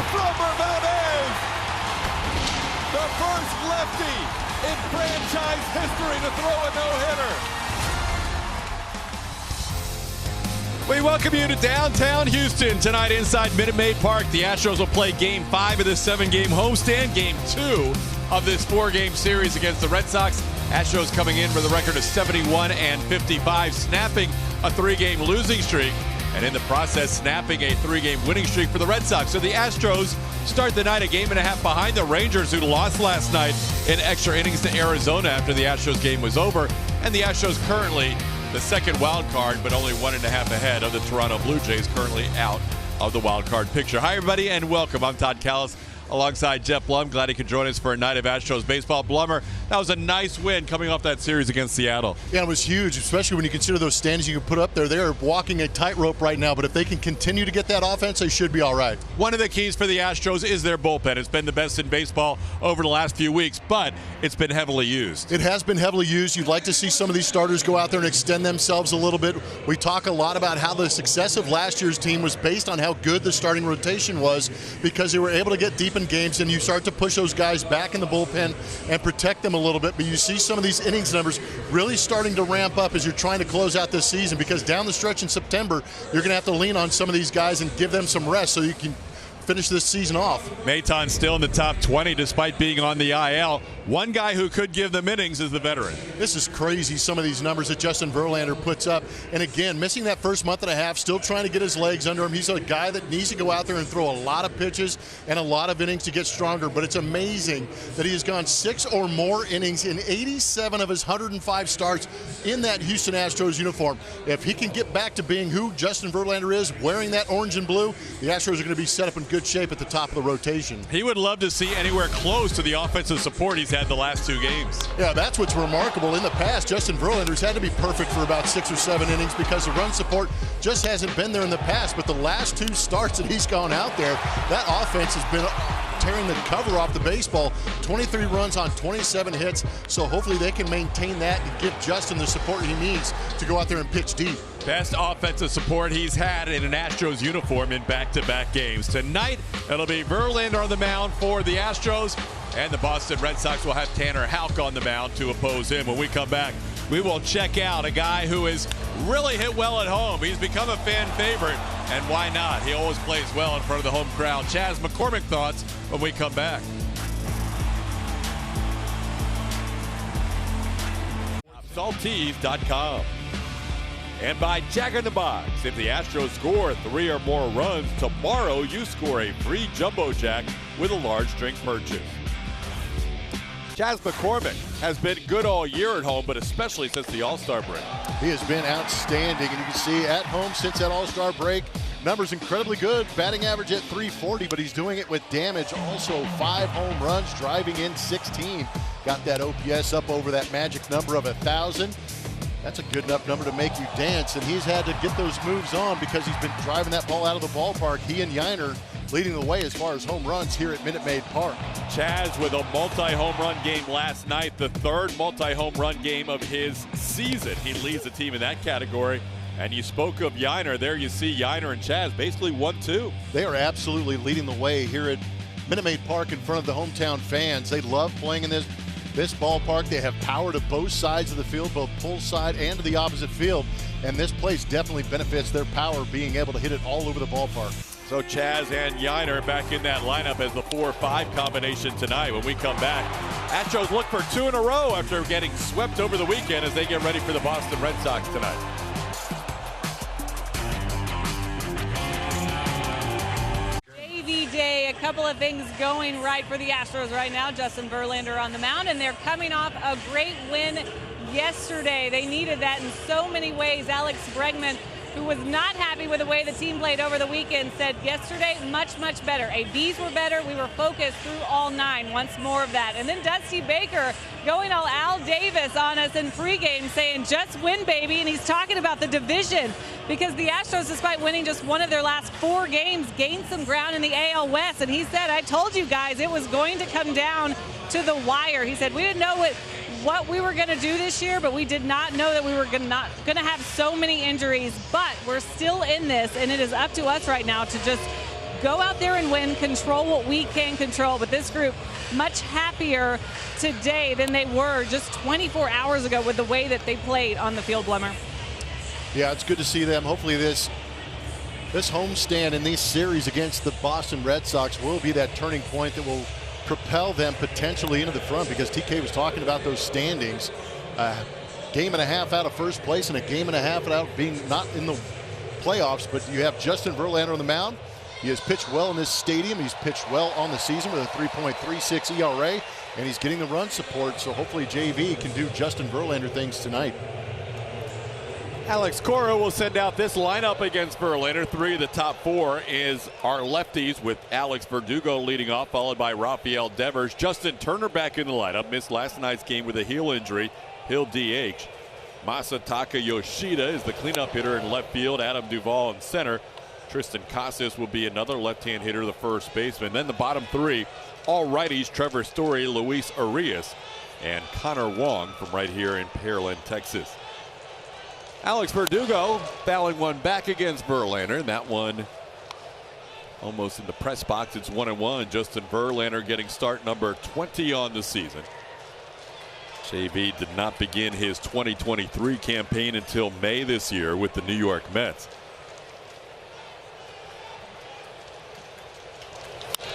Framber Valdez, the first lefty in franchise history to throw a no-hitter. We welcome you to downtown Houston tonight inside Minute Maid Park. The Astros will play Game 5 of this 7-game homestand, Game 2 of this 4-game series against the Red Sox. Astros coming in with a record of 71-55, snapping a 3-game losing streak, and in the process snapping a 3-game winning streak for the Red Sox. So the Astros start the night a game and a half behind the Rangers, who lost last night in extra innings to Arizona after the Astros game was over. And the Astros currently the second wild card, but only 1.5 ahead of the Toronto Blue Jays, currently out of the wild card picture. Hi, everybody, and welcome. I'm Todd Callis alongside Jeff Blum. Glad he could join us for a night of Astros baseball. Blummer, that was a nice win coming off that series against Seattle. Yeah, it was huge, especially when you consider those standings you can put up there. They are walking a tightrope right now, but if they can continue to get that offense, they should be all right. One of the keys for the Astros is their bullpen. It's been the best in baseball over the last few weeks, but it's been heavily used. It has been heavily used. You'd like to see some of these starters go out there and extend themselves a little bit. We talk a lot about how the success of last year's team was based on how good the starting rotation was, because they were able to get deep in games, and you start to push those guys back in the bullpen and protect them a little bit. But you see some of these innings numbers really starting to ramp up as you're trying to close out this season, because down the stretch in September, you're going to have to lean on some of these guys and give them some rest so you can finish this season off. Maton's still in the top 20 despite being on the IL. One guy who could give them innings is the veteran. This is crazy, some of these numbers that Justin Verlander puts up. And again, missing that first month and a half, still trying to get his legs under him. He's a guy that needs to go out there and throw a lot of pitches and a lot of innings to get stronger. But it's amazing that he has gone 6 or more innings in 87 of his 105 starts in that Houston Astros uniform. If he can get back to being who Justin Verlander is, wearing that orange and blue, the Astros are going to be set up in good shape at the top of the rotation. He would love to see anywhere close to the offensive support he's had the last 2 games. Yeah, that's what's remarkable. In the past, Justin Verlander's had to be perfect for about 6 or 7 innings because the run support just hasn't been there in the past. But the last 2 starts that he's gone out there, that offense has been tearing the cover off the baseball. 23 runs on 27 hits, so hopefully they can maintain that and give Justin the support he needs to go out there and pitch deep. Best offensive support he's had in an Astros uniform in back-to-back games. Tonight, it'll be Verlander on the mound for the Astros, and the Boston Red Sox will have Tanner Houck on the mound to oppose him. When we come back, we will check out a guy who has really hit well at home. He's become a fan favorite, and why not? He always plays well in front of the home crowd. Chaz McCormick thoughts when we come back. Saltese.com. And by Jack in the Box. If the Astros score 3 or more runs, tomorrow you score a free Jumbo Jack with a large drink purchase. Chaz McCormick has been good all year at home, but especially since the All-Star break. He has been outstanding, and you can see at home since that All-Star break, numbers incredibly good. Batting average at .340, but he's doing it with damage. Also 5 home runs, driving in 16. Got that OPS up over that magic number of 1,000. That's a good enough number to make you dance, and he's had to get those moves on because he's been driving that ball out of the ballpark. He and Yiner leading the way as far as home runs here at Minute Maid Park. Chaz with a multi-home run game last night, the 3rd multi-home run game of his season. He leads the team in that category. And you spoke of Yiner. There you see Yiner and Chaz basically 1-2. They are absolutely leading the way here at Minute Maid Park in front of the hometown fans. They love playing in this ballpark. They have power to both sides of the field, both pull side and to the opposite field. And this place definitely benefits their power, being able to hit it all over the ballpark. So Chaz and Yiner back in that lineup as the 4-5 combination tonight. When we come back, Astros look for 2 in a row after getting swept over the weekend as they get ready for the Boston Red Sox tonight. Day, a couple of things going right for the Astros right now. Justin Verlander on the mound, and they're coming off a great win yesterday. They needed that in so many ways. Alex Bregman, who was not happy with the way the team played over the weekend, said yesterday, much better. ABs were better. We were focused through all 9. Once more of that. And then Dusty Baker going all Al Davis on us in pregame, saying, just win, baby. And he's talking about the division, because the Astros, despite winning just one of their last 4 games, gained some ground in the AL West. And he said, I told you guys it was going to come down to the wire. He said, we didn't know what we were going to do this year, but we did not know that we were going to have so many injuries. But we're still in this, and it is up to us right now to just go out there and win, control what we can control. But this group much happier today than they were just 24 hours ago with the way that they played on the field, Blemmer. Yeah, it's good to see them. Hopefully this homestand in these series against the Boston Red Sox will be that turning point that will propel them potentially into the front, because TK was talking about those standings. Game and a half out of first place and a game and a half out of being not in the playoffs, but you have Justin Verlander on the mound. He has pitched well in this stadium. He's pitched well on the season with a 3.36 ERA, and he's getting the run support, so hopefully JV can do Justin Verlander things tonight. Alex Cora will send out this lineup against Verlander. 3 of the top 4 are lefties, with Alex Verdugo leading off, followed by Rafael Devers. Justin Turner back in the lineup. Missed last night's game with a heel injury. He'll DH. Masataka Yoshida is the cleanup hitter in left field. Adam Duvall in center. Tristan Casas will be another left-hand hitter, the first baseman. Then the bottom 3, all righties: Trevor Story, Luis Arias, and Connor Wong from right here in Pearland, Texas. Alex Verdugo fouling one back against Verlander. That one almost in the press box. It's 1-1. Justin Verlander getting start number 20 on the season. JV did not begin his 2023 campaign until May this year with the New York Mets.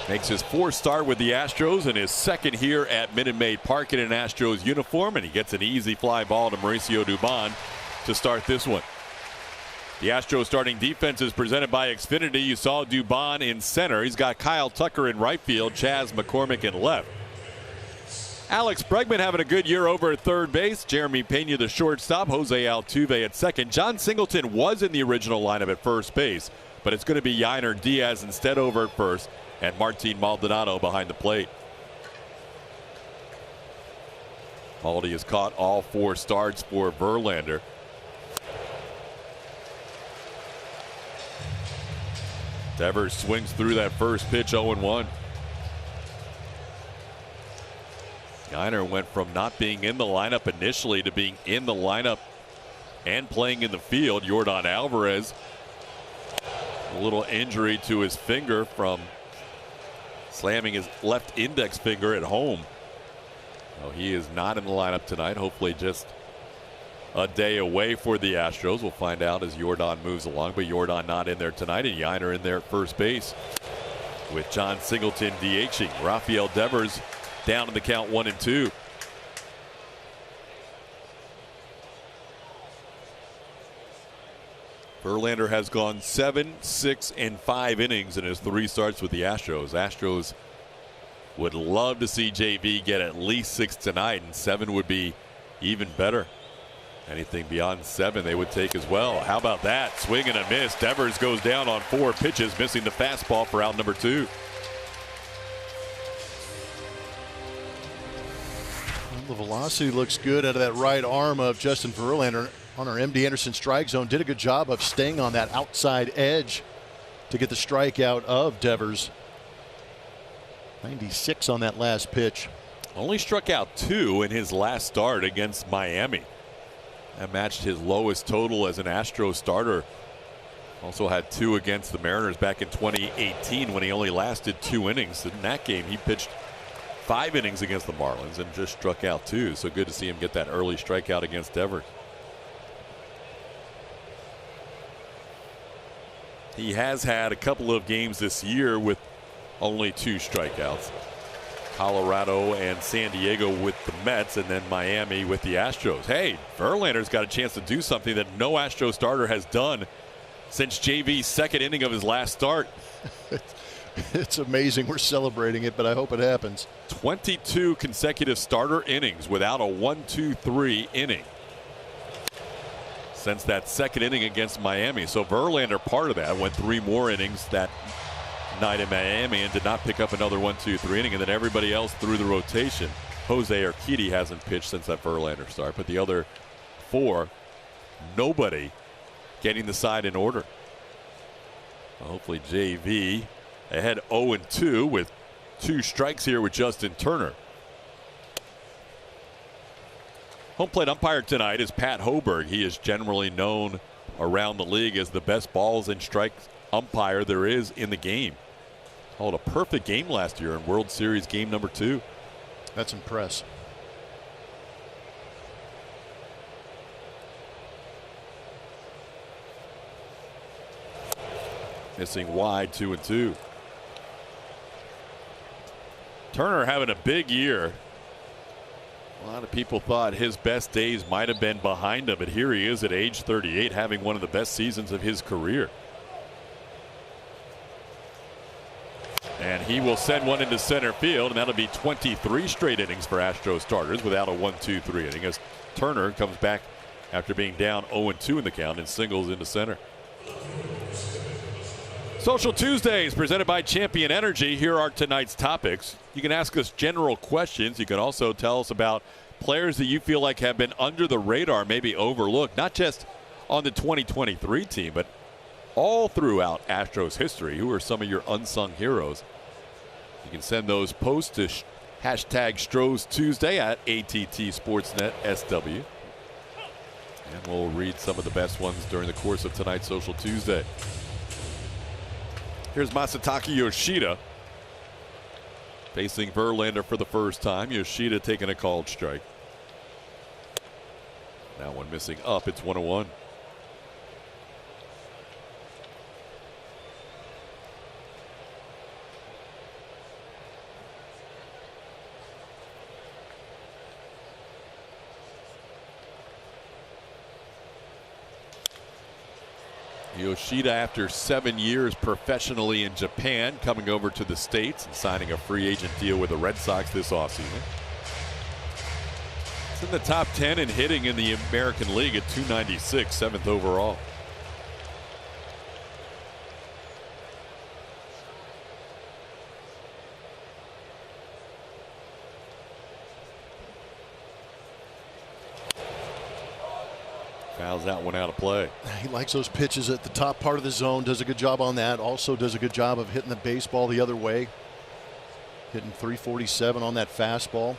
Makes his 4th start with the Astros and his 2nd here at Minute Maid Park in an Astros uniform, and he gets an easy fly ball to Mauricio Dubon to start this one. The Astros starting defense is presented by Xfinity. You saw Dubon in center. He's got Kyle Tucker in right field, Chaz McCormick in left. Alex Bregman having a good year over at third base. Jeremy Pena the shortstop. Jose Altuve at second. John Singleton was in the original lineup at first base, but it's going to be Yainer Diaz instead over at first, and Martin Maldonado behind the plate. Maldi has caught all 4 starts for Verlander. Devers swings through that first pitch, 0-1. Yainer went from not being in the lineup initially to being in the lineup and playing in the field. Yordan Alvarez, a little injury to his finger from slamming his left index finger at home. So he is not in the lineup tonight. Hopefully just a day away for the Astros. We'll find out as Yordan moves along, but Yordan not in there tonight, and Yainer in there at first base with John Singleton DHing. Rafael Devers down in the count, 1-2. Verlander has gone 7, 6, and 5 innings in his 3 starts with the Astros. Astros would love to see JV get at least 6 tonight, and 7 would be even better. Anything beyond 7 they would take as well. How about that? Swing and a miss. Devers goes down on 4 pitches, missing the fastball for out number 2. The velocity looks good out of that right arm of Justin Verlander on our MD Anderson strike zone. Did a good job of staying on that outside edge to get the strikeout of Devers. 96 on that last pitch. Only struck out 2 in his last start against Miami. That matched his lowest total as an Astros starter. Also had 2 against the Mariners back in 2018 when he only lasted 2 innings. In that game, he pitched 5 innings against the Marlins and just struck out 2. So good to see him get that early strikeout against Devers. He has had a couple of games this year with only 2 strikeouts. Colorado and San Diego with the Mets, and then Miami with the Astros. Hey, Verlander's got a chance to do something that no Astro starter has done since JV's 2nd inning of his last start. It's amazing. We're celebrating it, but I hope it happens. 22 consecutive starter innings without a 1-2-3 inning since that 2nd inning against Miami. So Verlander, part of that, went 3 more innings that night in Miami and did not pick up another 1-2-3 inning, and then everybody else through the rotation. Jose Urquidy hasn't pitched since that Verlander start, but the other 4, nobody getting the side in order. Well, hopefully JV ahead 0-2 with 2 strikes here with Justin Turner. Home plate umpire tonight is Pat Hoberg. He is generally known around the league as the best balls and strikes umpire there is in the game. Called a perfect game last year in World Series game number 2. That's impressive. Missing wide, 2-2. Turner having a big year. A lot of people thought his best days might have been behind him, but here he is at age 38 having one of the best seasons of his career. And he will send one into center field, and that'll be 23 straight innings for Astros starters without a 1-2-3 inning as Turner comes back after being down 0-2 in the count and singles into center. Social Tuesdays presented by Champion Energy. Here are tonight's topics. You can ask us general questions. You can also tell us about players that you feel like have been under the radar, maybe overlooked, not just on the 2023 team, but all throughout Astros history. Who are some of your unsung heroes? You can send those posts to hashtag Stros Tuesday at ATT Sportsnet SW. And we'll read some of the best ones during the course of tonight's Social Tuesday. Here's Masataka Yoshida facing Verlander for the first time. Yoshida taking a called strike. That one missing up. It's 1-1. Yoshida, after 7 years professionally in Japan, coming over to the States and signing a free agent deal with the Red Sox this offseason. It's in the top 10 in hitting in the American League at 296, 7th overall. Fouls that one out of play. He likes those pitches at the top part of the zone, does a good job on that. Also does a good job of hitting the baseball the other way. Hitting 347 on that fastball.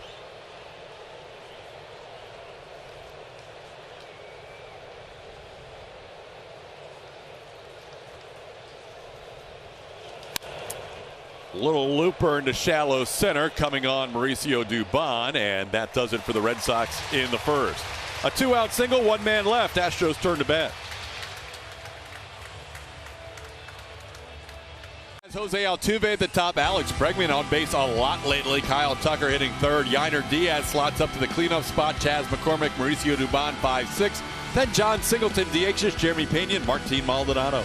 Little looper into shallow center coming on Mauricio Dubon, and that does it for the Red Sox in the first. A 2-out single, 1 man left. Astros turn to bat. Jose Altuve at the top. Alex Bregman on base a lot lately. Kyle Tucker hitting third. Yiner Diaz slots up to the cleanup spot. Chaz McCormick, Mauricio Dubon 5-6. Then John Singleton DHs, Jeremy Pena, and Martin Maldonado.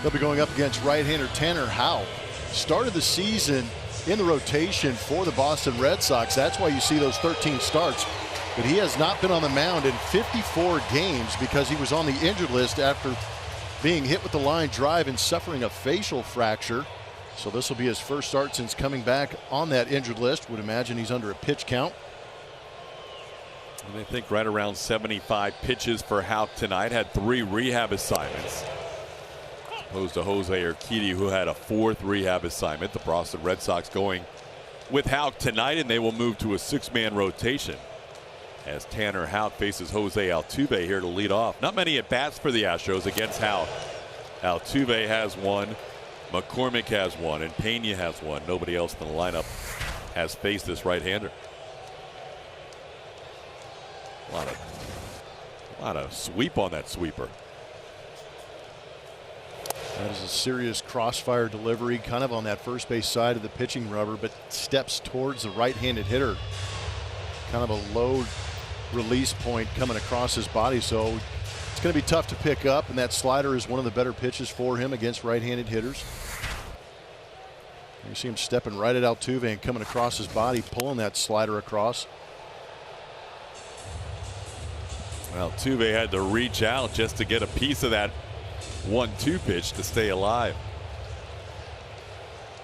They'll be going up against right-hander Tanner Houck. Started the season in the rotation for the Boston Red Sox. That's why you see those 13 starts. But he has not been on the mound in 54 games because he was on the injured list after being hit with the line drive and suffering a facial fracture. So this will be his first start since coming back on that injured list. Would imagine he's under a pitch count. And I think right around 75 pitches for Houck tonight. Had 3 rehab assignments. As opposed to Jose Urquidy, who had a 4th rehab assignment. The Boston Red Sox going with Houck tonight, and they will move to a 6-man rotation as Tanner Houck faces Jose Altuve here to lead off. Not many at-bats for the Astros against Houck. Altuve has 1, McCormick has 1, and Pena has 1. Nobody else in the lineup has faced this right-hander. A lot of sweep on that sweeper. That is a serious crossfire delivery, kind of on that first base side of the pitching rubber, but steps towards the right-handed hitter. Kind of a low release point coming across his body, so it's going to be tough to pick up, and that slider is one of the better pitches for him against right-handed hitters. You see him stepping right at Altuve and coming across his body, pulling that slider across. Altuve had to reach out just to get a piece of that 1-2 pitch to stay alive.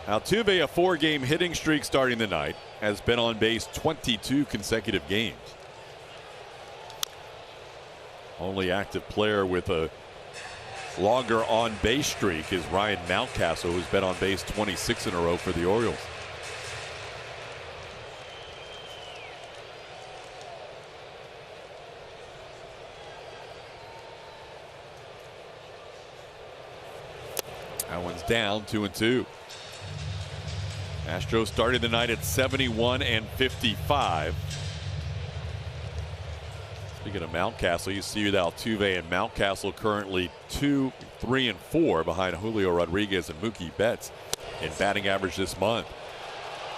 Altuve, a 4-game hitting streak starting the night, has been on base 22 consecutive games. Only active player with a longer on base streak is Ryan Mountcastle, who's been on base 26 in a row for the Orioles. That one's down, 2-2. Astros started the night at 71 and 55. Speaking of Mountcastle, you see that Altuve and Mountcastle currently 2, 3, and 4 behind Julio Rodriguez and Mookie Betts in batting average this month.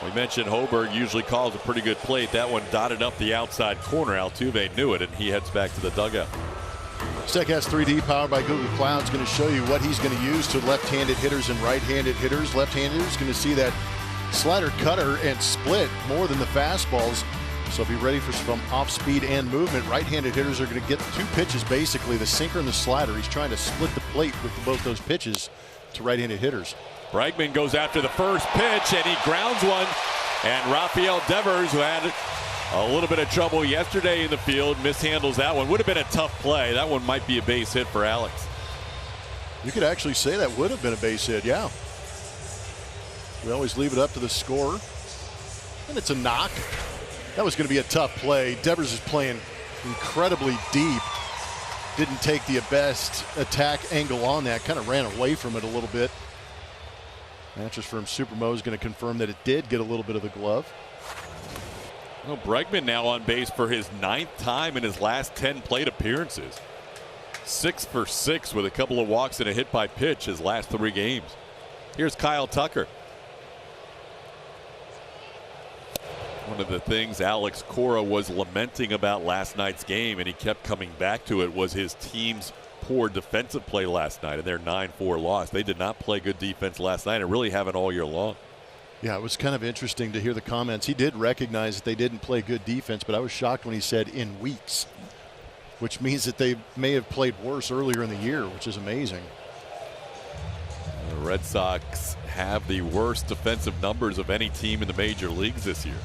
We mentioned Hoberg usually calls a pretty good plate. That one dotted up the outside corner. Altuve knew it, and he heads back to the dugout. StecCast 3D powered by Google Cloud is going to show you what he's going to use to left-handed hitters and right-handed hitters. Left-handed hitters going to see that slider, cutter, and split more than the fastballs. So be ready for some off-speed and movement. Right-handed hitters are going to get 2 pitches, basically, the sinker and the slider. He's trying to split the plate with both those pitches to right-handed hitters. Bregman goes after the first pitch, and he grounds one. And Rafael Devers, who had a little bit of trouble yesterday in the field, mishandles that one. Would have been a tough play. That one might be a base hit for Alex. You could actually say that would have been a base hit, yeah. We always leave it up to the scorer. And it's a knock. That was going to be a tough play. Devers is playing incredibly deep. Didn't take the best attack angle on that. Kind of ran away from it a little bit. Mattress Firm Supermo is going to confirm that it did get a little bit of the glove. Well, Bregman now on base for his 9th time in his last 10 plate appearances. 6 for 6 with a couple of walks and a hit by pitch his last 3 games. Here's Kyle Tucker. One of the things Alex Cora was lamenting about last night's game, and he kept coming back to it, was his team's poor defensive play last night and their 9-4 loss. They did not play good defense last night and really haven't all year long. Yeah, it was kind of interesting to hear the comments. He did recognize that they didn't play good defense, but I was shocked when he said in weeks, which means that they may have played worse earlier in the year, which is amazing. The Red Sox have the worst defensive numbers of any team in the major leagues this year.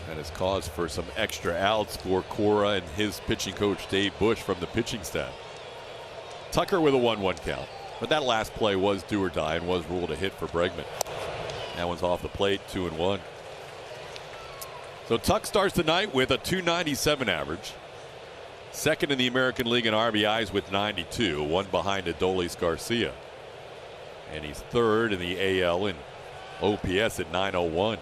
That has caused for some extra outs for Cora and his pitching coach Dave Bush from the pitching staff. Tucker with a 1-1 count. But that last play was do or die and was ruled a hit for Bregman. That one's off the plate, 2-1. So Tuck starts the night with a .297 average. Second in the American League in RBIs with 92, one behind Adolis Garcia. And he's third in the AL in OPS at .901.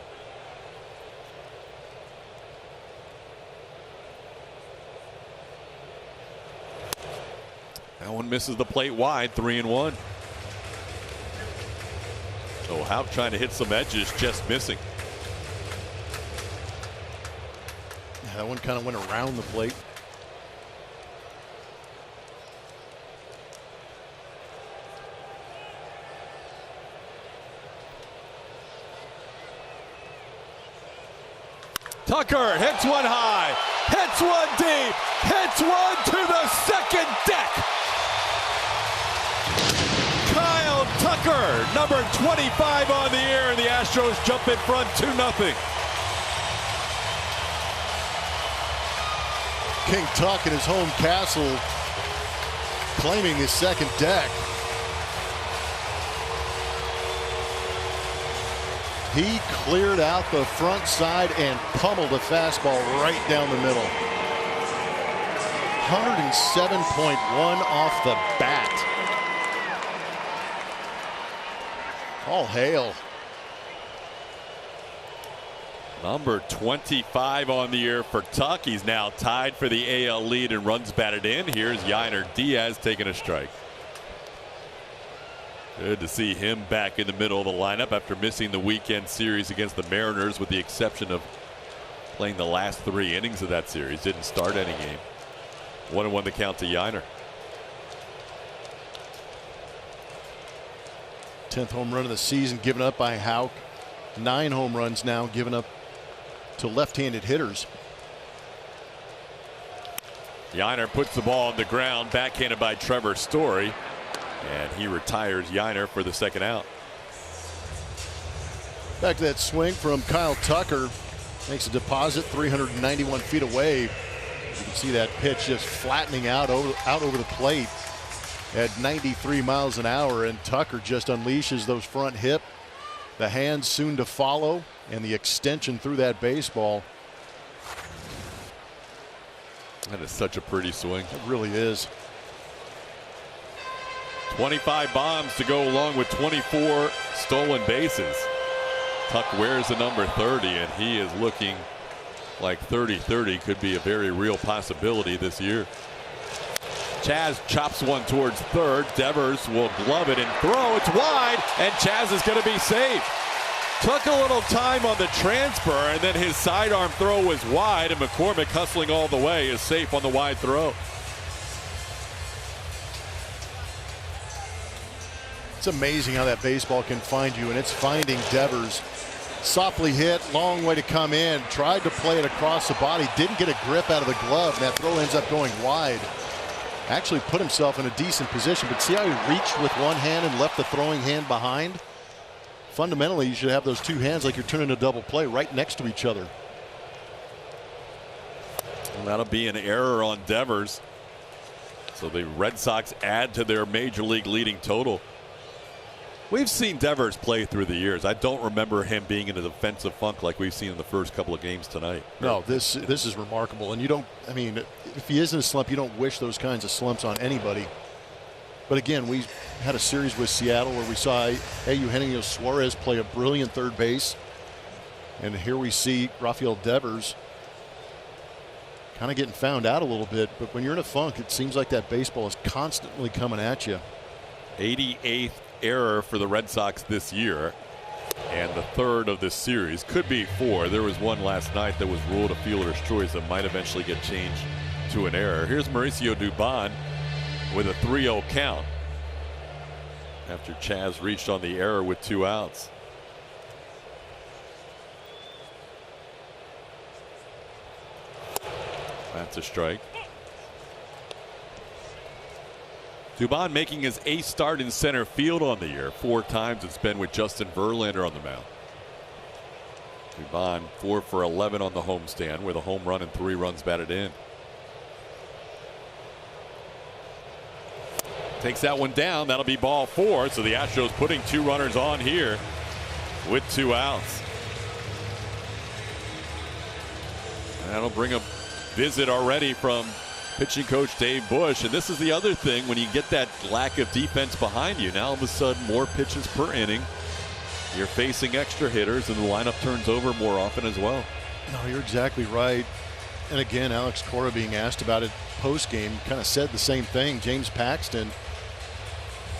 That one misses the plate wide, 3-1. So Houck trying to hit some edges, just missing. That one kind of went around the plate. Tucker hits one high, hits one deep, hits one to the second deck. Kyle Tucker, number 25 on the year, and the Astros jump in front 2-0. King Tuck in his home castle claiming his second deck. He cleared out the front side and pummeled a fastball right down the middle. 107.1 off the bat. All hail. Number 25 on the year for Tuck. He's now tied for the AL lead and runs batted in. Here's Yainer Diaz taking a strike. Good to see him back in the middle of the lineup after missing the weekend series against the Mariners, with the exception of playing the last 3 innings of that series. Didn't start any game. 1-1 the count to Yainer. 10th home run of the season given up by Houck. 9 home runs now given up to left-handed hitters. Yainer puts the ball on the ground, backhanded by Trevor Story, and he retires Yainer for the second out. Back to that swing from Kyle Tucker. Makes a deposit 391 feet away. You can see that pitch just flattening out over the plate at 93 miles an hour, and Tucker just unleashes those front hip. The hands soon to follow, and the extension through that baseball. That is such a pretty swing. It really is. 25 bombs to go along with 24 stolen bases. Tuck wears the number 30, and he is looking like 30-30 could be a very real possibility this year. Chas chops one towards third. Devers will glove it and throw. It's wide, and Chas is going to be safe. Took a little time on the transfer, and then his sidearm throw was wide, and McCormick, hustling all the way, is safe on the wide throw. It's amazing how that baseball can find you, and it's finding Devers. Softly hit, long way to come in. Tried to play it across the body, didn't get a grip out of the glove, and that throw ends up going wide. Actually put himself in a decent position, but see how he reached with one hand and left the throwing hand behind? Fundamentally, you should have those two hands like you're turning a double play right next to each other. Well, that'll be an error on Devers. So the Red Sox add to their major league leading total. We've seen Devers play through the years. I don't remember him being in a defensive funk like we've seen in the first couple of games tonight. No, this is remarkable. And you don't, I mean, if he is in a slump, you don't wish those kinds of slumps on anybody. But again, we had a series with Seattle where we saw Eugenio Suarez play a brilliant third base. And here we see Rafael Devers kind of getting found out a little bit. But when you're in a funk, it seems like that baseball is constantly coming at you. 88th error for the Red Sox this year, and the third of this series. Could be four. There was one last night that was ruled a fielder's choice that might eventually get changed to an error. Here's Mauricio Dubon with a 3-0 count after Chas reached on the error with 2 outs. That's a strike. Dubon making his 8th start in center field on the year. 4 times it's been with Justin Verlander on the mound. Dubon 4 for 11 on the homestand with a home run and 3 runs batted in. Takes that one down. That'll be ball 4. So the Astros putting 2 runners on here with 2 outs. And that'll bring a visit already from pitching coach Dave Bush. And this is the other thing, when you get that lack of defense behind you, now all of a sudden more pitches per inning. You're facing extra hitters, and the lineup turns over more often as well. No, you're exactly right. And again, Alex Cora, being asked about it post-game, kind of said the same thing. James Paxton,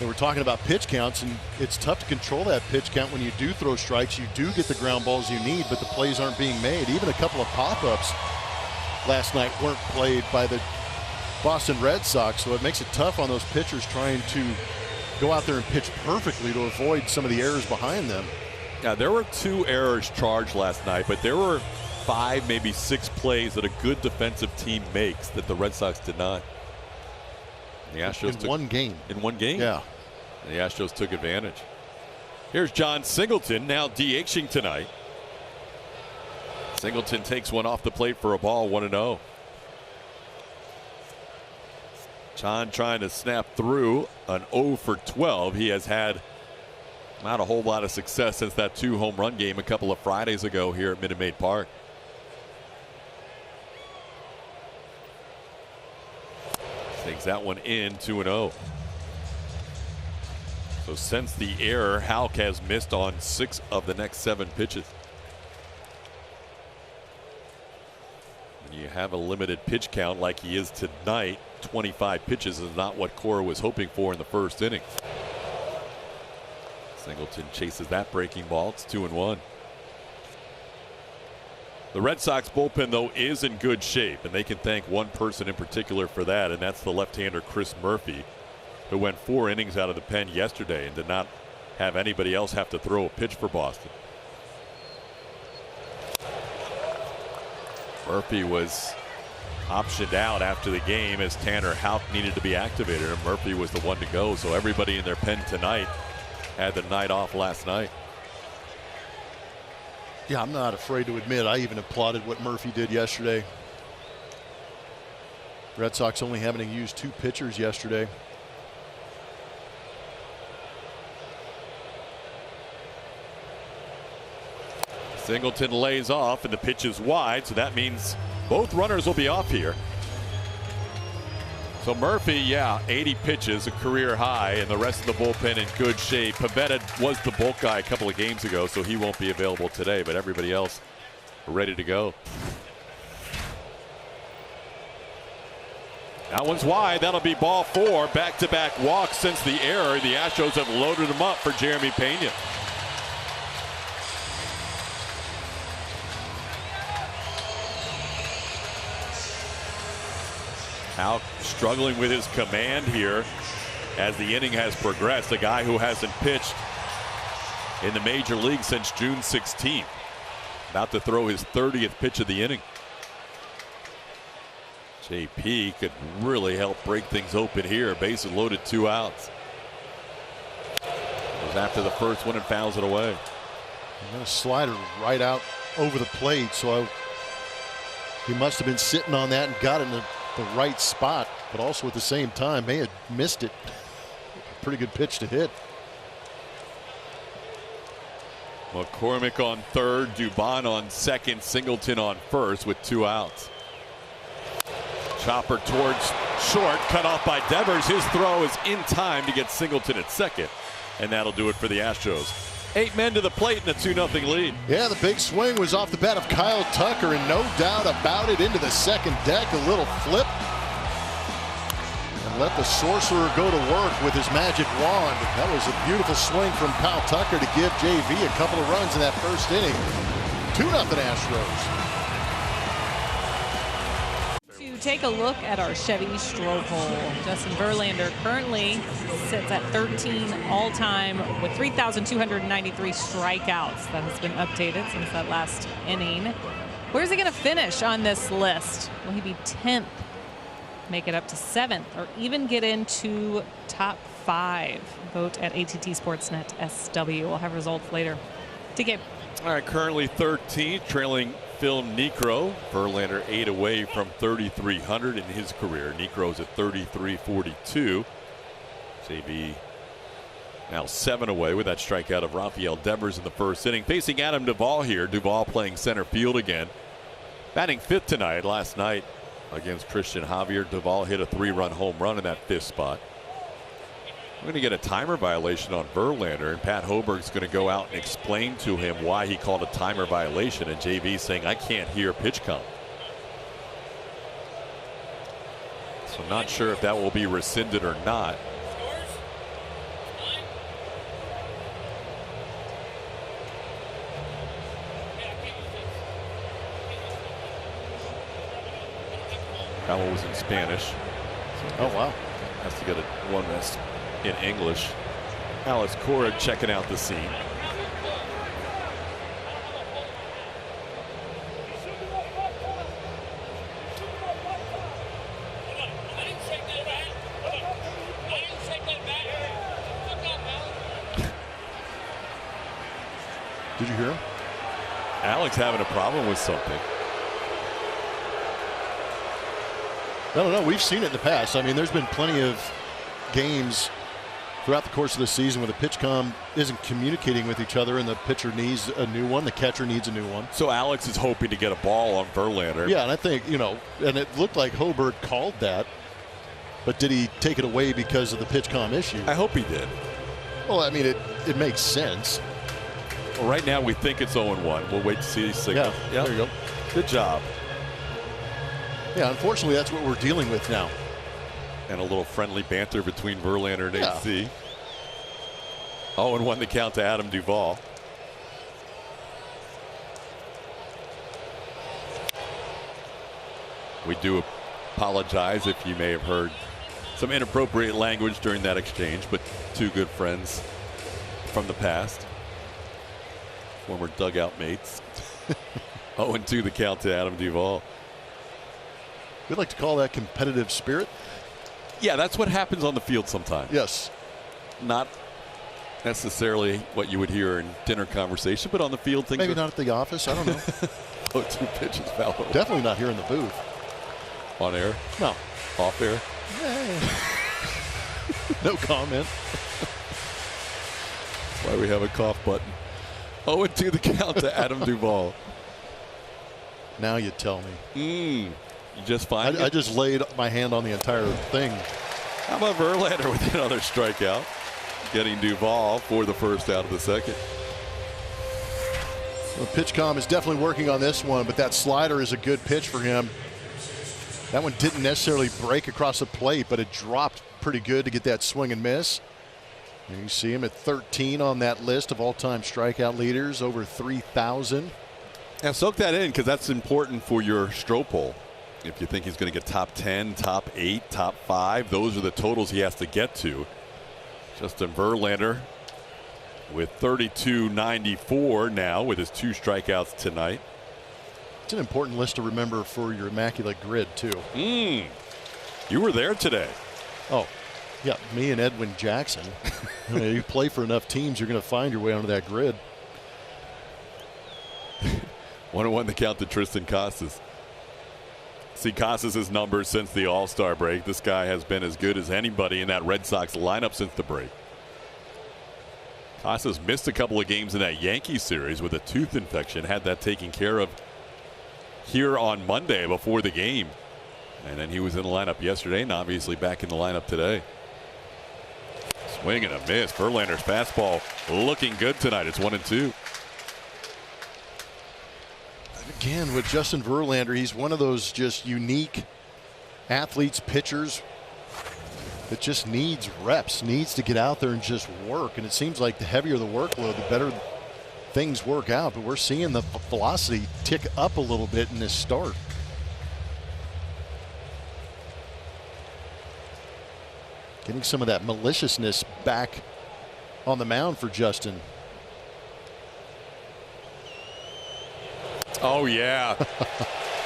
they were talking about pitch counts, and it's tough to control that pitch count when you do throw strikes. You do get the ground balls you need, but the plays aren't being made. Even a couple of pop-ups last night weren't played by the Boston Red Sox, so it makes it tough on those pitchers trying to go out there and pitch perfectly to avoid some of the errors behind them. Yeah, there were 2 errors charged last night, but there were 5, maybe 6 plays that a good defensive team makes that the Red Sox did not. The Astros in one game. In one game? Yeah. And the Astros took advantage. Here's John Singleton, now DHing tonight. Singleton takes one off the plate for a ball, 1-0. John trying to snap through an 0 for 12. He has had not a whole lot of success since that 2 home run game a couple of Fridays ago here at Minute Maid Park. Takes that one in, 2-0. So since the error, Houck has missed on 6 of the next 7 pitches. When you have a limited pitch count like he is tonight, 25 pitches is not what Cora was hoping for in the first inning. Singleton chases that breaking ball. It's 2-1. The Red Sox bullpen, though, is in good shape, and they can thank one person in particular for that, and that's the left-hander Chris Murphy, who went 4 innings out of the pen yesterday and did not have anybody else have to throw a pitch for Boston. Murphy was optioned out after the game as Tanner Houck needed to be activated, and Murphy was the one to go. So everybody in their pen tonight had the night off last night. Yeah, I'm not afraid to admit I even applauded what Murphy did yesterday. Red Sox only having to use 2 pitchers yesterday. Singleton lays off, and the pitch is wide, so that means both runners will be off here. So Murphy, yeah, 80 pitches, a career high, and the rest of the bullpen in good shape. Pivetta was the bulk guy a couple of games ago, so he won't be available today, but everybody else ready to go. That one's wide. That'll be ball 4. Back-to-back walks since the error. The Astros have loaded him up for Jeremy Pena. Now struggling with his command here as the inning has progressed. A guy who hasn't pitched in the major league since June 16th. About to throw his 30th pitch of the inning. JP could really help break things open here. Bases loaded, 2 outs. Goes after the first one and fouls it away. And a slider right out over the plate, so he must have been sitting on that and got it in the right spot, but also at the same time may have missed it. Pretty good pitch to hit. McCormick on third, Dubon on second, Singleton on first with 2 outs. Chopper towards short, cut off by Devers. His throw is in time to get Singleton at second, and that'll do it for the Astros. 8 men to the plate and a 2-0 lead. Yeah, the big swing was off the bat of Kyle Tucker, and no doubt about it, into the second deck, a little flip. And let the sorcerer go to work with his magic wand. That was a beautiful swing from Kyle Tucker to give JV a couple of runs in that first inning. 2-0 Astros. Take a look at our Chevy stroke hole. Justin Verlander currently sits at 13 all-time with 3,293 strikeouts. That has been updated since that last inning. Where's he going to finish on this list? Will he be 10th, make it up to 7th, or even get into top 5? Vote at ATT Sportsnet SW. We'll have results later. TK. All right, currently 13th, trailing Phil Niekro. Verlander 8 away from 3,300 in his career. Niekro's at 3,342. JB now 7 away with that strikeout of Rafael Devers in the first inning. Facing Adam Duvall here. Duvall playing center field again. Batting 5th tonight. Last night against Christian Javier, Duvall hit a 3-run home run in that 5th spot. We're going to get a timer violation on Verlander, and Pat Hoberg's going to go out and explain to him why he called a timer violation, and JV saying, I can't hear pitch count. So I'm not sure if that will be rescinded or not. That one was in Spanish. So oh, wow. Has to get one that's in English. Alex Cora checking out the scene. Did you hear him? Alex having a problem with something. No, we've seen it in the past. I mean, there's been plenty of games throughout the course of the season where the pitch-com isn't communicating with each other and the pitcher needs a new one, the catcher needs a new one. So Alex is hoping to get a ball on Verlander. Yeah, and I think, and it looked like Hoberg called that, but did he take it away because of the pitch-com issue? I hope he did. Well, I mean, it makes sense. Well, right now we think it's 0-1. We'll wait to see these signals. Yeah, there you go. Good job. Yeah, unfortunately, that's what we're dealing with now. And a little friendly banter between Verlander and AC. 0-1 the count to Adam Duvall. We do apologize if you may have heard some inappropriate language during that exchange, but two good friends from the past. Former dugout mates. 0-2 the count to Adam Duvall. We'd like to call that competitive spirit. Yeah, that's what happens on the field sometimes. Yes. Not necessarily what you would hear in dinner conversation, but on the field things maybe not at the office. I don't know. 0-2 pitches foul. Definitely not here in the booth. On air? No. Off air? No comment. That's why we have a cough button. 0-2 the count to Adam Duvall. Now you tell me. You just find I just laid my hand on the entire thing. How about Verlander with another strikeout, getting Duvall for the first out of the second. Well, PitchCom is definitely working on this one, but that slider is a good pitch for him. That one didn't necessarily break across the plate, but it dropped pretty good to get that swing and miss. And you see him at 13 on that list of all-time strikeout leaders, over 3,000. Now soak that in, because that's important for your Stroh poll. If you think he's going to get top 10, top 8, top 5, those are the totals he has to get to. Justin Verlander with 32.94 now with his 2 strikeouts tonight. It's an important list to remember for your immaculate grid, too. You were there today. Oh, yeah, me and Edwin Jackson. You play for enough teams, you're going to find your way onto that grid. 1-1 the count to Tristan Casas. See Casas' numbers since the All-Star break. This guy has been as good as anybody in that Red Sox lineup since the break. Casas missed a couple of games in that Yankees series with a tooth infection. Had that taken care of here on Monday before the game. And then he was in the lineup yesterday and obviously back in the lineup today. Swing and a miss. Verlander's fastball looking good tonight. It's 1-2. Again, with Justin Verlander, he's one of those just unique athletes, pitchers that just needs reps, needs to get out there and just work. And it seems like the heavier the workload, the better things work out. But we're seeing the velocity tick up a little bit in this start. Getting some of that maliciousness back on the mound for Justin. Oh, yeah.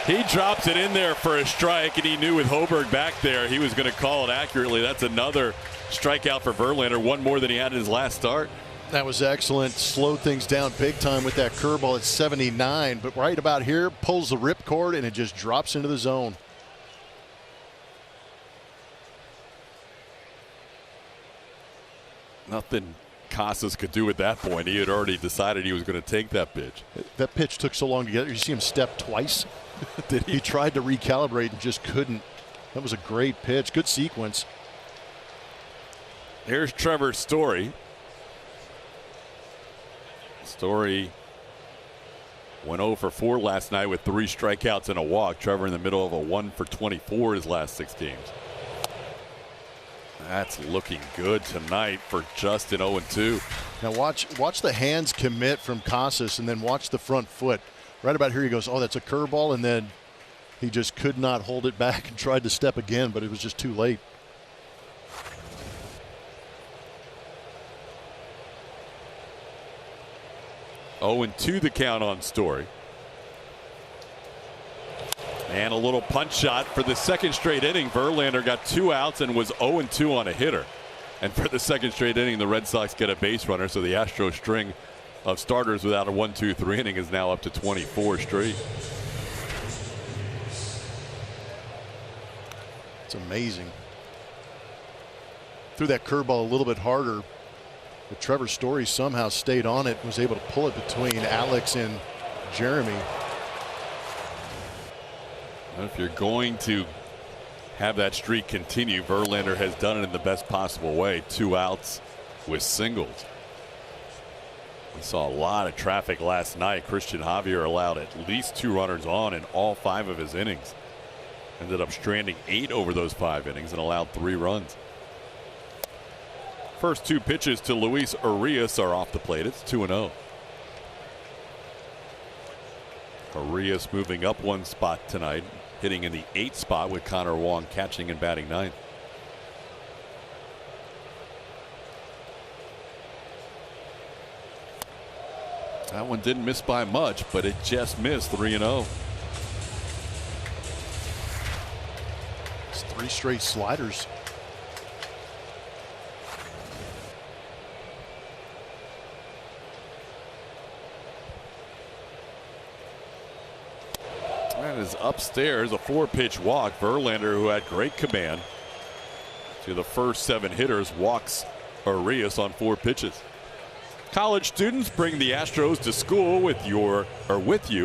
He drops it in there for a strike, and he knew with Hoberg back there he was going to call it accurately. That's another strikeout for Verlander, one more than he had in his last start. That was excellent. Slowed things down big time with that curveball at 79. But right about here, pulls the ripcord, and it just drops into the zone. Nothing Casas could do at that point. He had already decided he was going to take that pitch. That pitch took so long to get. You see him step twice. Did he? He tried to recalibrate and just couldn't. That was a great pitch. Good sequence. Here's Trevor Story. Story went 0 for 4 last night with 3 strikeouts and a walk. Trevor in the middle of a 1 for 24 his last 6 games. That's looking good tonight for Justin. 0-2. Now watch the hands commit from Casas, and then watch the front foot. Right about here he goes, oh, that's a curveball, and then he just could not hold it back and tried to step again, but it was just too late. Oh, 2 the count on Story. And a little punch shot for the second straight inning. Verlander got 2 outs and was 0-2 on a hitter. And for the second straight inning, the Red Sox get a base runner. So the Astros string of starters without a 1-2-3 inning is now up to 24 straight. It's amazing. Threw that curveball a little bit harder, but Trevor Story somehow stayed on it, was able to pull it between Alex and Jeremy. If you're going to have that streak continue, Verlander has done it in the best possible way. 2 outs with singles. We saw a lot of traffic last night. Christian Javier allowed at least 2 runners on in all 5 of his innings. Ended up stranding 8 over those 5 innings and allowed 3 runs. First 2 pitches to Luis Urias are off the plate. It's 2-0. Urias moving up 1 spot tonight, hitting in the 8th spot with Connor Wong catching and batting 9th. That one didn't miss by much, but it just missed. 3-0. It's 3 straight sliders. That is upstairs, a 4-pitch walk. Verlander, who had great command to the first 7 hitters, walks Urias on 4 pitches. College students, bring the Astros to school with you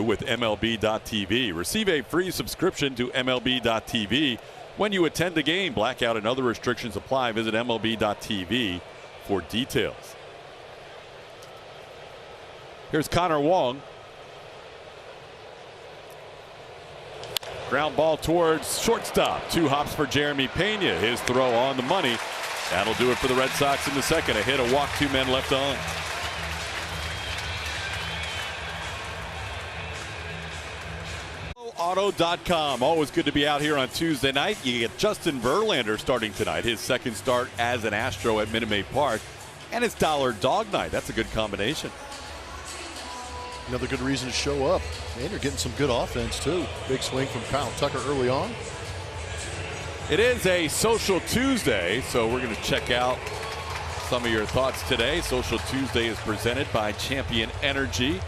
with MLB.tv. Receive a free subscription to MLB.tv when you attend a game. Blackout and other restrictions apply. Visit MLB.tv for details. Here's Connor Wong. Ground ball towards shortstop. 2 hops for Jeremy Pena. His throw on the money. That'll do it for the Red Sox in the second. A hit, a walk, 2 men left on. Auto.com. Always good to be out here on Tuesday night. You get Justin Verlander starting tonight. His second start as an Astro at Minute Maid Park. And it's Dollar Dog Night. That's a good combination. Another good reason to show up. And you're getting some good offense, too. Big swing from Kyle Tucker early on. It is a Social Tuesday, so we're going to check out some of your thoughts today. Social Tuesday is presented by Champion Energy.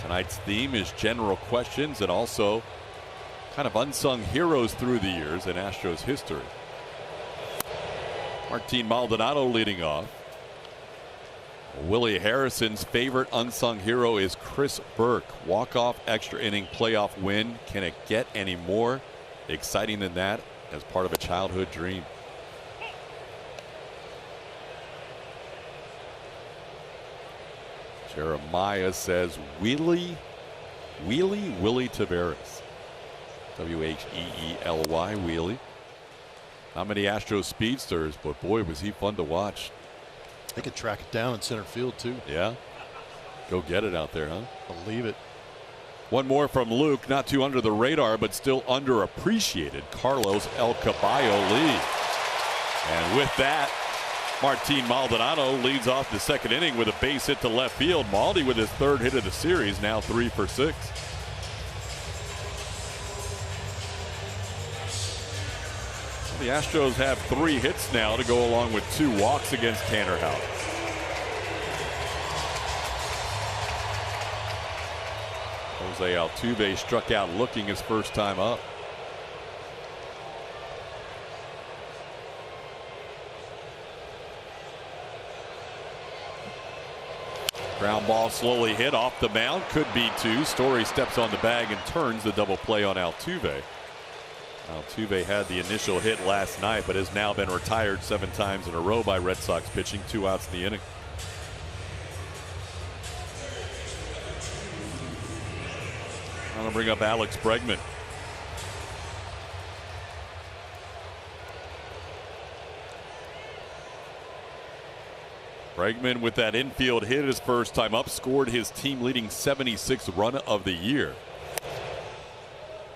Tonight's theme is general questions and also kind of unsung heroes through the years in Astros history. Martin Maldonado leading off. Willie Harrison's favorite unsung hero is Chris Burke. Walk-off extra inning playoff win. Can it get any more exciting than that as part of a childhood dream? Jeremiah says Willie Taveras. W-H-E-E-L-Y, Wheelie. Not many Astros speedsters, but boy, was he fun to watch. They could track it down in center field, too. Yeah. Go get it out there, huh? Believe it. One more from Luke, not too under the radar, but still underappreciated. Carlos El Caballo lead. And with that, Martin Maldonado leads off the second inning with a base hit to left field. Maldi with his 3rd hit of the series, now 3 for 6. The Astros have 3 hits now to go along with 2 walks against Tanner Houck. Jose Altuve struck out looking his first time up. Ground ball slowly hit off the mound. Could be 2. Story steps on the bag and turns the double play on Altuve. Altuve had the initial hit last night, but has now been retired 7 times in a row by Red Sox pitching. 2 outs in the inning. I'm going to bring up Alex Bregman. Bregman with that infield hit his first time up, scored his team leading 76th run of the year.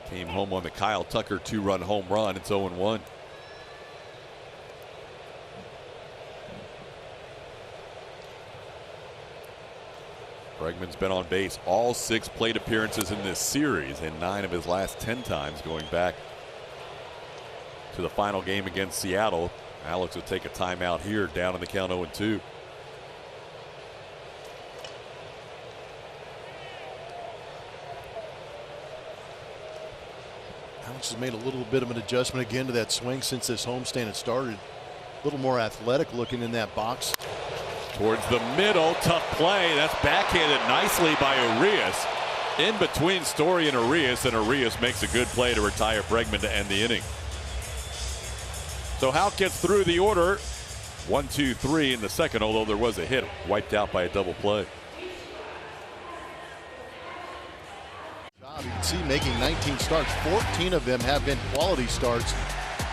Came home on the Kyle Tucker 2-run home run. It's 0-1. Bregman's been on base all 6 plate appearances in this series and 9 of his last 10 times going back to the final game against Seattle. Alex will take a timeout here, down in the count 0-2. Alex has made a little bit of an adjustment again to that swing since this homestand had started. A little more athletic looking in that box. Towards the middle, tough play. That's backhanded nicely by Urias. In between Story and Urias makes a good play to retire Bregman to end the inning. So Houck gets through the order. 1, 2, 3 in the second, although there was a hit wiped out by a double play. You can see making 19 starts. 14 of them have been quality starts.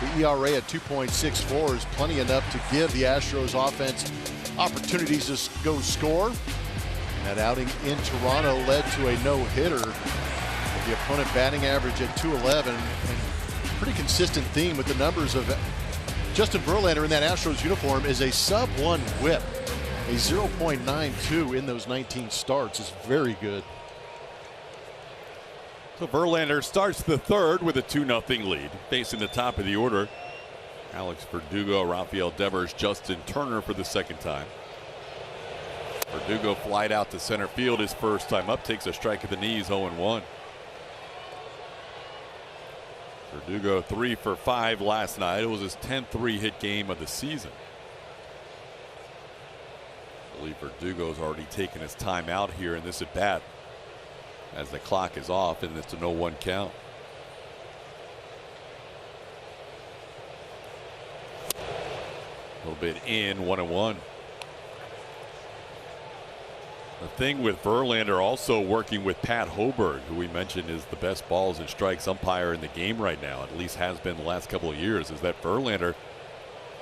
The ERA at 2.64 is plenty enough to give the Astros offense opportunities to go score. And that outing in Toronto led to a no-hitter. With the opponent batting average at 211. And pretty consistent theme with the numbers of Justin Verlander in that Astros uniform is a sub-1 whip. A 0.92 in those 19 starts is very good. So Verlander starts the third with a 2-0 lead. Facing the top of the order, Alex Verdugo, Rafael Devers, Justin Turner for the second time. Verdugo flied out to center field his first time up, takes a strike at the knees, 0-1. Verdugo 3 for 5 last night. It was his 10th 3-hit game of the season. believe Verdugo's already taken his time out here in this at bat as the clock is off and it's a 0-1 count. A little bit in, 1-1. The thing with Verlander also working with Pat Hoberg, who we mentioned is the best balls and strikes umpire in the game right now, at least has been the last couple of years, is that Verlander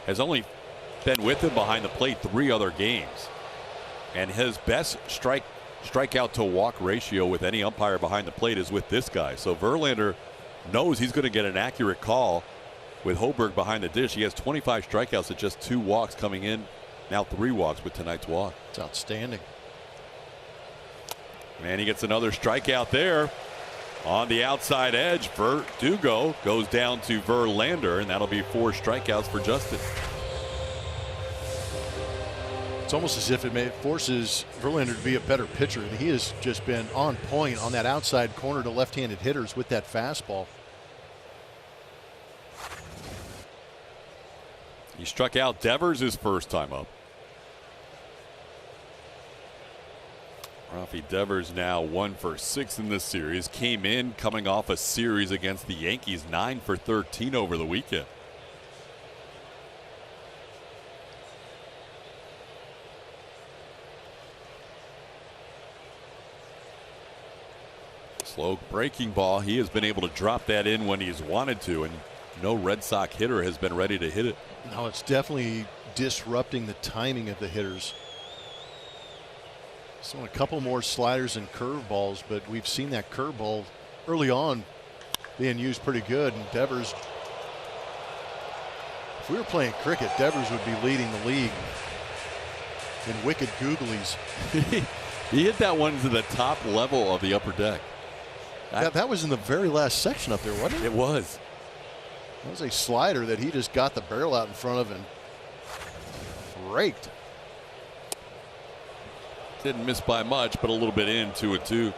has only been with him behind the plate 3 other games. And his best strikeout to walk ratio with any umpire behind the plate is with this guy. So Verlander knows he's going to get an accurate call with Hoberg behind the dish. He has 25 strikeouts at just 2 walks coming in. Now 3 walks with tonight's walk. It's outstanding. And he gets another strikeout there on the outside edge. Verdugo goes down to Verlander, and that'll be 4 strikeouts for Justin. It's almost as if it forces Verlander to be a better pitcher, and he has just been on point on that outside corner to left-handed hitters with that fastball. He struck out Devers his first time up. Rafi Devers now 1 for 6 in this series. Came in coming off a series against the Yankees, 9 for 13 over the weekend. Slow breaking ball. He has been able to drop that in when he's wanted to, and no Red Sox hitter has been ready to hit it. No, it's definitely disrupting the timing of the hitters. So a couple more sliders and curveballs, but we've seen that curveball early on being used pretty good. And Devers, if we were playing cricket, Devers would be leading the league in wicked googlies. He hit that one to the top level of the upper deck. That was in the very last section up there, wasn't it? It was. That was a slider that he just got the barrel out in front of and raked. Didn't miss by much, but a little bit in, 2-2.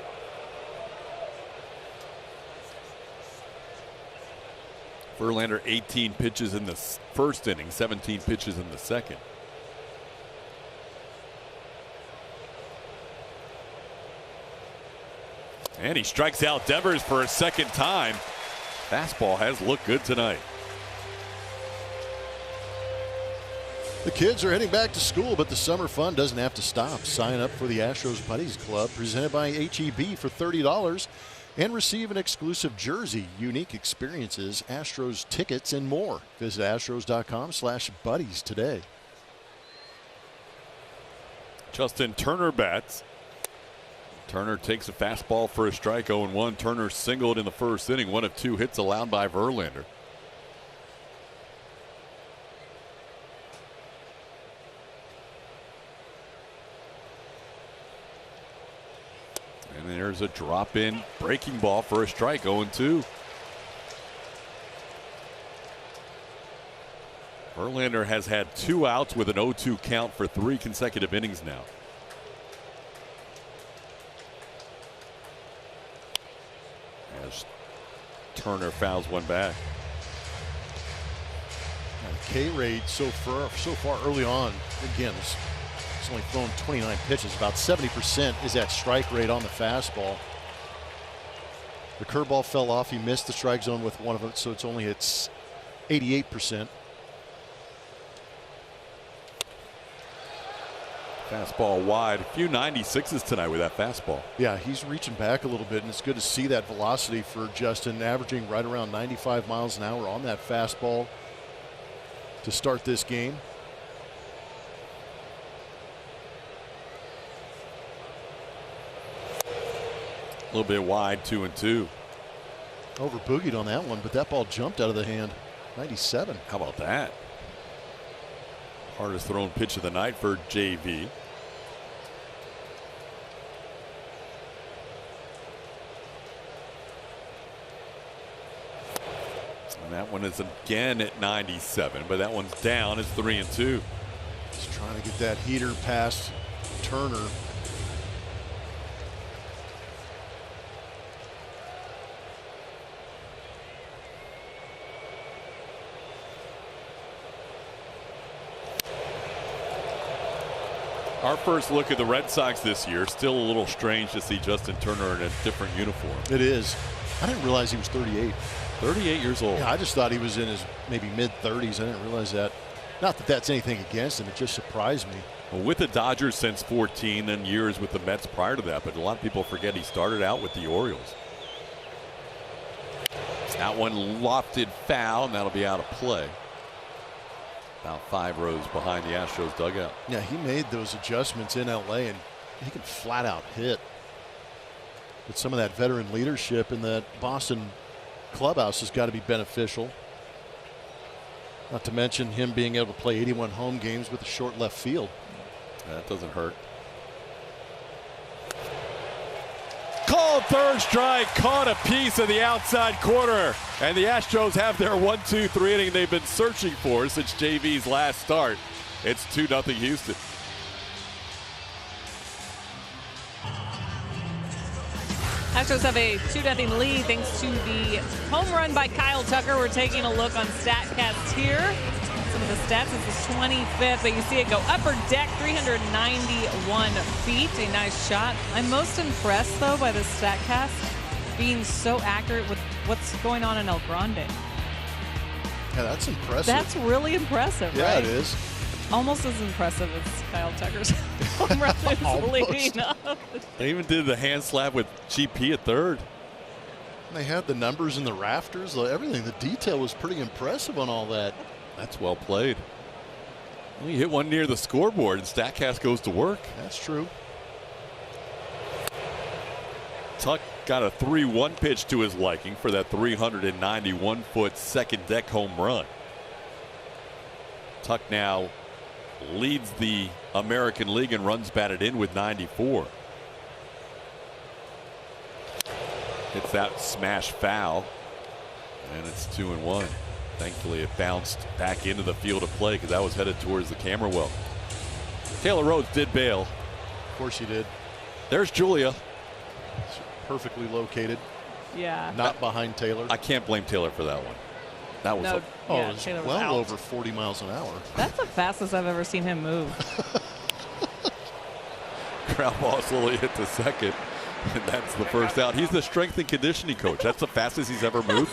Verlander 18 pitches in the first inning, 17 pitches in the second. And he strikes out Devers for a second time. Fastball has looked good tonight. The kids are heading back to school, but the summer fun doesn't have to stop. Sign up for the Astros Buddies Club presented by HEB for $30 and receive an exclusive jersey, unique experiences, Astros tickets, and more. Visit astros.com/buddies today. Justin Turner bats. Turner takes a fastball for a strike, 0-1. Turner singled in the first inning, 1 of 2 hits allowed by Verlander. And there's a drop in breaking ball for a strike, 0-2. Verlander has had 2 outs with an 0-2 count for 3 consecutive innings now. As Turner fouls one back. K rate so far early on, again, he's only thrown 29 pitches. About 70% is that strike rate on the fastball. The curveball fell off. He missed the strike zone with one of them, so it's 88%. Fastball wide. A few 96s tonight with that fastball. Yeah, he's reaching back a little bit, and it's good to see that velocity for Justin, averaging right around 95 miles an hour on that fastball to start this game. A little bit wide, 2-2. Over boogied on that one, but that ball jumped out of the hand. 97. How about that? Hardest thrown pitch of the night for JV. And that one is again at 97, but that one's down. It's 3-2. Just trying to get that heater past Turner. Our first look at the Red Sox this year, still a little strange to see Justin Turner in a different uniform. It is. I didn't realize he was 38. 38 years old. Yeah, I just thought he was in his maybe mid-30s. I didn't realize that. Not that that's anything against him. It just surprised me. Well, with the Dodgers since 14, then years with the Mets prior to that. But a lot of people forget he started out with the Orioles. That one lofted foul, and that'll be out of play. About 5 rows behind the Astros dugout. Yeah, he made those adjustments in LA, and he can flat out hit. But some of that veteran leadership in that Boston clubhouse has got to be beneficial. Not to mention him being able to play 81 home games with a short left field. That doesn't hurt. Called third strike, caught a piece of the outside corner, and the Astros have their 1-2-3 inning they've been searching for since JV's last start. It's 2-0 Houston. Astros have a 2-0 lead thanks to the home run by Kyle Tucker. We're taking a look on StatCast here. Some of the stats, it's the 25th, but you see it go upper deck, 391 feet. A nice shot. I'm most impressed, though, by the StatCast being so accurate with what's going on in El Grande. Yeah, that's impressive. That's really impressive, yeah, right? it is. Almost as impressive as Kyle Tucker's home run is leading up. They even did the hand slap with GP at third. They had the numbers in the rafters, everything. The detail was pretty impressive on all that. That's well played. Well, you hit one near the scoreboard, and StatCast goes to work. That's true. Tuck got a 3-1 pitch to his liking for that 391-foot second deck home run. Tuck now leads the American League in runs batted in with 94. Hits that smash foul, and it's 2-1. Thankfully, it bounced back into the field of play because that was headed towards the camera well. Taylor Rhodes did bail. Of course he did. There's Julia. Perfectly located. Yeah. Not behind Taylor. I can't blame Taylor for that one. That was no, yeah, it was well out. over 40 miles an hour. That's the fastest I've ever seen him move. ground ball slowly hit the second, and that's the first out. He's the strength and conditioning coach. That's the fastest he's ever moved.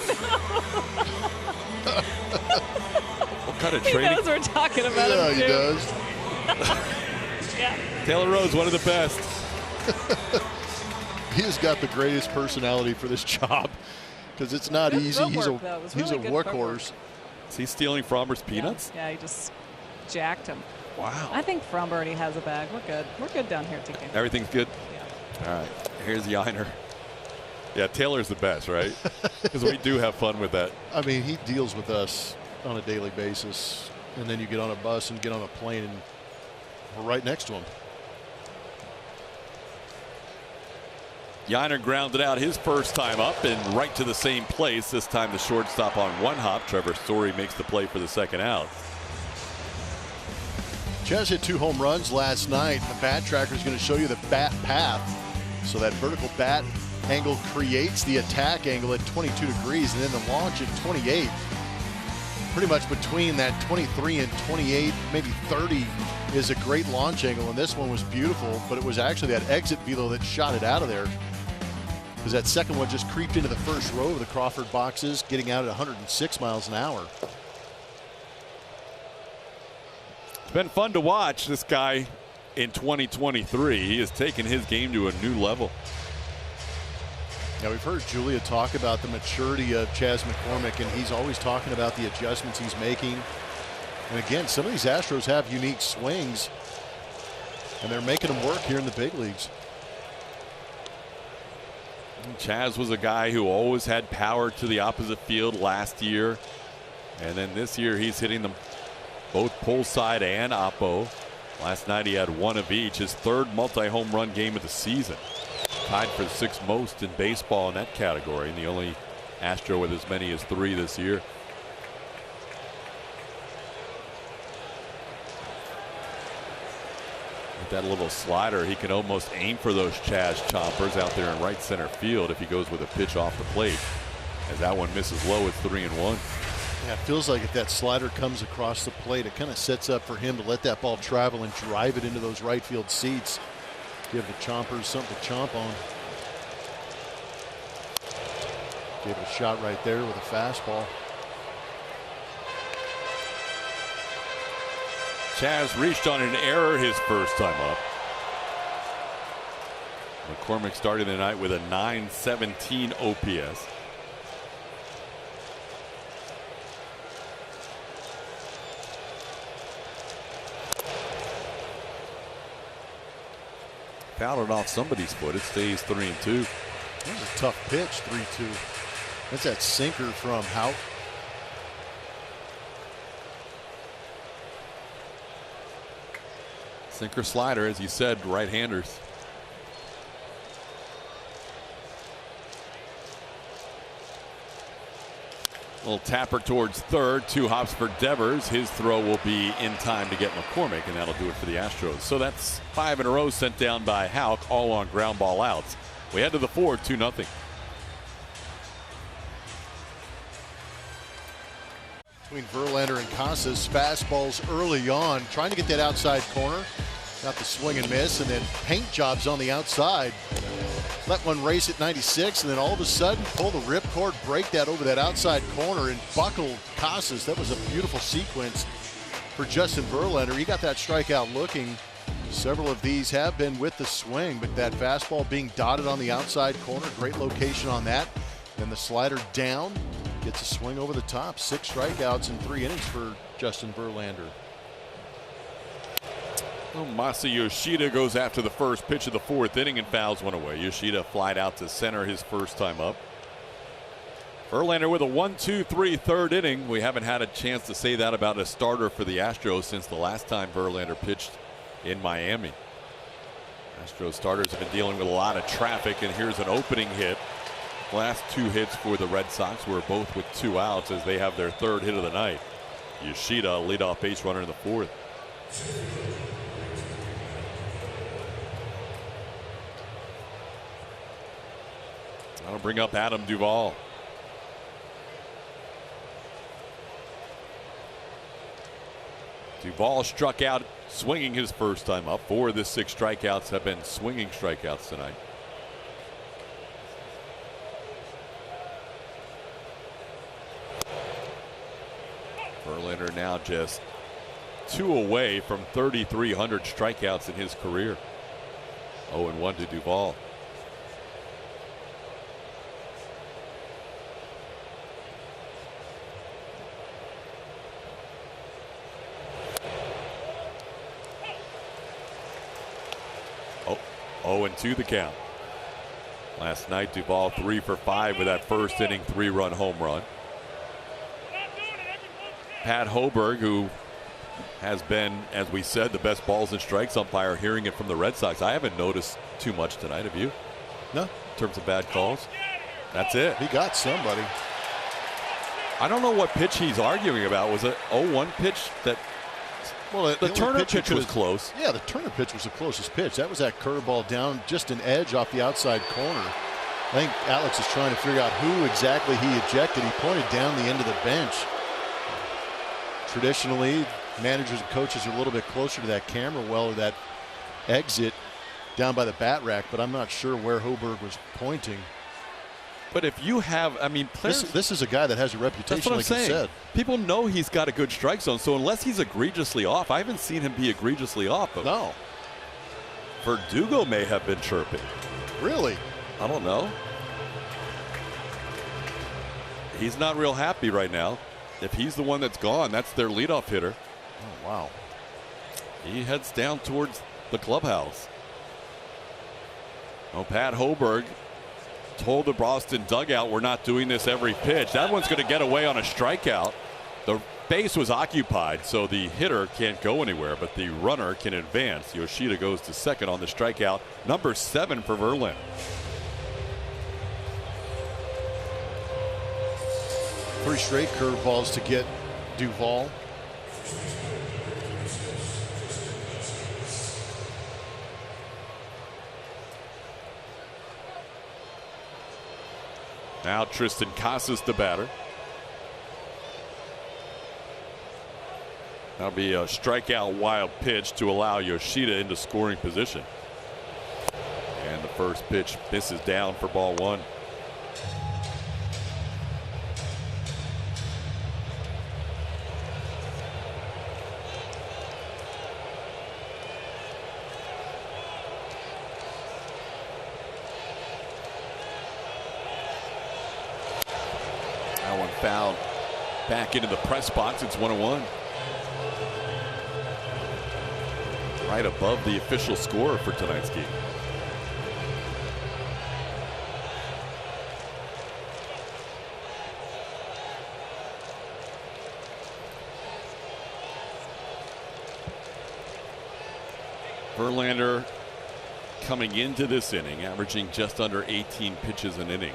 What kind of training? He knows we're talking about yeah, him, he too. does. Yeah. Taylor Rhodes, one of the best. He has got the greatest personality for this job because it's not Good easy. He's footwork, though. It was really a good workhorse. Is he stealing Frommer's peanuts? Yeah, he just jacked him. Wow. I think Frommer already has a bag. We're good. We're good down here, TK. Everything's good? Yeah. All right. Here's Yiner. Yeah, Taylor's the best, right? Because we do have fun with that. I mean, he deals with us on a daily basis, and then you get on a bus and get on a plane, and we're right next to him. Yiner grounded out his first time up and right to the same place. This time the shortstop on one hop. Trevor Story makes the play for the second out. Chaz hit 2 home runs last night. The bat tracker is going to show you the bat path. So that vertical bat angle creates the attack angle at 22 degrees, and then the launch at 28. Pretty much between that 23 and 28, maybe 30 is a great launch angle, and this one was beautiful, but it was actually that exit velo that shot it out of there. Because that second one just creeped into the first row of the Crawford boxes, getting out at 106 miles an hour. It's been fun to watch this guy in 2023. He has taken his game to a new level. Now, we've heard Julia talk about the maturity of Chas McCormick, and he's always talking about the adjustments he's making. And again, some of these Astros have unique swings, and they're making them work here in the big leagues. Chaz was a guy who always had power to the opposite field last year. And then this year he's hitting them both pull side and oppo. Last night he had one of each. His third multi-home run game of the season. Tied for 6th most in baseball in that category, and the only Astro with as many as 3 this year. With that little slider, he can almost aim for those Chaz chompers out there in right center field if he goes with a pitch off the plate. As that one misses low, it's 3-1. Yeah, it feels like if that slider comes across the plate, it kind of sets up for him to let that ball travel and drive it into those right field seats. Give the chompers something to chomp on. Gave it a shot right there with a fastball. Chaz reached on an error his first time up. McCormick started the night with a .917 OPS. Fouled it off somebody's foot. It stays 3-2. That was a tough pitch, 3-2. That's that sinker from Houck. Sinker slider, as you said, right-handers. Little tapper towards third, 2 hops for Devers. His throw will be in time to get McCormick, and that'll do it for the Astros. So that's 5 in a row sent down by Houck, all on ground ball outs. We head to the 4th, 2-0. Between Verlander and Casas, fastballs early on, trying to get that outside corner. Got the swing and miss, and then paint jobs on the outside. Let one race at 96, and then all of a sudden pull the ripcord, break that over that outside corner, and buckle Casas. That was a beautiful sequence for Justin Verlander. He got that strikeout looking. Several of these have been with the swing, but that fastball being dotted on the outside corner, great location on that. Then the slider down, gets a swing over the top. 6 strikeouts in 3 innings for Justin Verlander. Masa Yoshida goes after the first pitch of the 4th inning and fouls one away. Yoshida flied out to center his first time up. Verlander with a 1-2-3 3rd inning. We haven't had a chance to say that about a starter for the Astros since the last time Verlander pitched in Miami. Astros starters have been dealing with a lot of traffic, and here's an opening hit. Last 2 hits for the Red Sox were both with 2 outs as they have their 3rd hit of the night. Yoshida, leadoff base runner in the 4th. That'll bring up Adam Duvall. Duvall struck out swinging his first time up. 4 of the 6 strikeouts have been swinging strikeouts tonight. Verlander now just 2 away from 3,300 strikeouts in his career. 0-1 to Duvall. Oh, 0-2 the count. Last night Duvall 3 for 5 with that first inning 3-run home run. Pat Hoberg, who has been, as we said, the best balls and strikes umpire, hearing it from the Red Sox. I haven't noticed too much tonight. Have you? No. In terms of bad calls? That's it. He got somebody. I don't know what pitch he's arguing about. Was it 0-1 pitch that? Well, the Turner pitch was close. Yeah, the Turner pitch was the closest pitch. That was that curveball down just an edge off the outside corner. I think Alex is trying to figure out who exactly he ejected. He pointed down the end of the bench. Traditionally, managers and coaches are a little bit closer to that camera well or that exit down by the bat rack, but I'm not sure where Hoberg was pointing. But if you have, I mean, players, this is a guy that has a reputation, that's what like I'm saying. you said. People know he's got a good strike zone, so unless he's egregiously off, I haven't seen him be egregiously off. But no. Verdugo may have been chirping. Really? I don't know. He's not real happy right now. If he's the one that's gone, that's their leadoff hitter. Oh, wow. He heads down towards the clubhouse. Oh, Pat Hoberg told the Boston dugout, we're not doing this every pitch. That one's going to get away on a strikeout. The base was occupied, so the hitter can't go anywhere, but the runner can advance. Yoshida goes to second on the strikeout. Number 7 for Verlander. Three straight curveballs to get Duvall. Now Tristan Casas, the batter. That'll be a strikeout wild pitch to allow Yoshida into scoring position. And the first pitch misses down for ball one. That one fouled back into the press box. It's 1-1. Right above the official score for tonight's game. Verlander coming into this inning averaging just under 18 pitches an inning.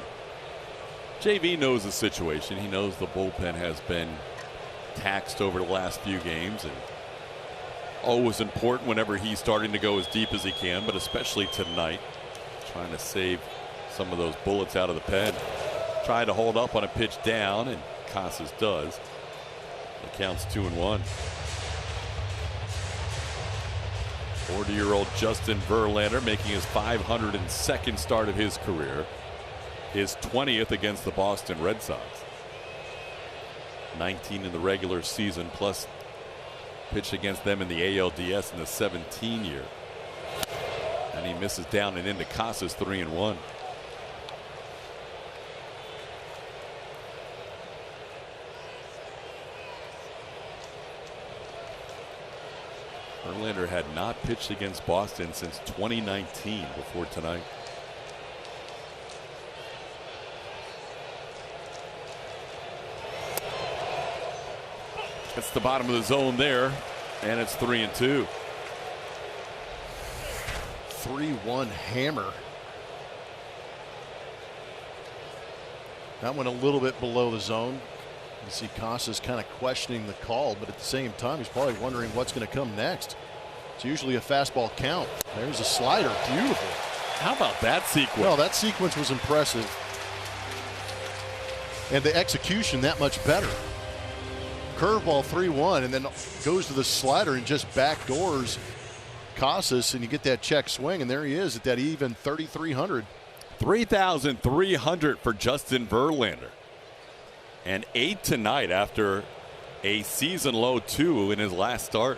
JV knows the situation. He knows the bullpen has been taxed over the last few games, and always important whenever he's starting to go as deep as he can, but especially tonight, trying to save some of those bullets out of the pen. Trying to hold up on a pitch down, and Casas does. The count's 2-1. 40-year-old Justin Verlander making his 502nd start of his career. His 20th against the Boston Red Sox. 19 in the regular season, plus pitched against them in the ALDS in the 17 year. And he misses down and into Casas, 3-1. Verlander had not pitched against Boston since 2019 before tonight. It's the bottom of the zone there, and it's 3-2. 3-1 hammer. That went a little bit below the zone. You see Casas kind of questioning the call, but at the same time, he's probably wondering what's going to come next. It's usually a fastball count. There's a slider. Beautiful. How about that sequence? Well, that sequence was impressive. And the execution that much better. Curveball 3-1, and then goes to the slider and just backdoors Casas, and you get that check swing, and there he is at that even 3,300. 3,300 for Justin Verlander. And 8 tonight after a season low 2 in his last start.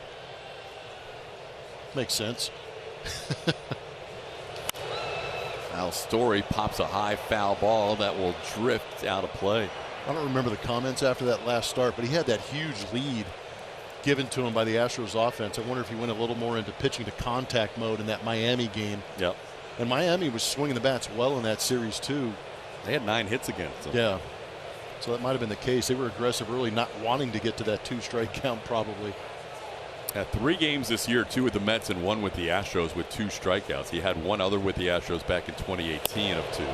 Makes sense. Al Story pops a high foul ball that will drift out of play. I don't remember the comments after that last start, but he had that huge lead given to him by the Astros offense. I wonder if he went a little more into pitching to contact mode in that Miami game. Yep. And Miami was swinging the bats well in that series too. They had 9 hits against them. Yeah. So that might have been the case. They were aggressive early, not wanting to get to that 2-strike count probably. Had 3 games this year, 2 with the Mets and 1 with the Astros with 2 strikeouts. He had 1 other with the Astros back in 2018 of 2.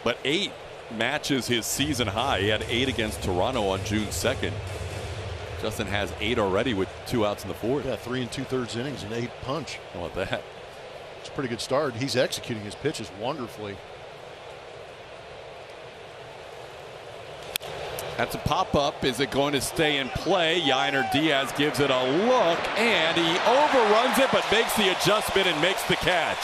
But 8 matches his season high. He had 8 against Toronto on June 2nd. Justin has 8 already with 2 outs in the 4th. Yeah, 3 2/3 innings and 8 punch. How about that? It's a pretty good start. He's executing his pitches wonderfully. That's a pop-up. Is it going to stay in play? Yainer Diaz gives it a look, and he overruns it, but makes the adjustment and makes the catch.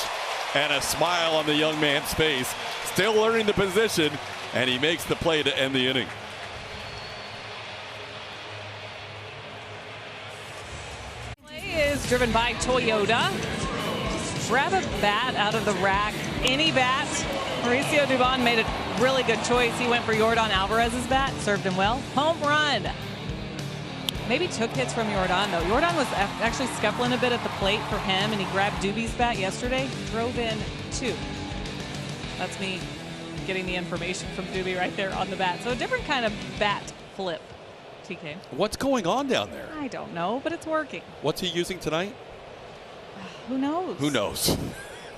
And a smile on the young man's face. Still learning the position, and he makes the play to end the inning. Play is driven by Toyota. Grab a bat out of the rack. Any bat. Mauricio Dubon made a really good choice. He went for Yordan Alvarez's bat. Served him well. Home run. Maybe took hits from Yordan, though. Yordan was actually scuffling a bit at the plate for him, and he grabbed Doobie's bat yesterday. Drove in 2. That's me getting the information from Doobie right there on the bat. So a different kind of bat flip, TK. What's going on down there? I don't know, but it's working. What's he using tonight? Who knows? Who knows?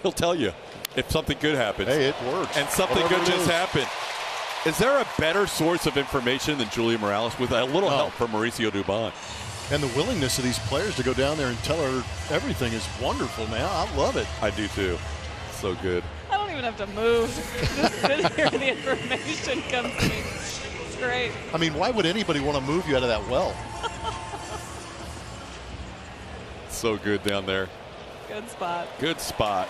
He'll tell you if something good happens. Hey, it works. And something good just happened. Is there a better source of information than Julia Morales with a little help from Mauricio Dubon? And the willingness of these players to go down there and tell her everything is wonderful, man. I love it. I do too. So good. I don't even have to move. Just sit here and the information comes to me. It's great. I mean, why would anybody want to move you out of that well? so good down there. Good spot. Good spot.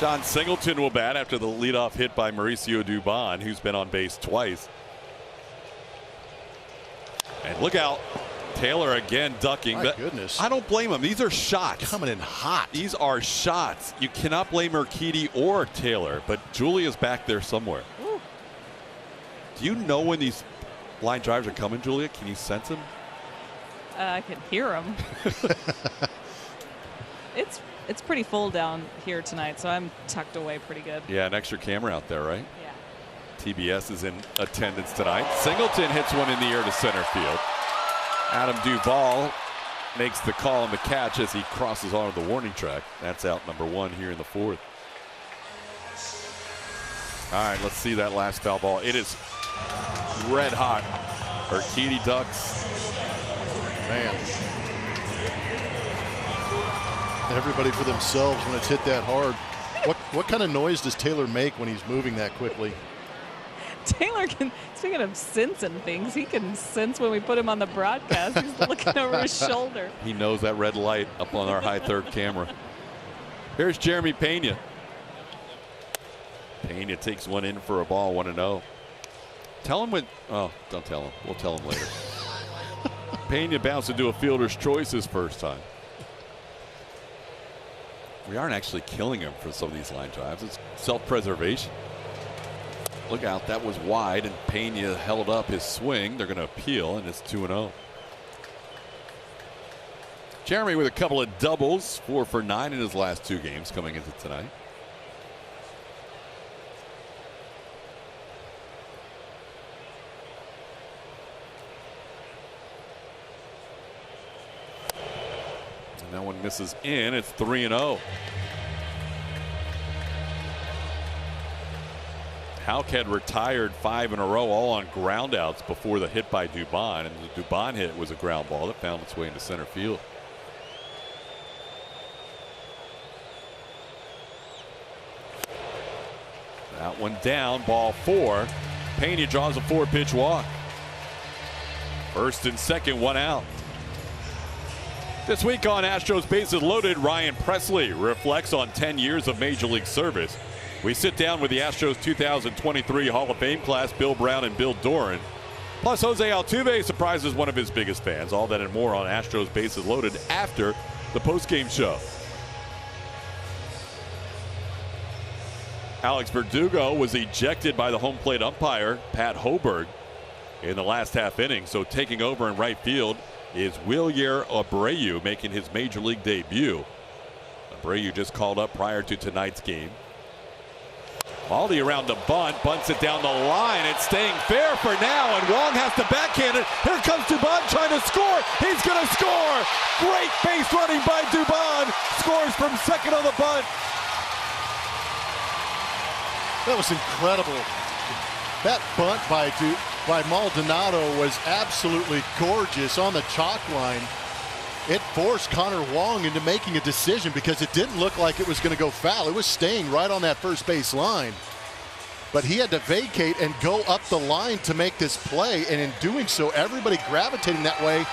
John Singleton will bat after the leadoff hit by Mauricio Dubon, who's been on base twice. And look out. Taylor again ducking. My goodness. I don't blame him. These are shots. Coming in hot. These are shots. You cannot blame Urquidy or Taylor, but Julia's back there somewhere. Ooh. Do you know when these line drives are coming, Julia? Can you sense them? I can hear them. It's pretty full down here tonight, so I'm tucked away pretty good. Yeah, an extra camera out there, right? Yeah. TBS is in attendance tonight. Singleton hits one in the air to center field. Adam Duvall makes the call and the catch as he crosses onto the warning track. That's out number 1 here in the 4th. All right, let's see that last foul ball. It is red hot. Urquidy ducks. Man. Everybody for themselves when it's hit that hard. What kind of noise does Taylor make when he's moving that quickly? Taylor can, speaking of sensing things, he can sense when we put him on the broadcast. He's looking over his shoulder. He knows that red light up on our high third camera. Here's Jeremy Pena. Pena takes one in for a ball, 1-0. Tell him when, oh, don't tell him. We'll tell him later. Pena bounced into a fielder's choice his first time. We aren't actually killing him for some of these line drives. It's self-preservation. Look out, that was wide, and Pena held up his swing. They're going to appeal, and it's 2-0. Jeremy with a couple of doubles, 4 for 9 in his last 2 games coming into tonight. And that one misses in. It's 3-0. Houck had retired 5 in a row, all on groundouts before the hit by Dubon, and the Dubon hit was a ground ball that found its way into center field. That one down, ball 4. Pena draws a 4-pitch walk. First and second, 1 out. This week on Astros Bases Loaded, Ryan Presley reflects on 10 years of Major League service. We sit down with the Astros 2023 Hall of Fame class, Bill Brown and Bill Doran. Plus, Jose Altuve surprises one of his biggest fans. All that and more on Astros Bases Loaded after the postgame show. Alex Verdugo was ejected by the home plate umpire, Pat Hoberg, in the last half inning. So taking over in right field is Wilyer Abreu, making his Major League debut. Abreu just called up prior to tonight's game. Maldi around the bunt, bunts it down the line. It's staying fair for now, and Wong has to backhand it. Here comes Dubon trying to score. He's going to score. Great base running by Dubon. Scores from second on the bunt. That was incredible. That bunt by Maldonado was absolutely gorgeous on the chalk line. It forced Connor Wong into making a decision because it didn't look like it was going to go foul. It was staying right on that first base line. But he had to vacate and go up the line to make this play. And in doing so, everybody gravitating that way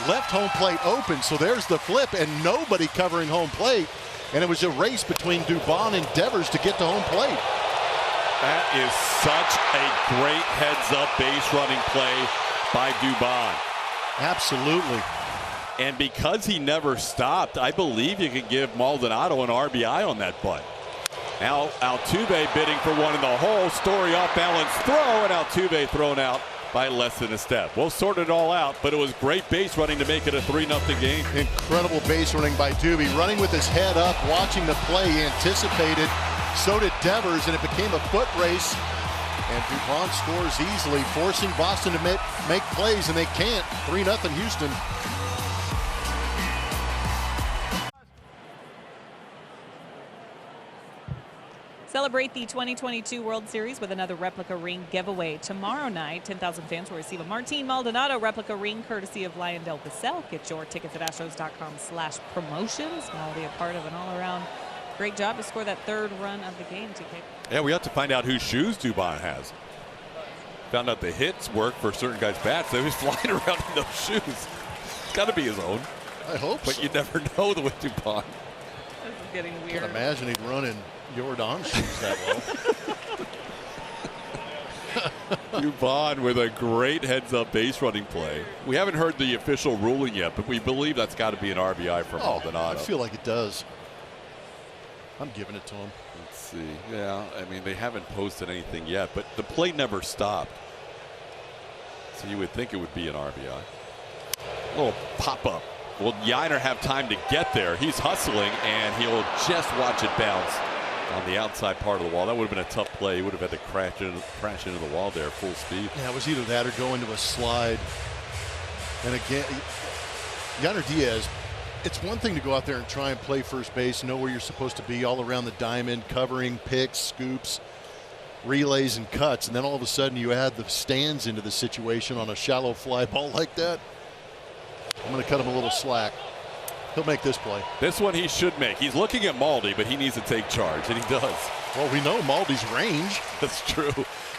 left home plate open. So there's the flip and nobody covering home plate. And it was a race between Dubon and Devers to get to home plate. That is such a great heads-up base running play by Dubon. Absolutely. And because he never stopped, I believe you can give Maldonado an RBI on that bunt. Now Altuve bidding for one in the hole. Story off balance throw, and Altuve thrown out by less than a step. We'll sort it all out, but it was great base running to make it a 3-0 game. Incredible base running by Doobie, running with his head up, watching the play. He anticipated. So did Devers, and it became a foot race. And Dubon scores easily, forcing Boston to make plays, and they can't. 3-0 Houston. Celebrate the 2022 World Series with another replica ring giveaway. Tomorrow night, 10,000 fans will receive a Martin Maldonado replica ring courtesy of Lyondell Bissell. Get your tickets at astros.com/promotions. And I'll be a part of an all-around great job to score that 3rd run of the game, TK. Yeah, we have to find out whose shoes Dubon has. Found out the hits work for certain guys' bats. They was flying around in those shoes. It's got to be his own. I hope But so. you never know with Dubon. This is getting I weird. can't imagine he'd run in Jordan shoes that well. Dubon with a great heads-up base running play. We haven't heard the official ruling yet, but we believe that's got to be an RBI for Maldonado. I feel like it does. I'm giving it to him. Let's see. Yeah, I mean, they haven't posted anything yet, but the play never stopped. So you would think it would be an RBI. A little pop-up. Will Yiner have time to get there? He's hustling, and he'll just watch it bounce on the outside part of the wall. That would have been a tough play. He would have had to crash into the wall there full speed. Yeah, it was either that or go into a slide. And again, Yiner Diaz, it's one thing to go out there and try and play first base, know where you're supposed to be all around the diamond, covering picks, scoops, relays, and cuts. And then all of a sudden you add the stands into the situation on a shallow fly ball like that. I'm going to cut him a little slack. He'll make this play. This one he should make. He's looking at Maldi, but he needs to take charge, and he does. Well, we know Maldi's range. That's true.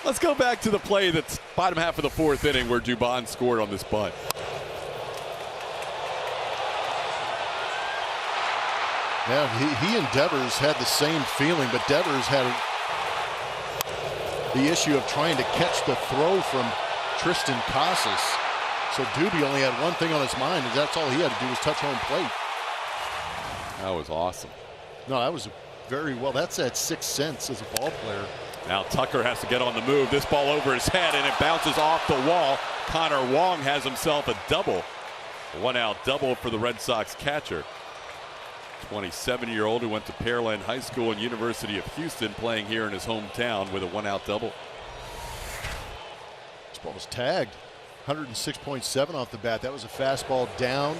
Let's go back to the play that's bottom half of the fourth inning where Dubon scored on this bunt. Yeah, he and Devers had the same feeling, but Devers had the issue of trying to catch the throw from Tristan Casas. So Doobie only had one thing on his mind, and that's all he had to do was touch home plate. That was awesome. No, that was very well. That's that sixth sense as a ball player. Now Tucker has to get on the move. This ball over his head, and it bounces off the wall. Connor Wong has himself a double. One-out double for the Red Sox catcher. 27-year-old who went to Pearland High School and University of Houston, playing here in his hometown with a one-out double. This ball was tagged. 106.7 off the bat. That was a fastball down,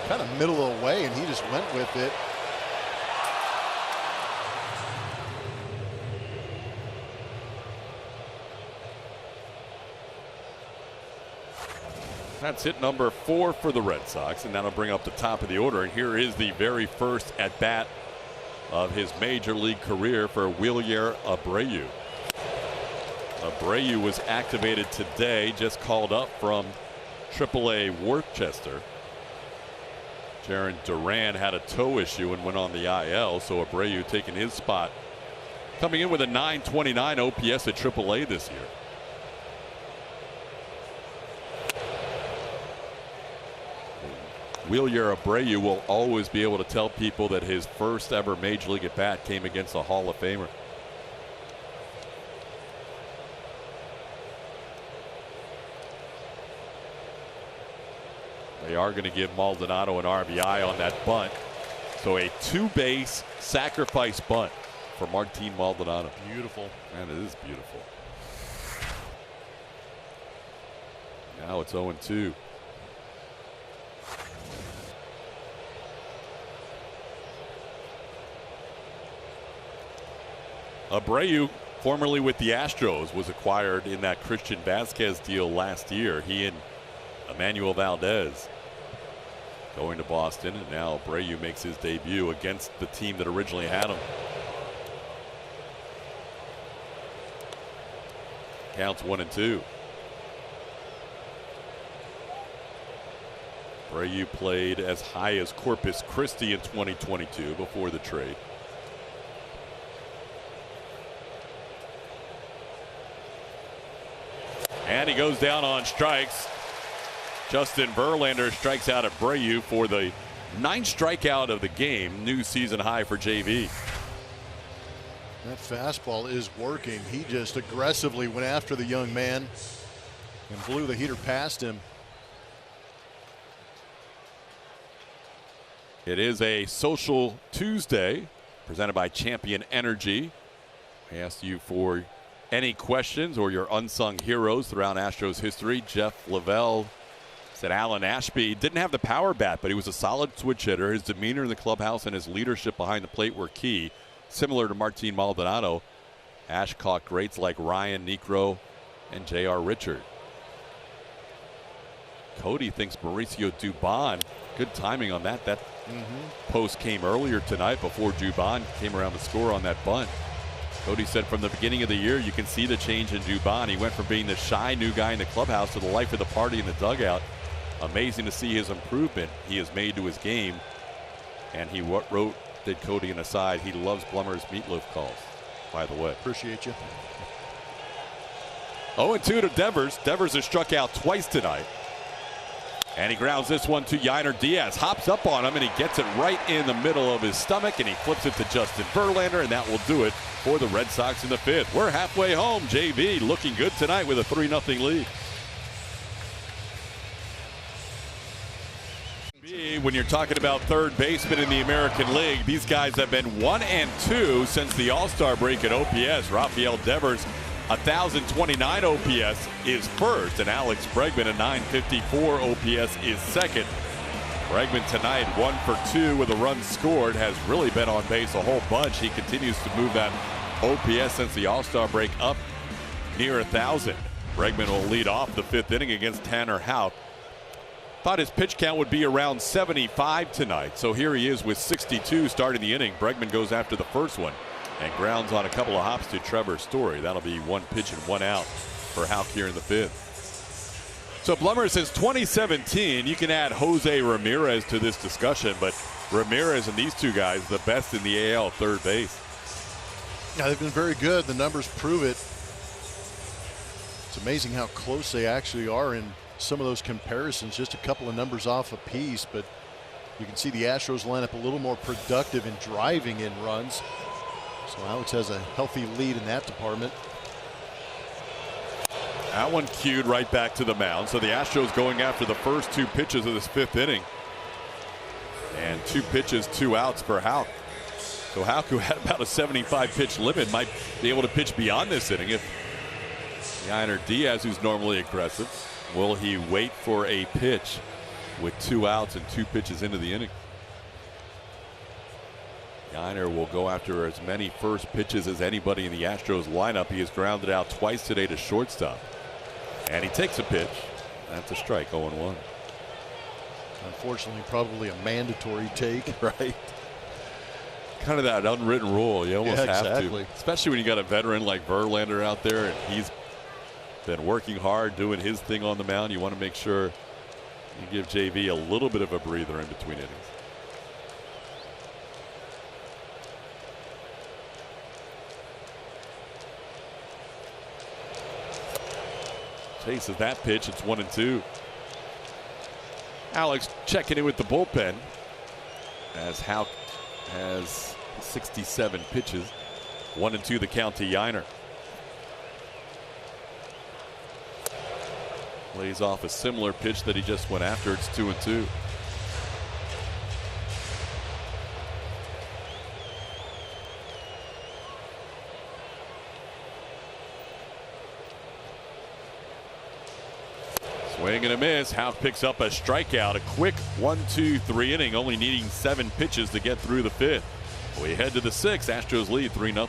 kind of middle of the way, and he just went with it. That's hit number 4 for the Red Sox, and that'll bring up the top of the order. And here is the very first at bat of his major league career for Wilyer Abreu. Abreu was activated today, just called up from AAA Worcester. Jaron Duran had a toe issue and went on the IL, so Abreu taking his spot. Coming in with a .929 OPS at AAA this year. Wilyer Abreu will always be able to tell people that his first ever major league at bat came against a Hall of Famer. They are going to give Maldonado an RBI on that bunt. So a two-base sacrifice bunt for Martin Maldonado. Beautiful. Man, it is beautiful. Now it's 0-2. Abreu, formerly with the Astros, was acquired in that Christian Vasquez deal last year. He and Emmanuel Valdez going to Boston, and now Abreu makes his debut against the team that originally had him. Counts 1-2. Abreu played as high as Corpus Christi in 2022 before the trade. And he goes down on strikes. Justin Verlander strikes out Abreu for the 9th strikeout of the game. New season high for JV. That fastball is working. He just aggressively went after the young man and blew the heater past him. It is a Social Tuesday presented by Champion Energy. I asked you for any questions or your unsung heroes throughout Astros history. Jeff Lavelle said Alan Ashby didn't have the power bat, but he was a solid switch hitter. His demeanor in the clubhouse and his leadership behind the plate were key. Similar to Martin Maldonado, Ash caught greats like Ryan Niekro and J.R. Richard. Cody thinks Mauricio Dubon, good timing on that. That post came earlier tonight before Dubon came around to score on that bunt. Cody said from the beginning of the year, you can see the change in Dubon. He went from being the shy new guy in the clubhouse to the life of the party in the dugout. amazing to see his improvement he has made to his game. And he wrote, did Cody an aside, he loves Blummer's meatloaf calls, by the way. Appreciate you. 0-2 to Devers. Devers has struck out twice tonight. And he grounds this one to Yainer Diaz. Hops up on him, and he gets it right in the middle of his stomach, and he flips it to Justin Verlander, and that will do it for the Red Sox in the fifth. We're halfway home. JV looking good tonight with a 3-0 lead. When you're talking about third baseman in the American League, these guys have been 1 and 2 since the All-Star break at OPS. Rafael Devers, 1,029 OPS, is first, and Alex Bregman, a 954 OPS, is second. Bregman tonight 1 for 2 with a run scored, has really been on base a whole bunch. He continues to move that OPS since the All-Star break up near 1,000. Bregman will lead off the fifth inning against Tanner Houck. Thought his pitch count would be around 75 tonight, so here he is with 62 starting the inning. Bregman goes after the first one and grounds on a couple of hops to Trevor Story. That'll be 1 pitch and 1 out for Houck here in the fifth. So Blummer says 2017. You can add Jose Ramirez to this discussion, but Ramirez and these two guys, the best in the AL third base. Yeah, they've been very good. The numbers prove it. It's amazing how close they actually are in some of those comparisons, just a couple of numbers off a piece, but you can see the Astros line up a little more productive in driving in runs. So Alex has a healthy lead in that department. That one cued right back to the mound. So the Astros going after the first 2 pitches of this fifth inning. And 2 pitches, 2 outs for Houck. So Houck, who had about a 75 pitch limit, might be able to pitch beyond this inning if Yainer Diaz, who's normally aggressive, will he wait for a pitch with 2 outs and 2 pitches into the inning? Yainer will go after as many first pitches as anybody in the Astros lineup. He has grounded out twice today to shortstop. And he takes a pitch. That's a strike, 0-1. Unfortunately, probably a mandatory take. Right. Kind of that unwritten rule. You almost have to. Especially when you got a veteran like Verlander out there, and he's been working hard, doing his thing on the mound. You want to make sure you give JV a little bit of a breather in between innings. Chases that pitch. It's 1-2. Alex checking in with the bullpen as Houck has 67 pitches. 1-2 the count to Yainer. Lays off a similar pitch that he just went after. It's 2-2. Swing and a miss. Houck picks up a strikeout. A quick 1-2-3 inning, only needing 7 pitches to get through the fifth. We head to the sixth. Astros lead 3-0.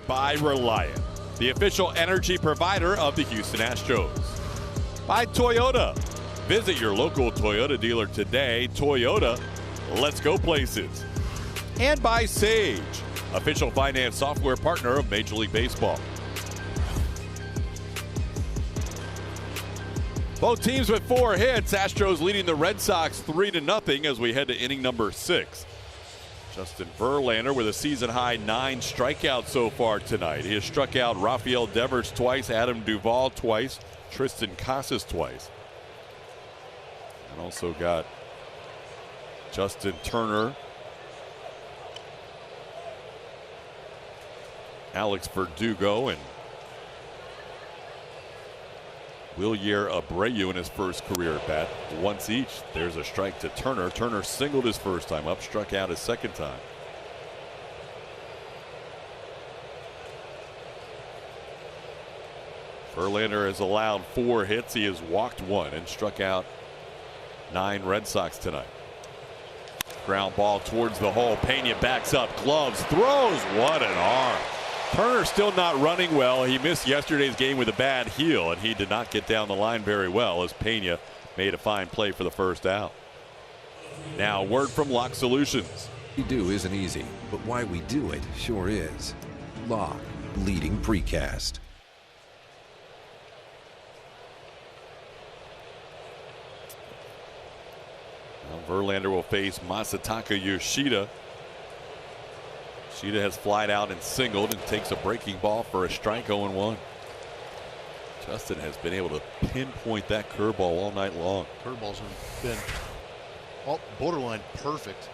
By Reliant, the official energy provider of the Houston Astros. By Toyota. Visit your local Toyota dealer today. Toyota, let's go places. And by Sage, official finance software partner of Major League Baseball. Both teams with 4 hits. Astros leading the Red Sox 3-0 as we head to inning number 6. Justin Verlander with a season-high 9 strikeouts so far tonight. He has struck out Rafael Devers twice, Adam Duvall twice, Tristan Casas twice. And also got Justin Turner, Alex Verdugo, and Wilyer Abreu in his first career at bat. Once each. There's a strike to Turner. Turner singled his first time up, struck out his second time. Verlander has allowed 4 hits. He has walked 1 and struck out 9 Red Sox tonight. Ground ball towards the hole. Pena backs up, gloves, throws. What an arm. Turner still not running well. He missed yesterday's game with a bad heel, and he did not get down the line very well as Pena made a fine play for the first out. Now, word from Lock Solutions. What we do isn't easy, but why we do it sure is. Lock, leading precast. Verlander will face Masataka Yoshida. Yoshida has flied out and singled and takes a breaking ball for a strike. 0-1. Justin has been able to pinpoint that curveball all night long. Curveballs have been borderline perfect.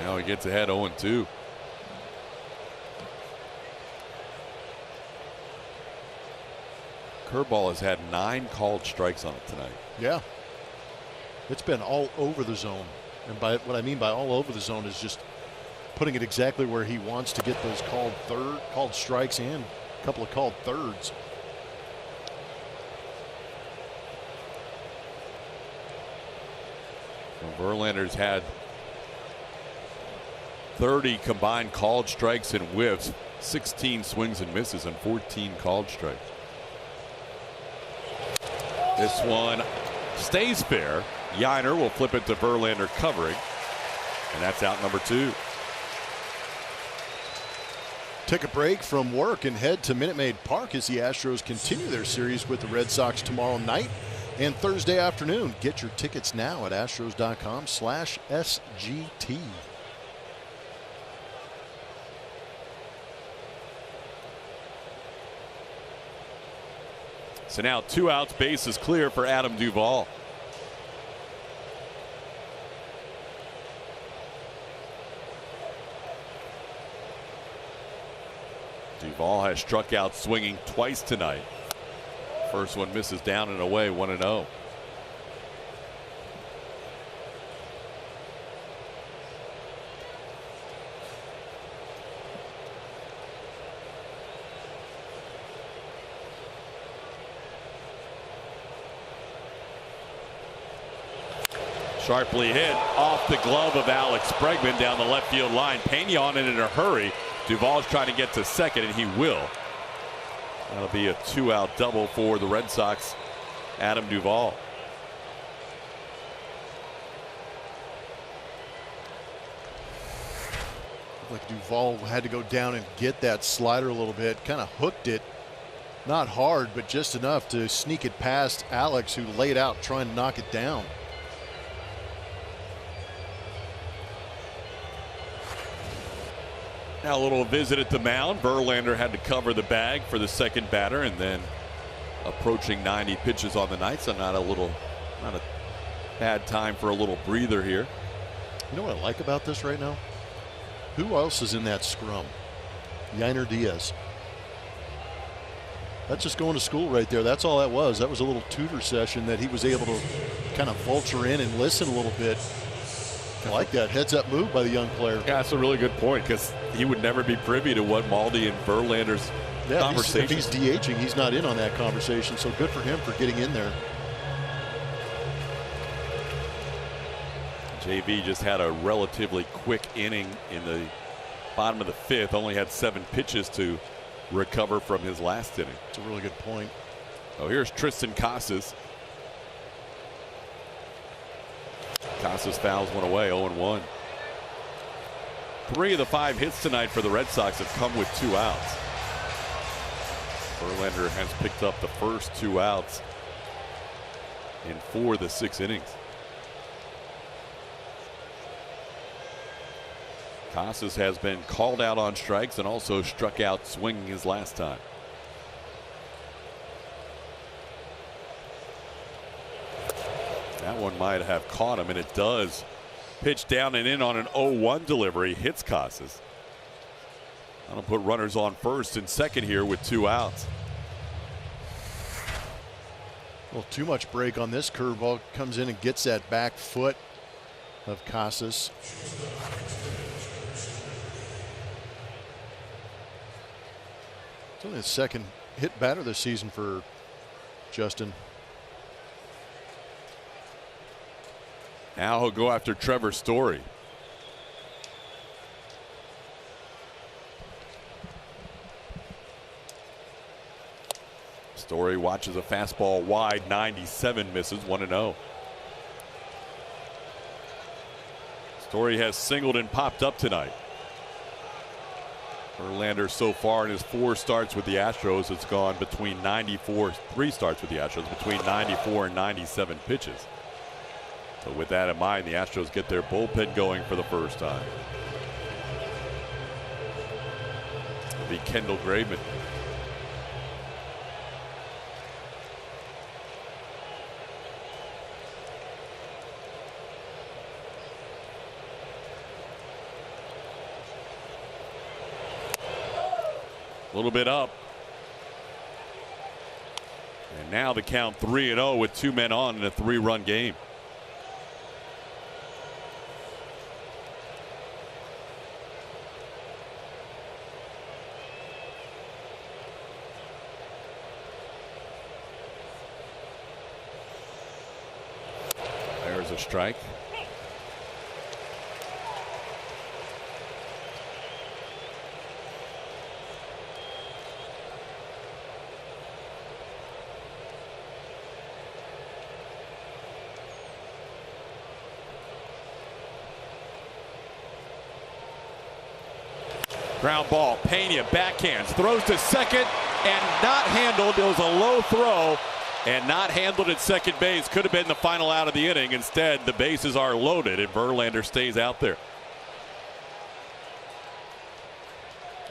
Now he gets ahead 0-2. Curveball has had 9 called strikes on it tonight. Yeah. It's been all over the zone. And by what I mean by all over the zone is just putting it exactly where he wants to get those called strikes and a couple of called thirds. Well, Verlander's had 30 combined called strikes and whiffs, 16 swings and misses, and 14 called strikes. This one stays fair. Yiner will flip it to Verlander covering, and that's out number 2. Take a break from work and head to Minute Maid Park as the Astros continue their series with the Red Sox tomorrow night and Thursday afternoon. Get your tickets now at astros.com/SGT. So now 2 outs, base is clear for Adam Duvall. Duvall has struck out swinging twice tonight. First one misses down and away, 1-0. Sharply hit off the glove of Alex Bregman down the left field line. Pena on it in a hurry. Duvall's trying to get to second, and he will. That'll be a 2-out double for the Red Sox. Adam Duvall. Like Duvall had to go down and get that slider a little bit, kind of hooked it. Not hard, but just enough to sneak it past Alex, who laid out trying to knock it down. Now a little visit at the mound. Verlander had to cover the bag for the second batter, and then approaching 90 pitches on the night, so not a bad time for a little breather here. You know what I like about this right now? Who else is in that scrum? Yiner Diaz. That's just going to school right there. That's all that was. That was a little tutor session that he was able to kind of vulture in and listen a little bit. I like that heads-up move by the young player. Yeah, that's a really good point, because he would never be privy to what Maldi and Verlander's conversation. If he's DHing, he's not in on that conversation, so good for him for getting in there. JV just had a relatively quick inning in the bottom of the 5th. Only had 7 pitches to recover from his last inning. It's a really good point. Oh, here's Tristan Casas. Casas fouls one away, 0-1. 3 of the 5 hits tonight for the Red Sox have come with 2 outs. Verlander has picked up the first 2 outs in 4 of the 6 innings. Casas has been called out on strikes and also struck out swinging his last time. That one might have caught him, and it does. Pitch down and in on an 0-1 delivery. Hits Casas. That'll put runners on first and second here with 2 outs. Well, too much break on this curveball. Comes in and gets that back foot of Casas. It's only the second hit batter this season for Justin. Now he'll go after Trevor Story. Story watches a fastball wide, 97, misses, 1-0. Story has singled and popped up tonight. Verlander so far in his 4 starts with the Astros has gone between 3 starts with the Astros, between 94 and 97 pitches. So with that in mind, the Astros get their bullpen going for the first time. It'll be Kendall Graveman. A little bit up. And now the count 3-0 with 2 men on in a 3-run game. There's a strike. Ground ball, Pena backhands, throws to second and not handled. It was a low throw and not handled at second base. Could have been the final out of the inning. Instead, the bases are loaded and Verlander stays out there.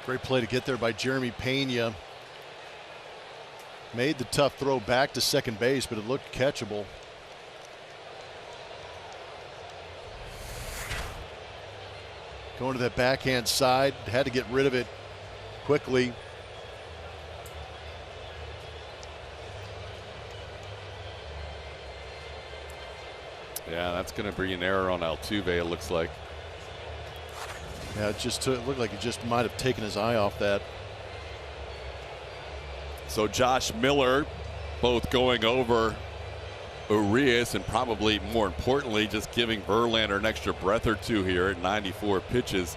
Great play to get there by Jeremy Pena. Made the tough throw back to second base, but it looked catchable. Going to that backhand side, had to get rid of it quickly. Yeah, that's going to be an error on Altuve, it looks like. Yeah, it looked like he just might have taken his eye off that. So Josh Miller both going over Urias and probably more importantly just giving Verlander an extra breath or two here at 94 pitches,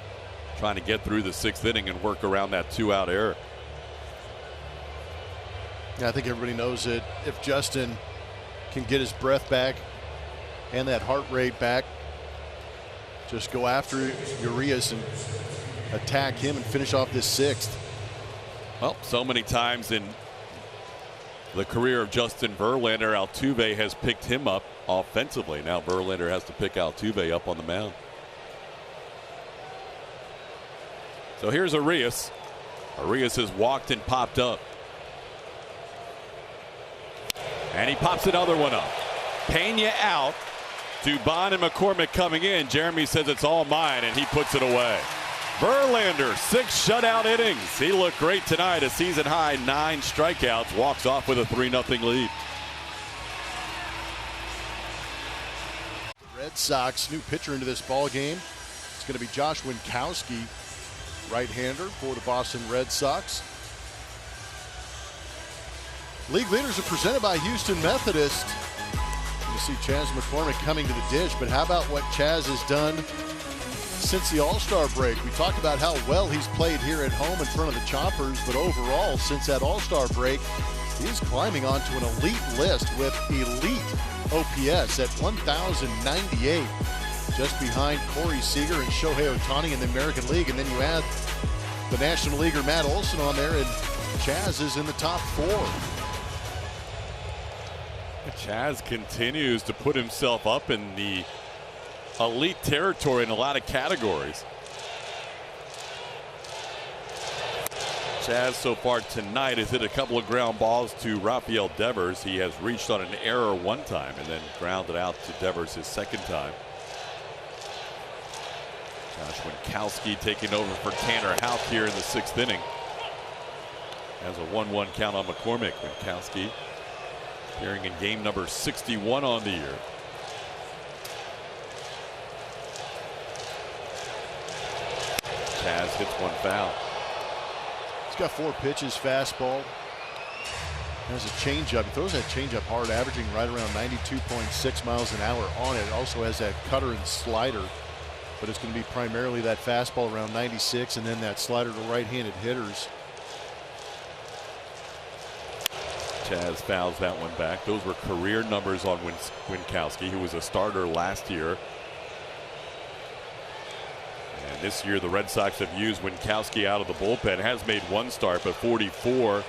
trying to get through the 6th inning and work around that 2-out error. Yeah, I think everybody knows that if Justin can get his breath back and that heart rate back, just go after Urias and attack him and finish off this 6th. Well, so many times in the career of Justin Verlander, Altuve has picked him up offensively. Now Verlander has to pick Altuve up on the mound. So here's Urias. Urias has walked and popped up. And he pops another one up. Pena out. Dubon and McCormick coming in. Jeremy says it's all mine, and he puts it away. Verlander, 6 shutout innings. He looked great tonight. A season high 9 strikeouts. Walks off with a 3-0 lead. Red Sox new pitcher into this ball game. It's going to be Josh Winkowski, right-hander for the Boston Red Sox. League leaders are presented by Houston Methodist. You see Chaz McCormick coming to the dish, but how about what Chaz has done since the All-Star break? We talked about how well he's played here at home in front of the Choppers, but overall, since that All-Star break, he's climbing onto an elite list with elite OPS at 1,098, just behind Corey Seager and Shohei Ohtani in the American League. And then you add the National Leaguer Matt Olson on there, and Chaz is in the top 4. Chaz continues to put himself up in the elite territory in a lot of categories. Chaz so far tonight has hit a couple of ground balls to Rafael Devers. He has reached on an error one time and then grounded out to Devers his second time. Josh Winkowski taking over for Tanner Houck here in the 6th inning. Has a 1-1 count on McCormick. Winkowski appearing in game number 61 on the year. Chaz hits one foul. He's got 4 pitches, fastball. Has a changeup. He throws that changeup hard, averaging right around 92.6 miles an hour on it. Also has that cutter and slider, but it's going to be primarily that fastball around 96 and then that slider to right-handed hitters. Chaz fouls that one back. Those were career numbers on Winkowski, who was a starter last year. And And this year the Red Sox have used Winkowski out of the bullpen. Has made one start, but 44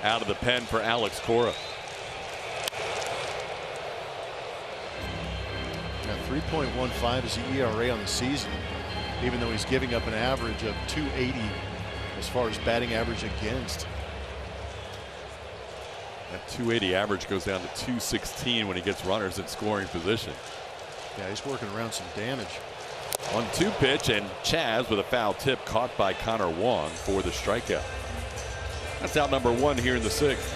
out of the pen for Alex Cora. Now 3.15 is the ERA on the season, even though he's giving up an average of 280 as far as batting average against. That 280 average goes down to 216 when he gets runners in scoring position. Yeah, he's working around some damage. 1-2 pitch, and Chaz with a foul tip caught by Connor Wong for the strikeout. That's out number 1 here in the 6th.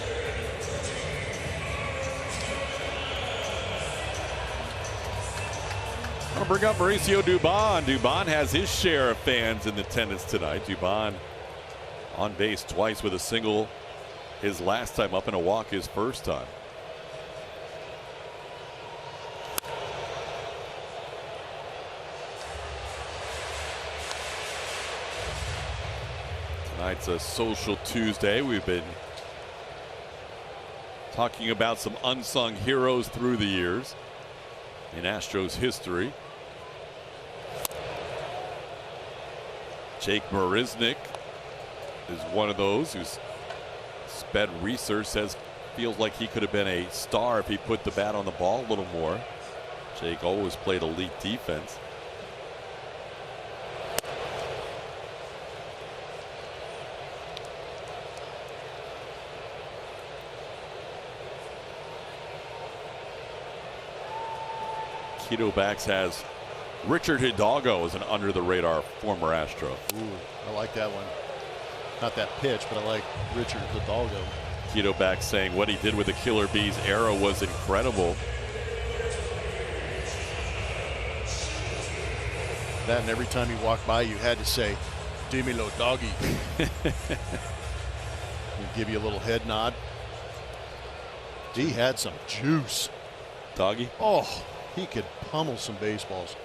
I'll bring up Mauricio Dubon. Dubon has his share of fans in attendance tonight. Dubon on base twice with a single his last time up, and a walk his first time. Tonight's a social Tuesday. We've been talking about some unsung heroes through the years in Astros history. Jake Marisnick is one of those who's sped research, says feels like he could have been a star if he put the bat on the ball a little more. Jake always played elite defense. Keto Backs has Richard Hidalgo as an under the radar former Astro. Ooh, I like that one. Not that pitch, but I like Richard Hidalgo. Keto Backs saying what he did with the Killer Bees era was incredible. That, and every time you walked by, you had to say, "Dímelo, doggy." He'd give you a little head nod. He had some juice. Doggy? Oh, he could pummel some baseballs.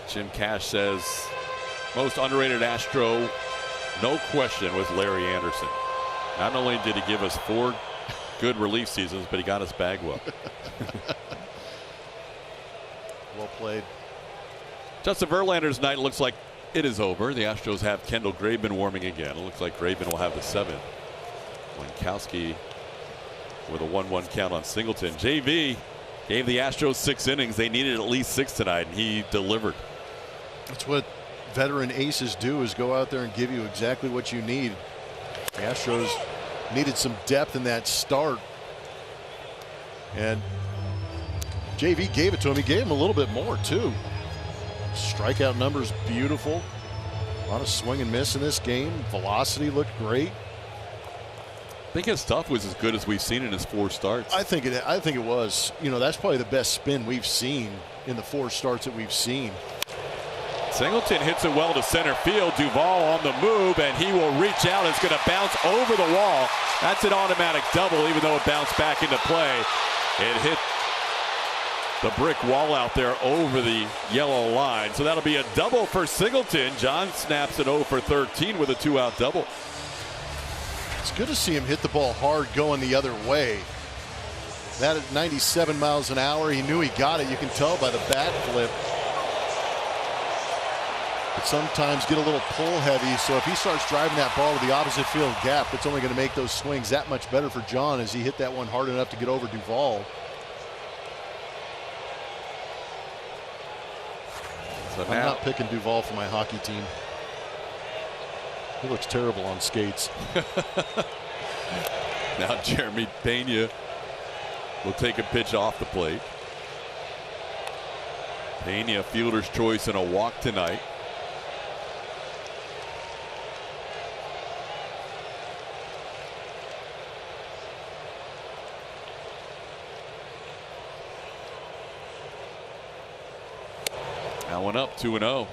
Jim Cash says most underrated Astro, no question, was Larry Anderson. Not only did he give us 4 good relief seasons, but he got us Bagwell. Well played. Justin Verlander's night looks like it is over. The Astros have Kendall Graveman warming again. It looks like Graveman will have the 7th. Winkowski with a 1-1 count on Singleton. JV gave the Astros 6 innings. They needed at least 6 tonight, and he delivered. That's what veteran aces do, is go out there and give you exactly what you need. The Astros needed some depth in that start, and JV gave it to him. He gave him a little bit more too. Strikeout numbers beautiful. A lot of swing and miss in this game. Velocity looked great. I think his stuff was as good as we've seen in his 4 starts. I think it was. You know, that's probably the best spin we've seen in the 4 starts that we've seen. Singleton hits it well to center field. Duvall on the move, and he will reach out. It's going to bounce over the wall. That's an automatic double, even though it bounced back into play. It hit the brick wall out there over the yellow line. So that'll be a double for Singleton. John snaps it 0 for 13 with a 2-out double. It's good to see him hit the ball hard going the other way. That at 97 miles an hour, he knew he got it. You can tell by the bat flip. But sometimes get a little pull heavy, so if he starts driving that ball to the opposite field gap, it's only going to make those swings that much better for John, as he hit that one hard enough to get over Duvall. So I'm not picking Duvall for my hockey team. He looks terrible on skates. Now Jeremy Pena will take a pitch off the plate. Pena, fielder's choice and a walk tonight. Now one up, 2-0.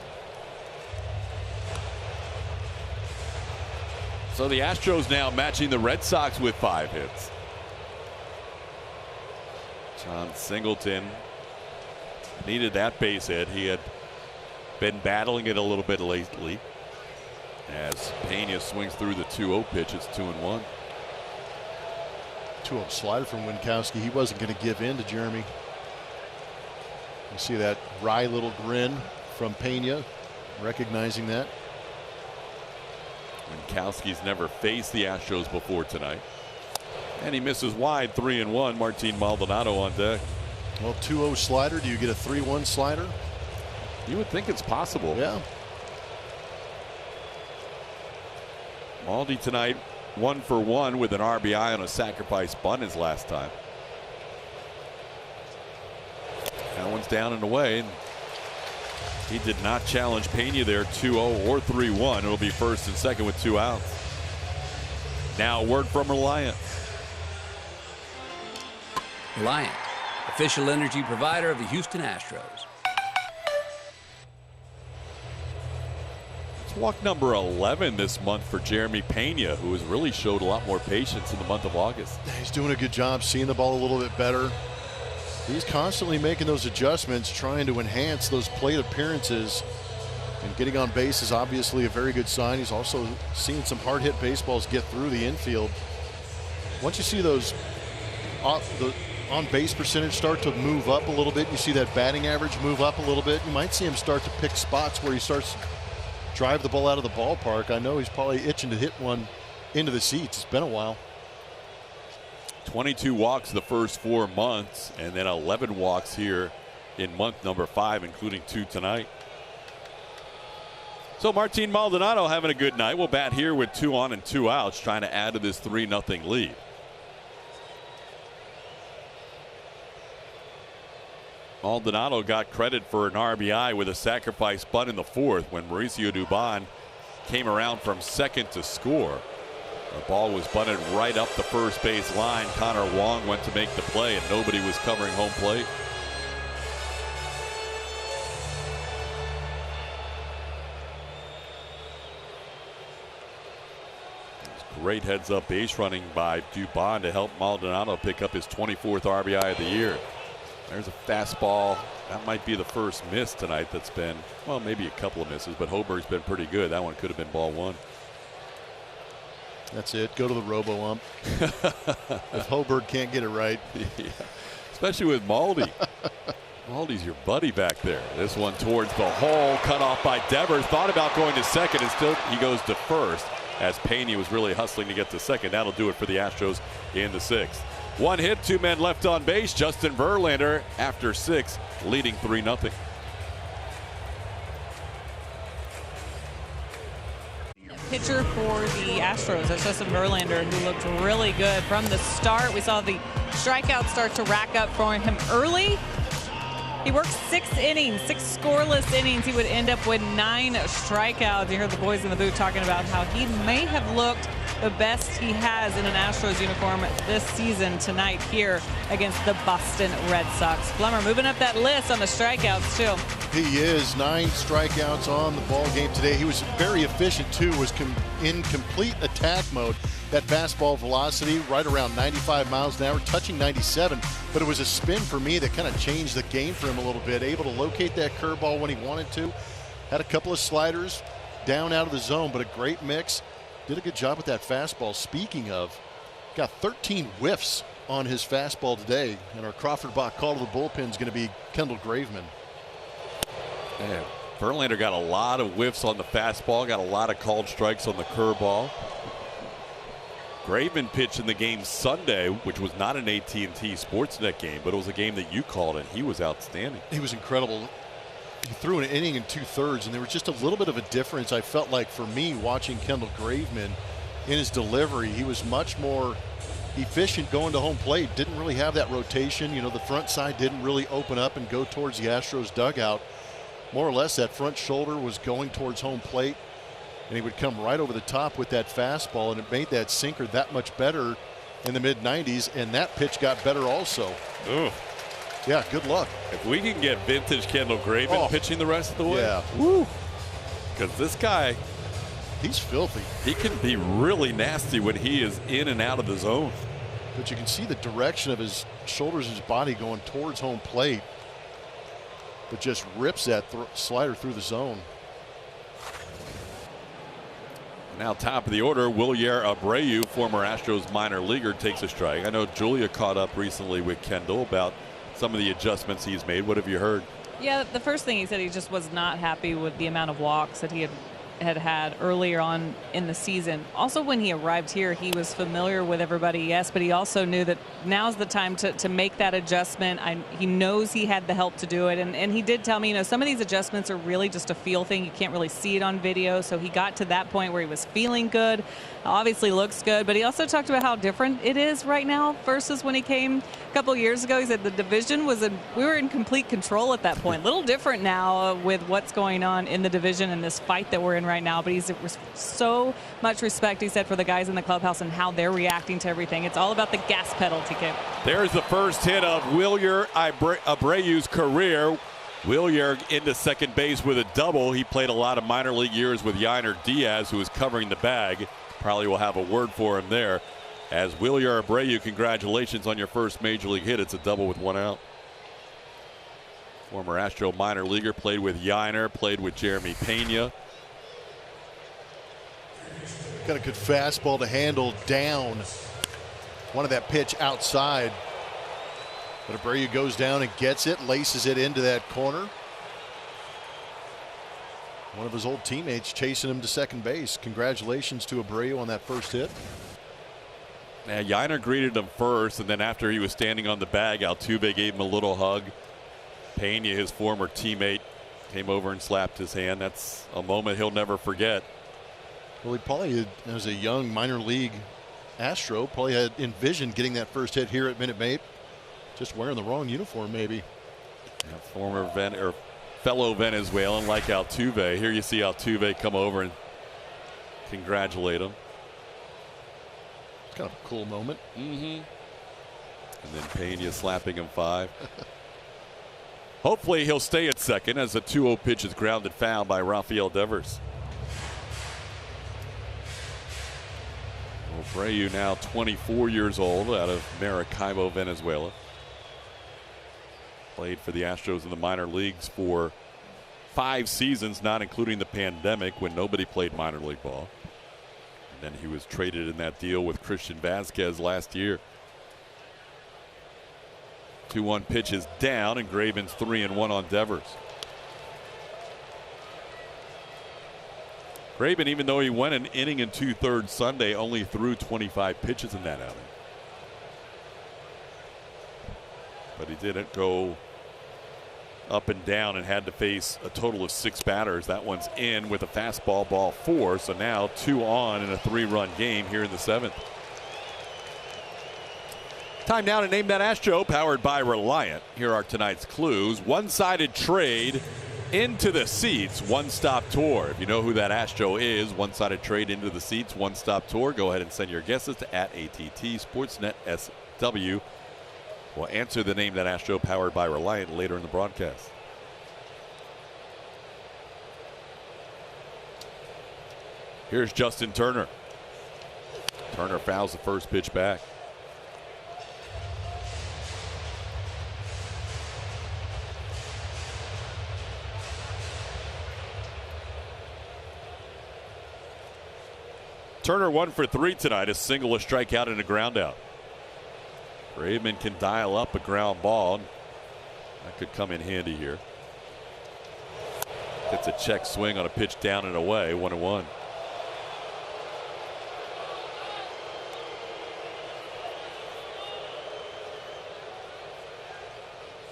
So the Astros now matching the Red Sox with 5 hits. John Singleton needed that base hit. He had been battling it a little bit lately. As Pena swings through the 2-0 pitch, it's 2-1. 2-0 slider from Winkowski. He wasn't going to give in to Jeremy. You see that wry little grin from Pena, recognizing that. Winkowski's never faced the Astros before tonight. And he misses wide, 3-1. Martin Maldonado on deck. Well, 2-0 slider. Do you get a 3-1 slider? You would think it's possible. Yeah. Maldi tonight 1 for 1 with an RBI on a sacrifice bunt his last time. That one's down and away. He did not challenge Pena there, 2-0 or 3-1. It'll be first and second with 2 outs. Now a word from Reliant. Reliant, official energy provider of the Houston Astros. It's walk number 11 this month for Jeremy Pena, who has really showed a lot more patience in the month of August. He's doing a good job seeing the ball a little bit better. He's constantly making those adjustments, trying to enhance those plate appearances. And getting on base is obviously a very good sign. He's also seeing some hard hit baseballs get through the infield. Once you see those on base percentage start to move up a little bit, you see that batting average move up a little bit, you might see him start to pick spots where he starts to drive the ball out of the ballpark. I know he's probably itching to hit one into the seats. It's been a while. 22 walks the first 4 months, and then 11 walks here in month number 5, including 2 tonight. So Martin Maldonado having a good night. Will bat here with 2 on and 2 outs, trying to add to this 3-0 lead. Maldonado got credit for an RBI with a sacrifice bunt in the 4th when Mauricio Dubon came around from second to score. The ball was bunted right up the first base line. Connor Wong went to make the play, and nobody was covering home plate. Great heads-up base running by Dubon to help Maldonado pick up his 24th RBI of the year. There's a fastball. That might be the first miss tonight that's been, well, maybe a couple of misses, but Hoberg's been pretty good. That one could have been ball 1. That's it. Go to the robo-ump. If Hoberg can't get it right. Yeah. Especially with Maldi. Maldi's your buddy back there. This one towards the hole, cut off by Devers. Thought about going to second, and still he goes to first as Pena was really hustling to get to second. That'll do it for the Astros in the 6th. 1 hit, 2 men left on base. Justin Verlander after 6, leading 3-0. Pitcher for the Astros, that's Justin Verlander, who looked really good from the start. We saw the strikeouts start to rack up for him early. He worked 6 innings, 6 scoreless innings. He would end up with 9 strikeouts. You heard the boys in the booth talking about how he may have looked the best he has in an Astros uniform this season tonight here against the Boston Red Sox. Blummer moving up that list on the strikeouts too. He is 9 strikeouts on the ball game today. He was very efficient too, was in complete attack mode. That fastball velocity right around 95 miles an hour, touching 97, but it was a spin for me that kind of changed the game for him a little bit. Able to locate that curveball when he wanted to. Had a couple of sliders down out of the zone, but a great mix. Did a good job with that fastball. Speaking of, got 13 whiffs on his fastball today, and our Crawford Bach call to the bullpen is going to be Kendall Graveman. Yeah, Verlander got a lot of whiffs on the fastball, got a lot of called strikes on the curveball. Graveman pitched in the game Sunday, which was not an AT&T Sportsnet game, but it was a game that you called, and he was outstanding. He was incredible. He threw an inning in 2/3, and there was just a little bit of a difference. I felt like for me watching Kendall Graveman in his delivery, he was much more efficient going to home plate. Didn't really have that rotation. You know, the front side didn't really open up and go towards the Astros dugout. More or less, that front shoulder was going towards home plate, and he would come right over the top with that fastball, and it made that sinker that much better in the mid-90s, and that pitch got better also. Ugh. Yeah, good luck. If we can get vintage Kendall Graveman pitching the rest of the way. Yeah. Woo. Because this guy, he's filthy. He can be really nasty when he is in and out of the zone. But you can see the direction of his shoulders and his body going towards home plate, but just rips that slider through the zone. Now top of the order, Wilyer Abreu, former Astros minor leaguer, takes a strike. I know Julia caught up recently with Kendall about some of the adjustments he's made. What have you heard? Yeah, the first thing he said, he just was not happy with the amount of walks that he had earlier on in the season. Also, when he arrived here, he was familiar with everybody, yes, but he also knew that now's the time to make that adjustment. He knows he had the help to do it, and he did tell me, some of these adjustments are really just a feel thing. You can't really see it on video, so he got to that point where he was feeling good. Obviously looks good, but he also talked about how different it is right now versus when he came a couple years ago. He said the division we were in complete control at that point. A little different now with what's going on in the division and this fight that we're in right now, but he's so much respect, he said, for the guys in the clubhouse and how they're reacting to everything. It's all about the gas pedal, TK. There's the first hit of Wilyer Abreu's career. Wilyer into second base with a double. He played a lot of minor league years with Yainer Diaz, who was covering the bag. Probably will have a word for him there. As Wilyer Abreu, congratulations on your first major league hit. It's a double with one out. Former Astro minor leaguer, played with Yainer, played with Jeremy Pena. Got a good fastball to handle down. Wanted that pitch outside. But Abreu goes down and gets it, laces it into that corner. One of his old teammates chasing him to second base. Congratulations to Abreu on that first hit. Now, Yainer greeted him first, and then after he was standing on the bag, Altuve gave him a little hug. Pena, his former teammate, came over and slapped his hand. That's a moment he'll never forget. Well, he probably, as a young minor league Astro, probably had envisioned getting that first hit here at Minute Maid. Just wearing the wrong uniform, maybe. Yeah, former fellow Venezuelan like Altuve. Here you see Altuve come over and congratulate him. It's kind of a cool moment. And then Pena slapping him 5. Hopefully he'll stay at second as the 2-0 pitch is grounded foul by Rafael Devers. Abreu, now 24 years old, out of Maracaibo, Venezuela. Played for the Astros in the minor leagues for 5 seasons, not including the pandemic when nobody played minor league ball. And then he was traded in that deal with Christian Vasquez last year. 2-1 pitch is down, and Graven's 3-1 on Devers. Graven, even though he went an inning and 2/3 Sunday, only threw 25 pitches in that outing. But he didn't go up and down and had to face a total of 6 batters. That one's in with a fastball, ball 4. So now 2 on in a 3-run game here in the 7th. Time now to name that Astro, powered by Reliant. Here are tonight's clues. One-sided trade into the seats, one-stop tour. If you know who that Astro is, one-sided trade into the seats, one-stop tour. Go ahead and send your guesses to @ATT Sportsnet SW. We'll answer the name that Astro, powered by Reliant, later in the broadcast. Here's Justin Turner. Turner fouls the first pitch back. Turner 1 for 3 tonight, a single, a strikeout, and a ground out. Graveman can dial up a ground ball. That could come in handy here. Gets a check swing on a pitch down and away, 1-1.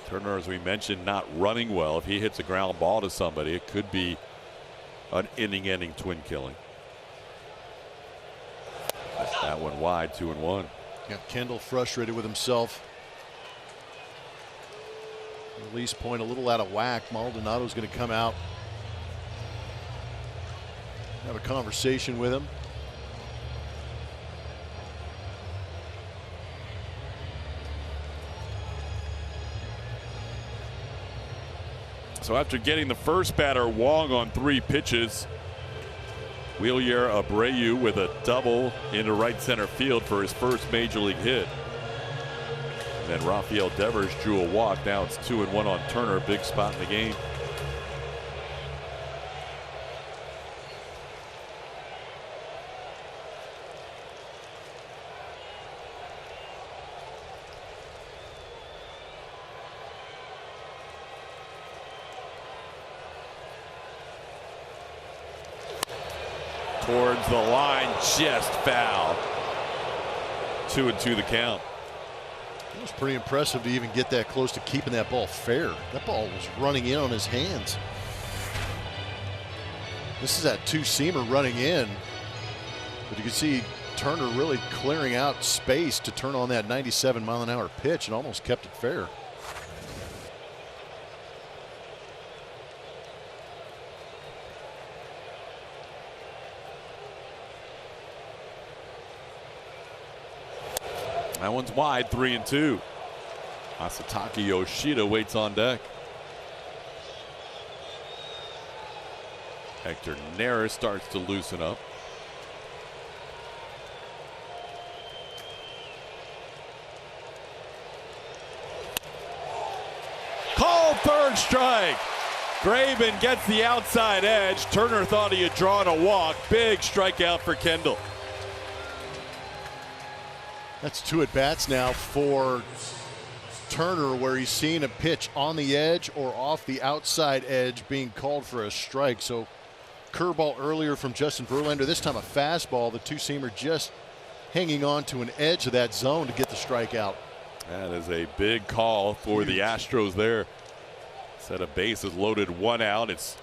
Turner, as we mentioned, not running well. If he hits a ground ball to somebody, it could be an inning-ending twin killing. That one wide, 2-1. Got Kendall frustrated with himself. Release point a little out of whack. Maldonado's going to come out, have a conversation with him. So after getting the first batter Wong on 3 pitches, Wilyer Abreu with a double into right center field for his first major league hit. And then Rafael Devers drew a walk. Now it's 2-1 on Turner. Big spot in the game. towards the line, just foul. 2-2 the count. It was pretty impressive to even get that close to keeping that ball fair. That ball was running in on his hands. This is that two-seamer running in, but you can see Turner really clearing out space to turn on that 97-mile-an-hour pitch and almost kept it fair. That one's wide, 3-2. Masataka Yoshida waits on deck. Hector Neris starts to loosen up. Called third strike. Graben gets the outside edge. Turner thought he had drawn a walk. Big strikeout for Kendall. That's 2 at-bats now for Turner, where he's seen a pitch on the edge or off the outside edge being called for a strike. So curveball earlier from Justin Verlander, this time a fastball. The two-seamer just hanging on to an edge of that zone to get the strikeout. That is a big call for the Astros there. Set of bases loaded, 1 out. It's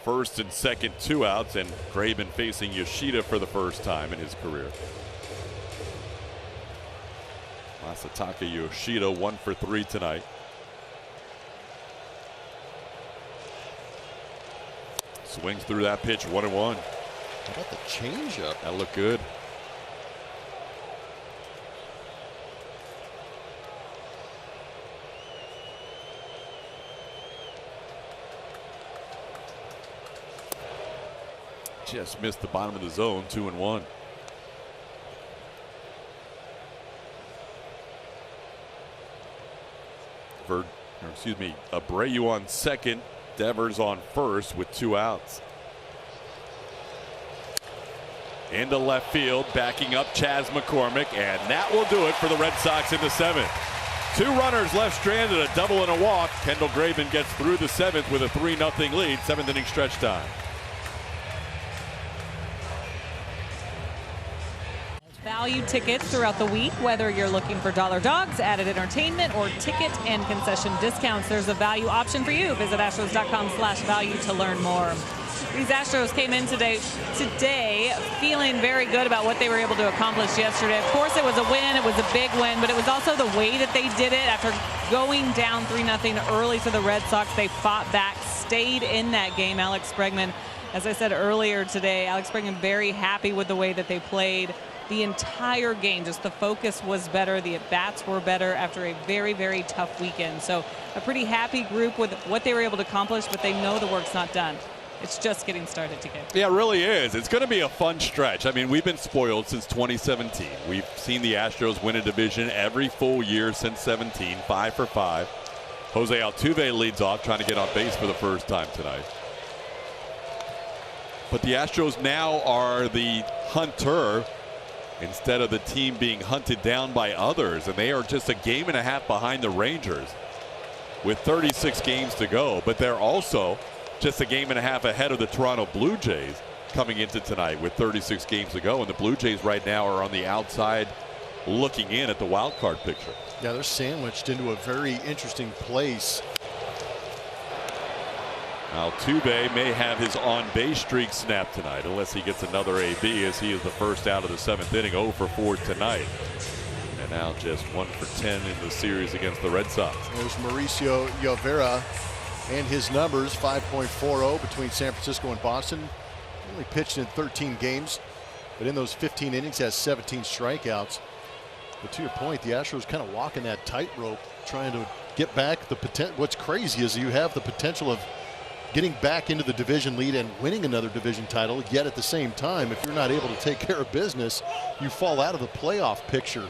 first and second, 2 outs, and Graben facing Yoshida for the first time in his career. Masataka Yoshida 1 for 3 tonight. Swings through that pitch, 1-1. How about the changeup? That looked good. Just missed the bottom of the zone, 2-1. Abreu on second, Devers on first with 2 outs. Into left field, backing up Chas McCormick, and that will do it for the Red Sox in the 7th. 2 runners left stranded, a double and a walk. Kendall Graben gets through the 7th with a 3-0 lead, 7th inning stretch time. Value tickets throughout the week, whether you're looking for dollar dogs, added entertainment, or ticket and concession discounts. There's a value option for you. Visit astros.com/value to learn more. These Astros came in today feeling very good about what they were able to accomplish yesterday. Of course, it was a win. It was a big win, but it was also the way that they did it. After going down 3-0 early to the Red Sox, they fought back, stayed in that game. Alex Bregman, as I said earlier today, Alex Bregman very happy with the way that they played the entire game. Just the focus was better. The at-bats were better after a very, very tough weekend. So a pretty happy group with what they were able to accomplish, but they know the work's not done. It's just getting started to get. Yeah, it really is. It's going to be a fun stretch. I mean, we've been spoiled since 2017. We've seen the Astros win a division every full year since 17, 5 for 5. Jose Altuve leads off, trying to get on base for the first time tonight. But the Astros now are the hunter instead of the team being hunted down by others, and they are just a game and a half behind the Rangers with 36 games to go. But they're also just a game and a half ahead of the Toronto Blue Jays coming into tonight with 36 games to go, and the Blue Jays right now are on the outside looking in at the wild card picture. Yeah, they're sandwiched into a very interesting place. Altuve may have his on-base streak snapped tonight unless he gets another AB, as he is the first out of the 7th inning, 0 for 4 tonight. And now just 1 for 10 in the series against the Red Sox. There's Mauricio Llovera and his numbers, 5.40 between San Francisco and Boston. Only pitched in 13 games, but in those 15 innings has 17 strikeouts. But to your point, the Astros kind of walking that tightrope, trying to get back the potential. What's crazy is you have the potential of getting back into the division lead and winning another division title, yet at the same time, if you're not able to take care of business, you fall out of the playoff picture.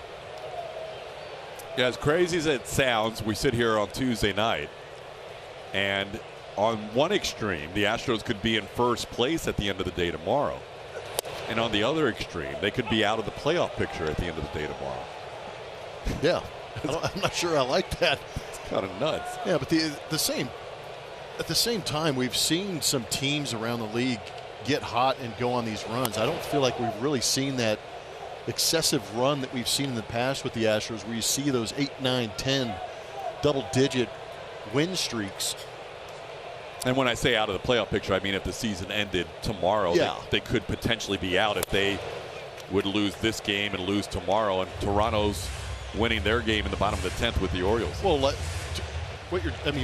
Yeah, as crazy as it sounds, we sit here on Tuesday night, and on one extreme, the Astros could be in first place at the end of the day tomorrow. And on the other extreme, they could be out of the playoff picture at the end of the day tomorrow. Yeah, I'm not sure I like that. It's kind of nuts. Yeah, but at the same time, we've seen some teams around the league get hot and go on these runs. I don't feel like we've really seen that excessive run that we've seen in the past with the Astros, where you see those 8, 9, 10 double-digit win streaks. And when I say out of the playoff picture, I mean if the season ended tomorrow, yeah, they could potentially be out if they would lose this game and lose tomorrow. And Toronto's winning their game in the bottom of the 10th with the Orioles. Well,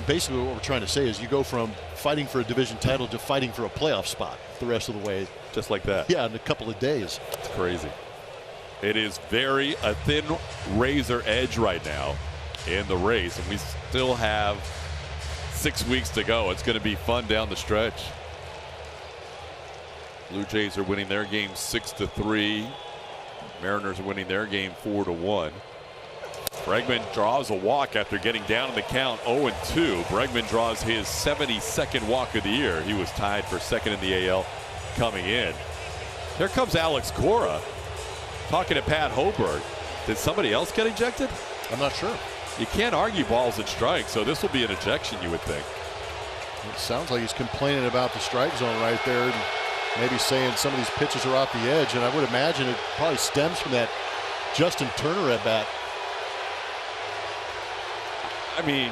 basically what we're trying to say is you go from fighting for a division title to fighting for a playoff spot the rest of the way. Just like that. Yeah, in a couple of days. It's crazy. It is a thin razor edge right now in the race, and we still have 6 weeks to go. It's going to be fun down the stretch. Blue Jays are winning their game 6-3. Mariners are winning their game 4-1. Bregman draws a walk after getting down in the count 0-2. Bregman draws his 72nd walk of the year. He was tied for second in the AL coming in. Here comes Alex Cora talking to Pat Hoberg. Did somebody else get ejected? I'm not sure. You can't argue balls and strikes, so this will be an ejection, you would think. It sounds like he's complaining about the strike zone right there, and maybe saying some of these pitches are off the edge, and I would imagine it probably stems from that Justin Turner at bat. I mean,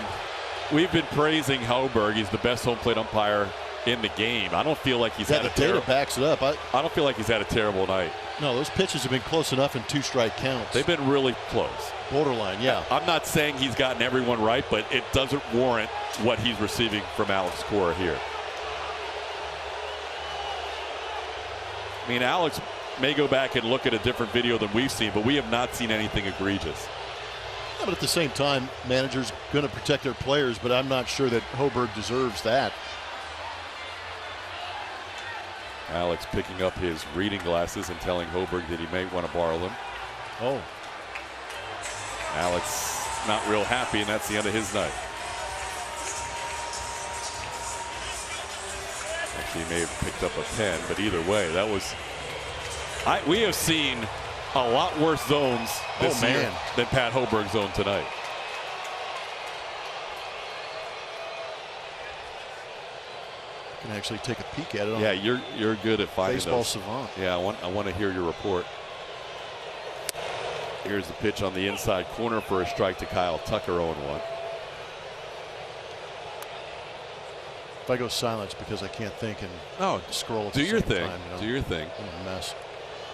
we've been praising Hoberg. He's the best home plate umpire in the game. I don't feel like he's had a data backs it up. I don't feel like he's had a terrible night. No, those pitches have been close enough in 2-strike counts. They've been really close. Borderline, yeah. I'm not saying he's gotten everyone right, but it doesn't warrant what he's receiving from Alex Cora here. I mean, Alex may go back and look at a different video than we've seen, but we have not seen anything egregious. Yeah, but at the same time, managers going to protect their players, but I'm not sure that Hoberg deserves that. Alex picking up his reading glasses and telling Hoberg that he may want to borrow them. Oh. Alex not real happy, and that's the end of his night. Actually, he may have picked up a pen, but either way, that was. We have seen a lot worse zones this year than Pat Hoberg's zone tonight. Can actually take a peek at it. Yeah, you're good at finding baseball those. savant. Yeah, I want to hear your report. Here's the pitch on the inside corner for a strike to Kyle Tucker, 0-1. If I go silence because I can't think and scroll at do the your same thing. time, you know? Do your thing. I'm a mess.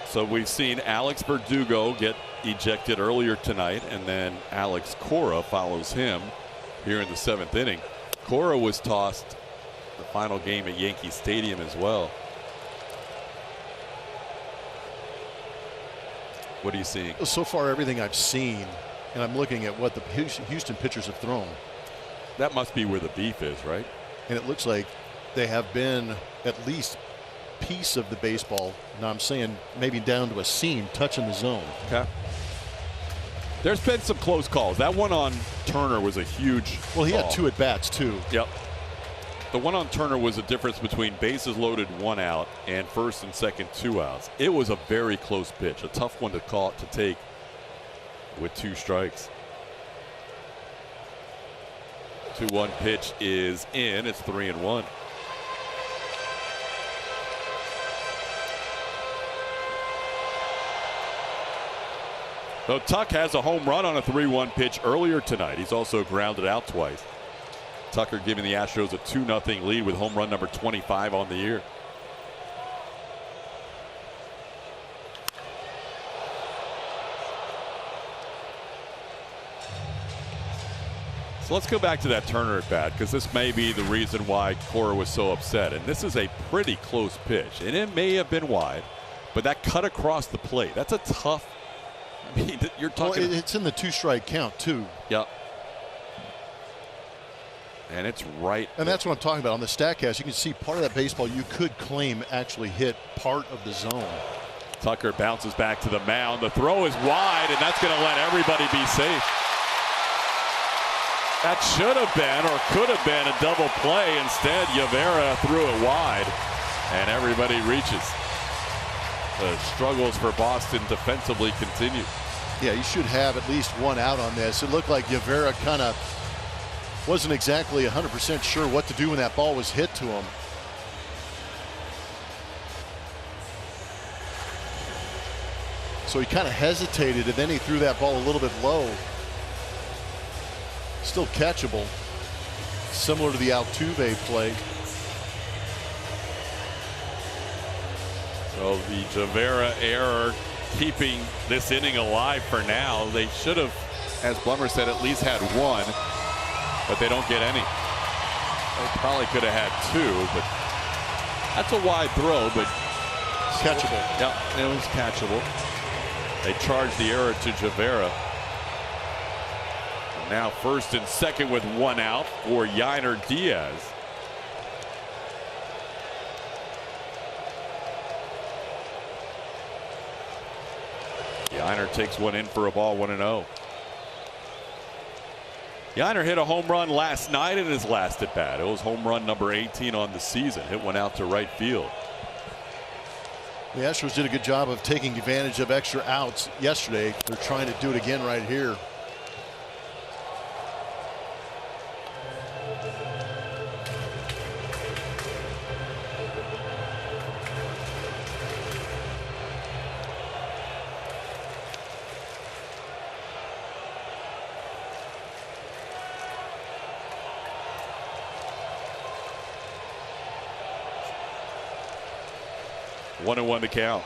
So we've seen Alex Verdugo get ejected earlier tonight, and then Alex Cora follows him here in the 7th inning. Cora was tossed the final game at Yankee Stadium as well. What are you seeing? So far, everything I've seen, and I'm looking at what the Houston pitchers have thrown. That must be where the beef is, right? And it looks like they have been at least piece of the baseball. Now I'm saying maybe down to a seam touching the zone. Okay. There's been some close calls. That one on Turner was a huge Well, he call. had 2 at bats too. Yep. The one on Turner was a difference between bases loaded 1 out and first and second 2 outs. It was a very close pitch, a tough one to take with 2 strikes. 2-1 pitch is in. It's 3-1. So Tuck has a home run on a 3-1 pitch earlier tonight. He's also grounded out twice. Tucker giving the Astros a 2-0 lead with home run number 25 on the year. So let's go back to that Turner at bat, because this may be the reason why Cora was so upset. And this is a pretty close pitch, and it may have been wide, but that cut across the plate, that's a tough. I mean, you're talking. Well, it's in the 2-strike count too. Yep. And it's right. And that's what I'm talking about on the StatCast. You can see part of that baseball you could claim actually hit part of the zone. Tucker bounces back to the mound. The throw is wide, and that's going to let everybody be safe. That should have been or could have been a double play. Instead, Yavera threw it wide, and everybody reaches. The struggles for Boston defensively continue. Yeah, you should have at least 1 out on this. It looked like Yavera kind of wasn't exactly 100% sure what to do when that ball was hit to him. So he kind of hesitated, and then he threw that ball a little bit low. Still catchable, similar to the Altuve play. So the Javera error keeping this inning alive for now. They should have, as Blummer said, at least had one, but they don't get any. They probably could have had two, but that's a wide throw, but catchable. Yeah, it was catchable. They charged the error to Javera. Now first and second with one out for Yainer Diaz. Yainer takes one in for a ball, 1-0. Yainer hit a home run last night in his last at bat. It was home run number 18 on the season. Hit one out to right field. The Astros did a good job of taking advantage of extra outs yesterday. They're trying to do it again right here. One and one to count.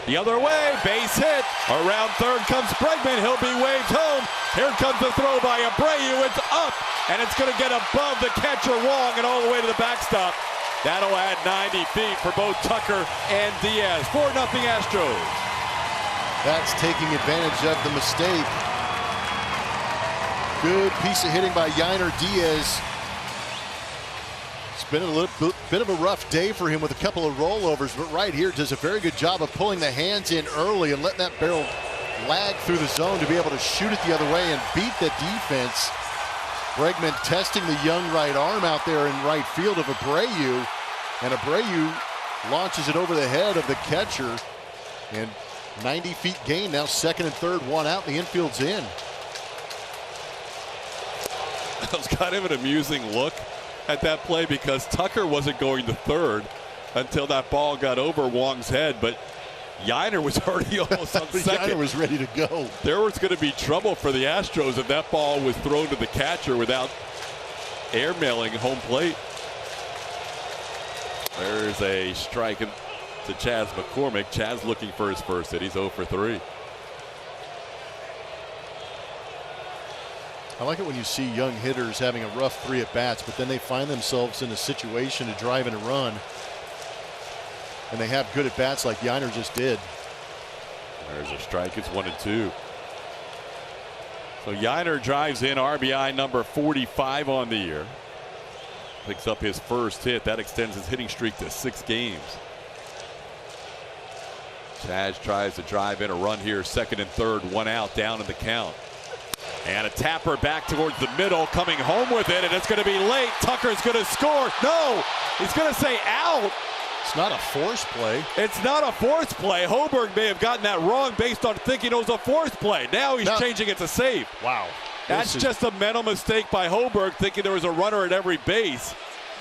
The other way, base hit. Around third comes Bregman. He'll be waved home. Here comes the throw by Abreu. It's up, and it's going to get above the catcher Wong and all the way to the backstop. That'll add 90 feet for both Tucker and Diaz. 4-0 Astros. That's taking advantage of the mistake. Good piece of hitting by Yainer Diaz. It's been a little bit of a rough day for him with a couple of rollovers, but right here does a very good job of pulling the hands in early and letting that barrel lag through the zone to be able to shoot it the other way and beat the defense. Bregman testing the young right arm out there in right field of Abreu, and Abreu launches it over the head of the catcher, and 90 feet gain. Now second and third, one out, the infield's in. That was kind of an amusing look at that play because Tucker wasn't going to third until that ball got over Wong's head, but Yainer was already almost on second. Yainer was ready to go. There was going to be trouble for the Astros if that ball was thrown to the catcher without airmailing home plate. There's a strike to Chas McCormick. Chas looking for his first hit. He's 0 for 3. I like it when you see young hitters having a rough 3 at bats, but then they find themselves in a situation to drive in a run, and they have good at bats like Yainer just did. There's a strike. It's 1-2. So Yainer drives in RBI number 45 on the year. Picks up his first hit. That extends his hitting streak to 6 games. Chas tries to drive in a run here. Second and third, one out, down in the count. And a tapper back towards the middle, coming home with it, and it's going to be late. Tucker's going to score. No, he's going to say out. It's not a force play. It's not a force play. Hoberg may have gotten that wrong based on thinking it was a force play. Now he's changing it to save. Wow. That's just a mental mistake by Hoberg, thinking there was a runner at every base.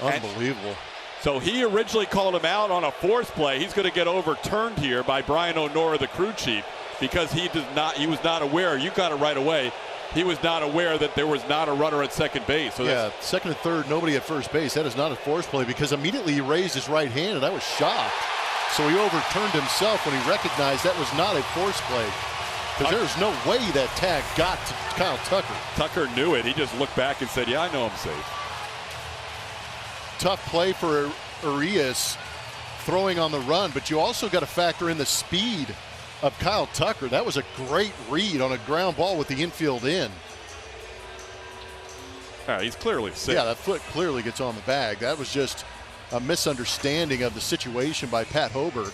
Unbelievable. So he originally called him out on a force play. He's going to get overturned here by Brian O'Nora, the crew chief, because he was not aware. You got it right away. He was not aware that there was not a runner at second base. So yeah, second and third, nobody at first base. That is not a force play, because immediately he raised his right hand, and I was shocked. So he overturned himself when he recognized that was not a force play. Because there's no way that tag got to Kyle Tucker. Tucker knew it. He just looked back and said, yeah, I know I'm safe. Tough play for Urias throwing on the run, but you also got to factor in the speed of Kyle Tucker. That was a great read on a ground ball with the infield in. He's clearly safe. Yeah, that foot clearly gets on the bag. That was just a misunderstanding of the situation by Pat Hoberg.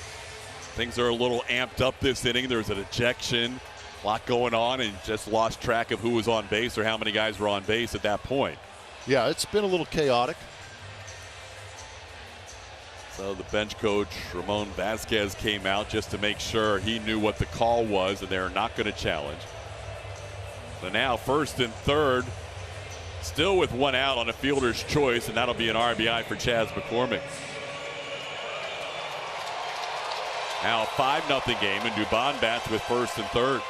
Things are a little amped up this inning. There's an ejection, a lot going on, and just lost track of who was on base or how many guys were on base at that point. Yeah, it's been a little chaotic. So the bench coach, Ramon Vasquez, came out just to make sure he knew what the call was, and they're not going to challenge. So now first and third, still with one out on a fielder's choice, and that'll be an RBI for Chas McCormick. Now a 5-0 game, and Dubon bats with first and third.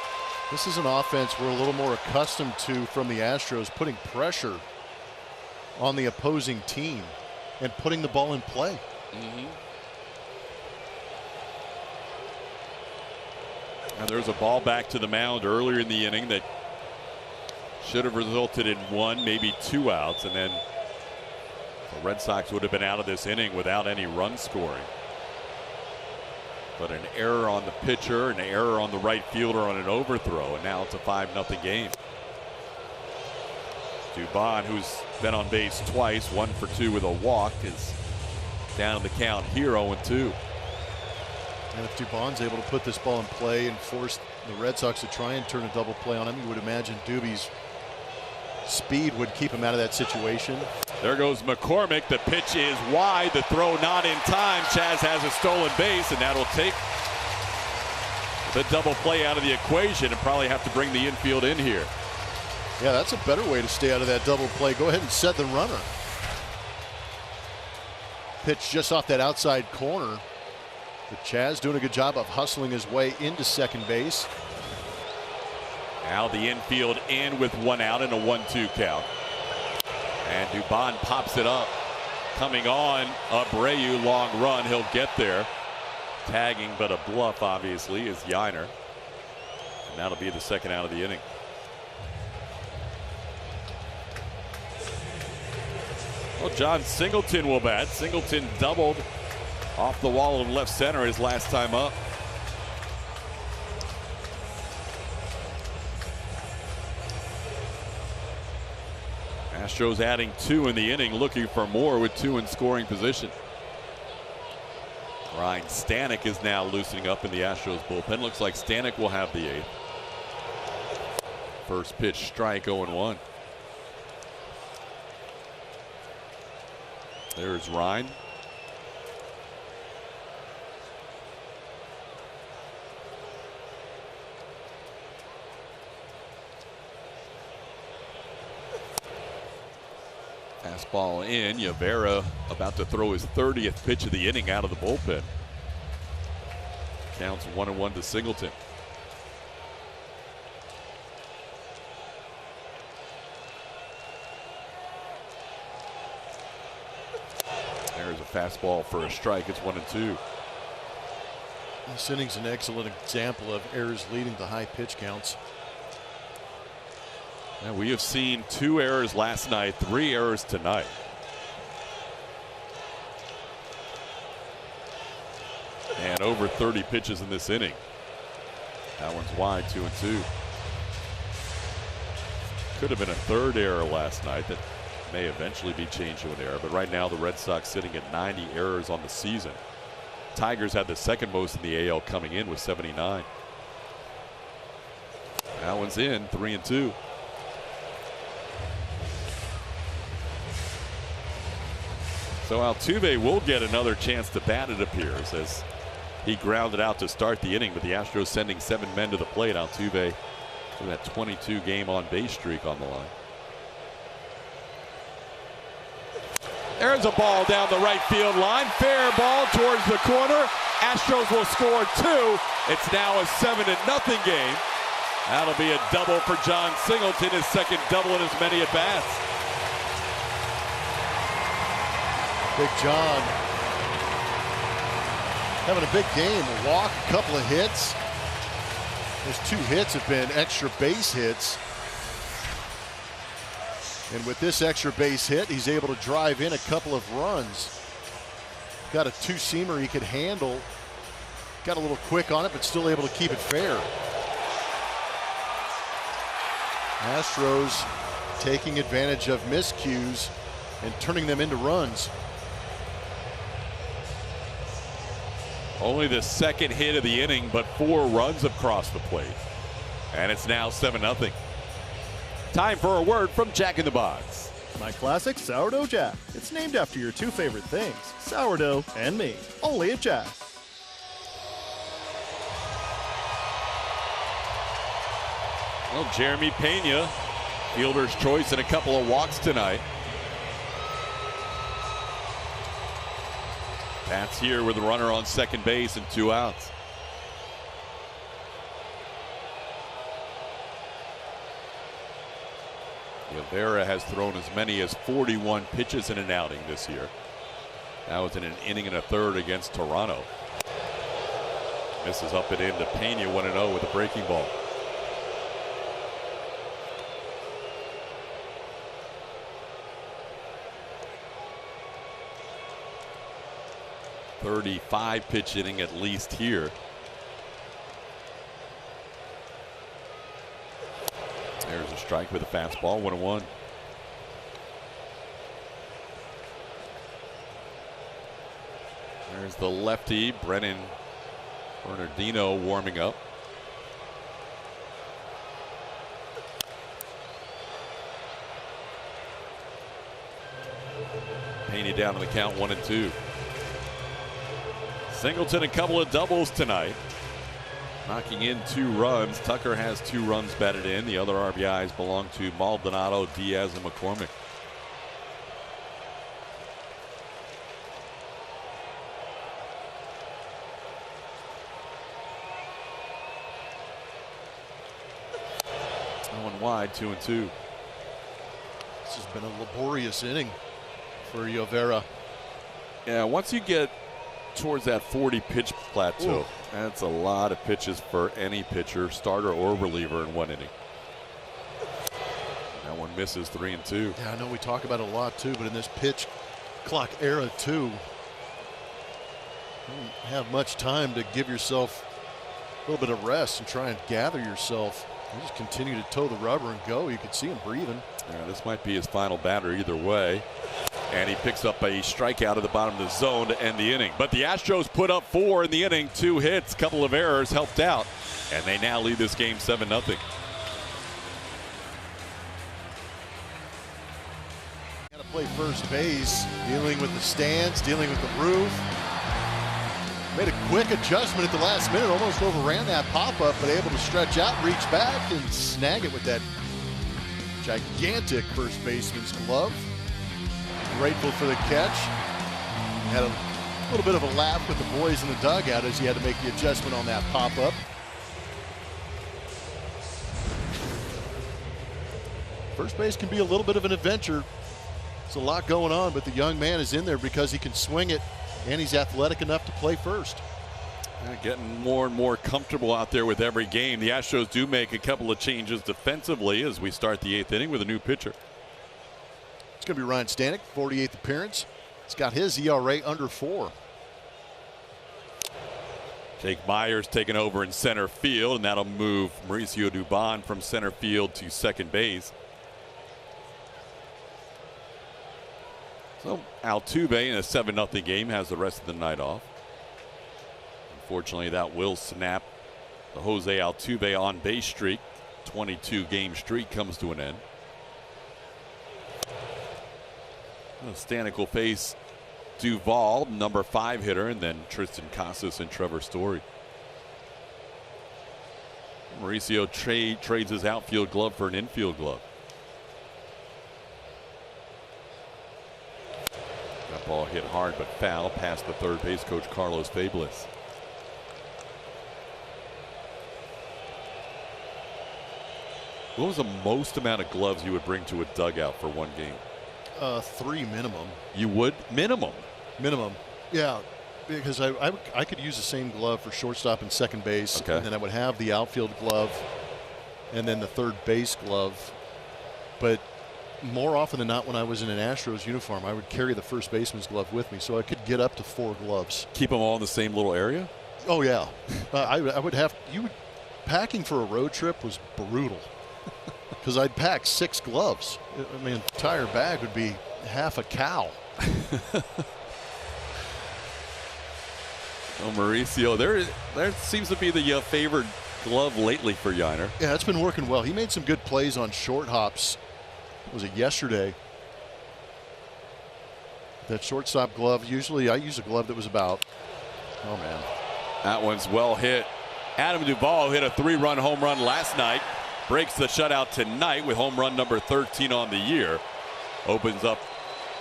This is an offense we're a little more accustomed to from the Astros, putting pressure on the opposing team and putting the ball in play. Now there's a ball back to the mound earlier in the inning that should have resulted in 1, maybe 2 outs, and then the Red Sox would have been out of this inning without any run scoring. But an error on the pitcher, an error on the right fielder on an overthrow, and now it's a 5-0 game. Dubon, who's been on base twice, 1 for 2 with a walk, is down in the count here, 0-2. And if Dubon's able to put this ball in play and force the Red Sox to try and turn a double play on him, you would imagine Doobie's speed would keep him out of that situation. There goes McCormick. The pitch is wide. The throw not in time. Chas has a stolen base, and that'll take the double play out of the equation and probably have to bring the infield in here. Yeah, that's a better way to stay out of that double play. Go ahead and set the runner. Pitch just off that outside corner. But Chas doing a good job of hustling his way into second base. Now the infield in with 1 out and a 1-2 count. And Dubon pops it up. Coming on, Abreu, long run. He'll get there. Tagging, but a bluff, obviously, is Yiner. And that'll be the second out of the inning. Well, John Singleton will bat. Singleton doubled off the wall of left center his last time up. Astros adding 2 in the inning, looking for more with 2 in scoring position. Ryan Stanek is now loosening up in the Astros bullpen. Looks like Stanek will have the 8th. First pitch strike, 0-1. There's Ryan. Fastball in. Yavera about to throw his 30th pitch of the inning out of the bullpen. Counts 1-1 to Singleton. There's a fastball for a strike. It's 1-2. This inning's an excellent example of errors leading to high pitch counts. And we have seen 2 errors last night, 3 errors tonight. And over 30 pitches in this inning. That one's wide, 2-2. Could have been a 3rd error last night that may eventually be changed to an error. But right now the Red Sox sitting at 90 errors on the season. Tigers had the second most in the AL coming in with 79. That one's in, 3-2. So Altuve will get another chance to bat, it appears, as he grounded out to start the inning, but the Astros sending 7 men to the plate. Altuve with that 22 game on base streak on the line. There's a ball down the right field line. Fair ball towards the corner. Astros will score 2. It's now a 7-0 game. That'll be a double for John Singleton, his second double in as many at-bats. Big John having a big game. A walk, a couple of hits. His 2 hits have been extra base hits. And with this extra base hit, he's able to drive in a couple of runs. Got a 2-seamer he could handle. Got a little quick on it, but still able to keep it fair. Astros taking advantage of miscues and turning them into runs. Only the second hit of the inning, but 4 runs across the plate. And it's now 7-0. Time for a word from Jack in the Box. My classic sourdough Jack. It's named after your 2 favorite things, sourdough and me. Only at Jack. Well, Jeremy Pena, fielder's choice and a couple of walks tonight. Pat's here with a runner on second base and 2 outs. Rivera has thrown as many as 41 pitches in an outing this year. That was in an inning and a third against Toronto. Misses up and in to Pena, 1-0 with a breaking ball. .35 pitch inning at least here. There's a strike with a fastball, 1-1. There's the lefty, Brennan Bernardino, warming up. Pena down to the count, 1-2. Singleton a couple of doubles tonight, knocking in 2 runs. Tucker has 2 runs batted in. The other RBIs belong to Maldonado, Diaz, and McCormick. One wide, 2-2. This has been a laborious inning for Rivera. Yeah, once you get towards that 40 pitch plateau, ooh, that's a lot of pitches for any pitcher, starter or reliever, in one inning. That one misses, 3-2. Yeah, I know we talk about it a lot too, but in this pitch clock era too, you don't have much time to give yourself a little bit of rest and try and gather yourself. You just continue to toe the rubber and go. You can see him breathing. Yeah, this might be his final batter either way. And he picks up a strikeout at the bottom of the zone to end the inning. But the Astros put up 4 in the inning. 2 hits, couple of errors helped out. And they now lead this game 7-0. Got to play first base, dealing with the stands, dealing with the roof. Made a quick adjustment at the last minute, almost overran that pop-up, but able to stretch out, reach back, and snag it with that gigantic first baseman's glove. Grateful for the catch. Had a little bit of a laugh with the boys in the dugout as he had to make the adjustment on that pop-up. First base can be a little bit of an adventure. There's a lot going on, but the young man is in there because he can swing it, and he's athletic enough to play first. Getting more and more comfortable out there with every game. The Astros do make a couple of changes defensively as we start the 8th inning with a new pitcher. It's going to be Ryan Stanek, 48th appearance. He's got his ERA under 4. Jake Myers taking over in center field, and that'll move Mauricio Dubon from center field to second base. So Altuve in a 7-0 game has the rest of the night off. Unfortunately, that will snap the Jose Altuve on base streak. 22 game streak comes to an end. Stanek will face Duvall, number 5 hitter, and then Tristan Casas and Trevor Story. Mauricio trades his outfield glove for an infield glove. That ball hit hard but foul past the third base coach Carlos Fablis. What was the most amount of gloves you would bring to a dugout for one game? 3 minimum. You would? Minimum? Minimum. Yeah, because I could use the same glove for shortstop and second base. Okay. And then I would have the outfield glove and then the third base glove. But more often than not, when I was in an Astros uniform, I would carry the first baseman's glove with me, so I could get up to 4 gloves. Keep them all in the same little area? Oh, yeah. I would have – packing for a road trip was brutal. Because I'd pack 6 gloves. I mean, an entire bag would be half a cow. Oh, Mauricio, there seems to be the favored glove lately for Yiner. Yeah, it's been working well. He made some good plays on short hops. Was it yesterday? That shortstop glove, usually I use a glove that was about, oh man. That one's well hit. Adam Duvall hit a 3-run home run last night. Breaks the shutout tonight with home run number 13 on the year. Opens up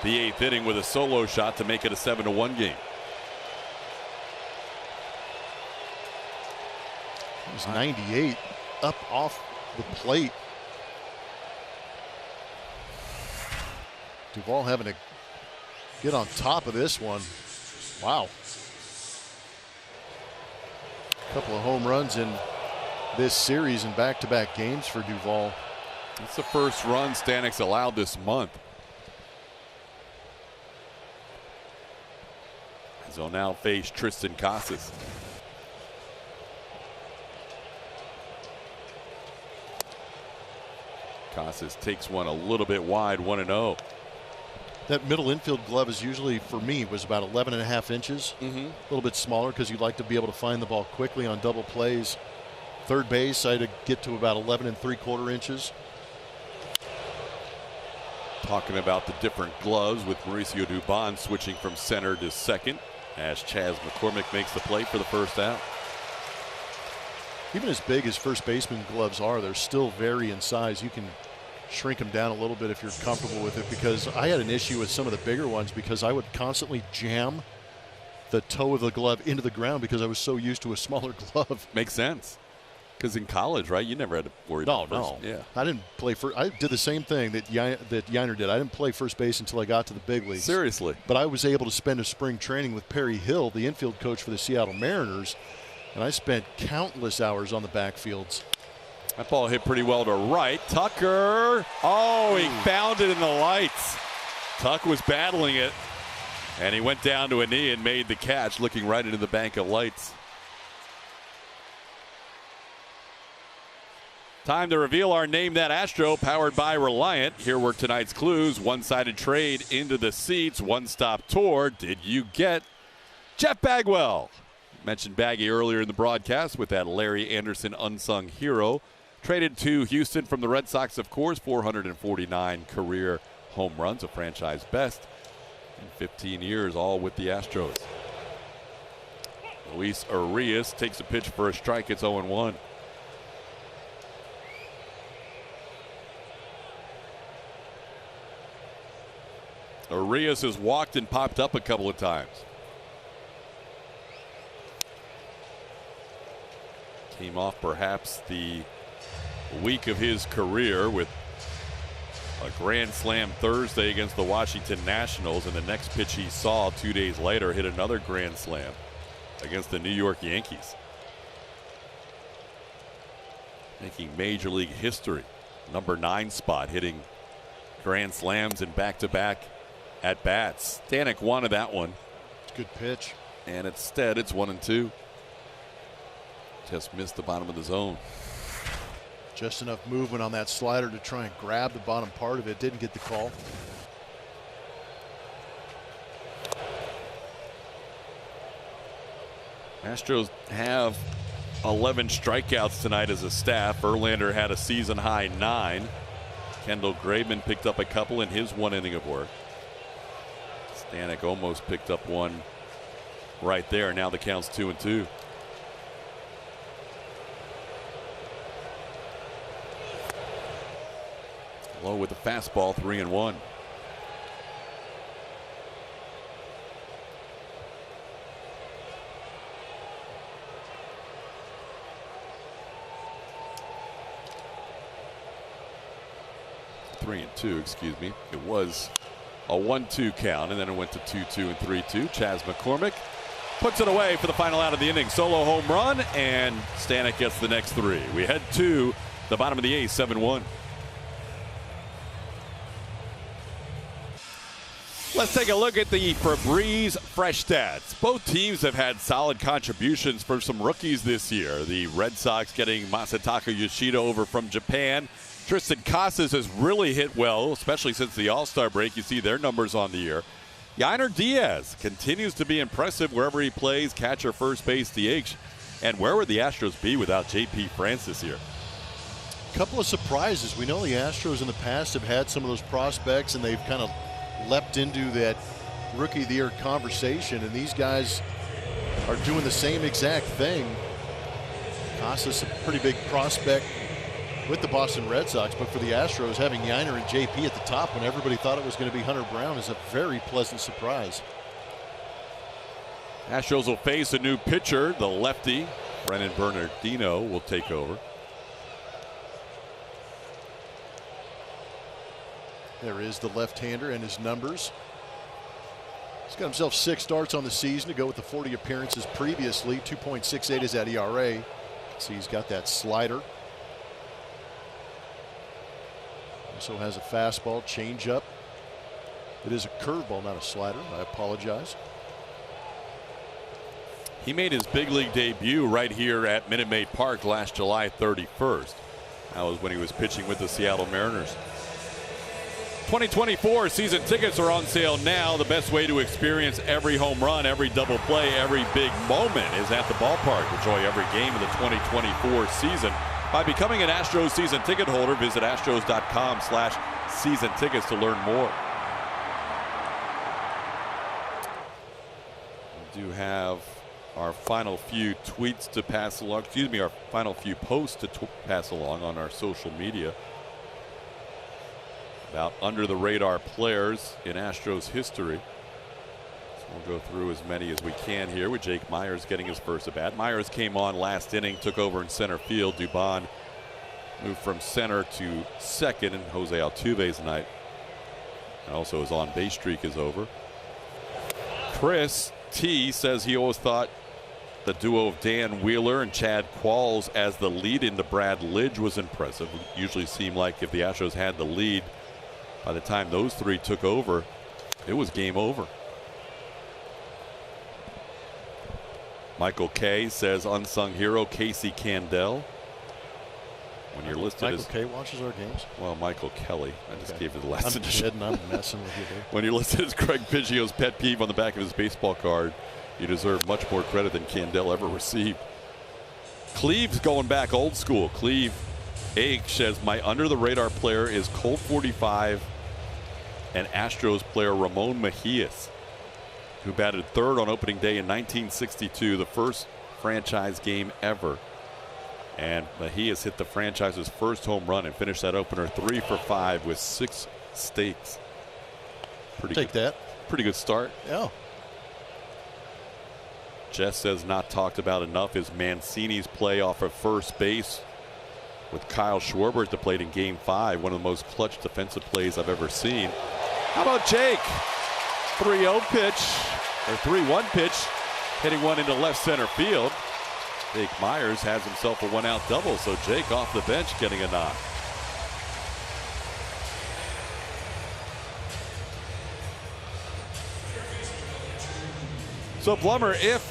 the 8th inning with a solo shot to make it a 7-1 game. It was 98 up off the plate. Duvall having to get on top of this one. Wow. A couple of home runs in this series and back-to-back games for Duvall. It's the first run Stanek's allowed this month. As he'll now face Tristan Casas. Casas takes one a little bit wide, 1-0. That middle infield glove is usually, for me, was about 11.5 inches. A little bit smaller because you'd like to be able to find the ball quickly on double plays. Third base, I had to get to about 11 3/4 inches. Talking about the different gloves with Mauricio Dubon switching from center to second as Chas McCormick makes the play for the first out. Even as big as first baseman gloves are, they're still vary in size. You can shrink them down a little bit if you're comfortable with it, because I had an issue with some of the bigger ones because I would constantly jam the toe of the glove into the ground because I was so used to a smaller glove. Makes sense. Because in college, right, you never had to worry about first. No. Yeah. I didn't play first. I did the same thing that Yiner did. I didn't play first base until I got to the big leagues. Seriously. But I was able to spend a spring training with Perry Hill, the infield coach for the Seattle Mariners, and I spent countless hours on the backfields. That ball hit pretty well to right. Tucker. Oh, he found it in the lights. Tuck was battling it, and he went down to a knee and made the catch, looking right into the bank of lights. Time to reveal our Name That Astro, powered by Reliant. Here were tonight's clues. One-sided trade into the seats. One-stop tour. Did you get Jeff Bagwell? Mentioned Baggy earlier in the broadcast with that Larry Anderson unsung hero. Traded to Houston from the Red Sox, of course. 449 career home runs, a franchise best in 15 years, all with the Astros. Luis Urias takes a pitch for a strike. It's 0-1. Urias has walked and popped up a couple of times. Came off perhaps the week of his career with a grand slam Thursday against the Washington Nationals, and the next pitch he saw 2 days later hit another grand slam against the New York Yankees. Making Major League history. Number 9 spot, hitting grand slams in back-to-back at-bats. Stanek wanted that one. It's a good pitch. And instead, it's 1-2. Just missed the bottom of the zone. Just enough movement on that slider to try and grab the bottom part of it. Didn't get the call. Astros have 11 strikeouts tonight as a staff. Verlander had a season-high 9. Kendall Graveman picked up a couple in his 1 inning of work. Stanek almost picked up one right there. Now the count's 2-2. Low with the fastball, 3-1. Three and two, excuse me. It was a 1-2 count, and then it went to 2-2 and 3-2. Chas McCormick puts it away for the final out of the inning. Solo home run, and Stanek gets the next 3. We head to the bottom of the 8th, 7-1. Let's take a look at the Febreze Fresh Stats. Both teams have had solid contributions from some rookies this year. The Red Sox getting Masataka Yoshida over from Japan. Tristan Casas has really hit well, especially since the All-Star break. You see their numbers on the year. Yainer Diaz continues to be impressive wherever he plays, catcher, first base, DH. And where would the Astros be without J.P. France this year? A couple of surprises. We know the Astros in the past have had some of those prospects, and they've kind of leapt into that Rookie of the Year conversation, and these guys are doing the same exact thing. Casas, a pretty big prospect with the Boston Red Sox, but for the Astros, having Yainer and JP at the top when everybody thought it was going to be Hunter Brown is a very pleasant surprise. Astros will face a new pitcher, the lefty. Brennan Bernardino will take over. There is the left-hander and his numbers. He's got himself 6 starts on the season to go with the 40 appearances previously. 2.68 is that ERA. See, he's got that slider. Also has a fastball, changeup. It is a curveball, not a slider. I apologize. He made his big league debut right here at Minute Maid Park last July 31st. That was when he was pitching with the Seattle Mariners. 2024 season tickets are on sale now. The best way to experience every home run, every double play, every big moment is at the ballpark. Enjoy every game of the 2024 season by becoming an Astros season ticket holder. Visit astros.com/season tickets to learn more. We do have our final few tweets to pass along, excuse me, our final few posts to pass along on our social media about under the radar players in Astros history. So we'll go through as many as we can here with Jake Myers getting his first at bat. Myers came on last inning, took over in center field. Dubon moved from center to second, and Jose Altuve's night and also his on base streak is over. Chris T says he always thought the duo of Dan Wheeler and Chad Qualls as the lead into Brad Lidge was impressive. It usually seemed like if the Astros had the lead, by the time those three took over, it was game over. Michael K says unsung hero Casey Candell. When you're listed Michael as K watches our games. Well, Michael Kelly. I just gave you the last I'm edition. kidding. I'm messing with you, dude. When you're listed as Craig Biggio's pet peeve on the back of his baseball card, you deserve much more credit than Candell ever received. Cleve's going back old school. Cleve H says my under the radar player is Colt 45 and Astros player Ramon Mejias, who batted third on opening day in 1962, the first franchise game ever. And Mejias hit the franchise's first home run and finished that opener 3 for 5 with 6 steaks. Take that. Pretty good start. Yeah. Jess says not talked about enough is Mancini's play off of first base with Kyle Schwarber at the plate in Game 5. One of the most clutch defensive plays I've ever seen. How about Jake? 3-0 pitch, or 3-1 pitch, hitting one into left center field. Jake Myers has himself a 1-out double, so Jake off the bench getting a knock. So Plummer, if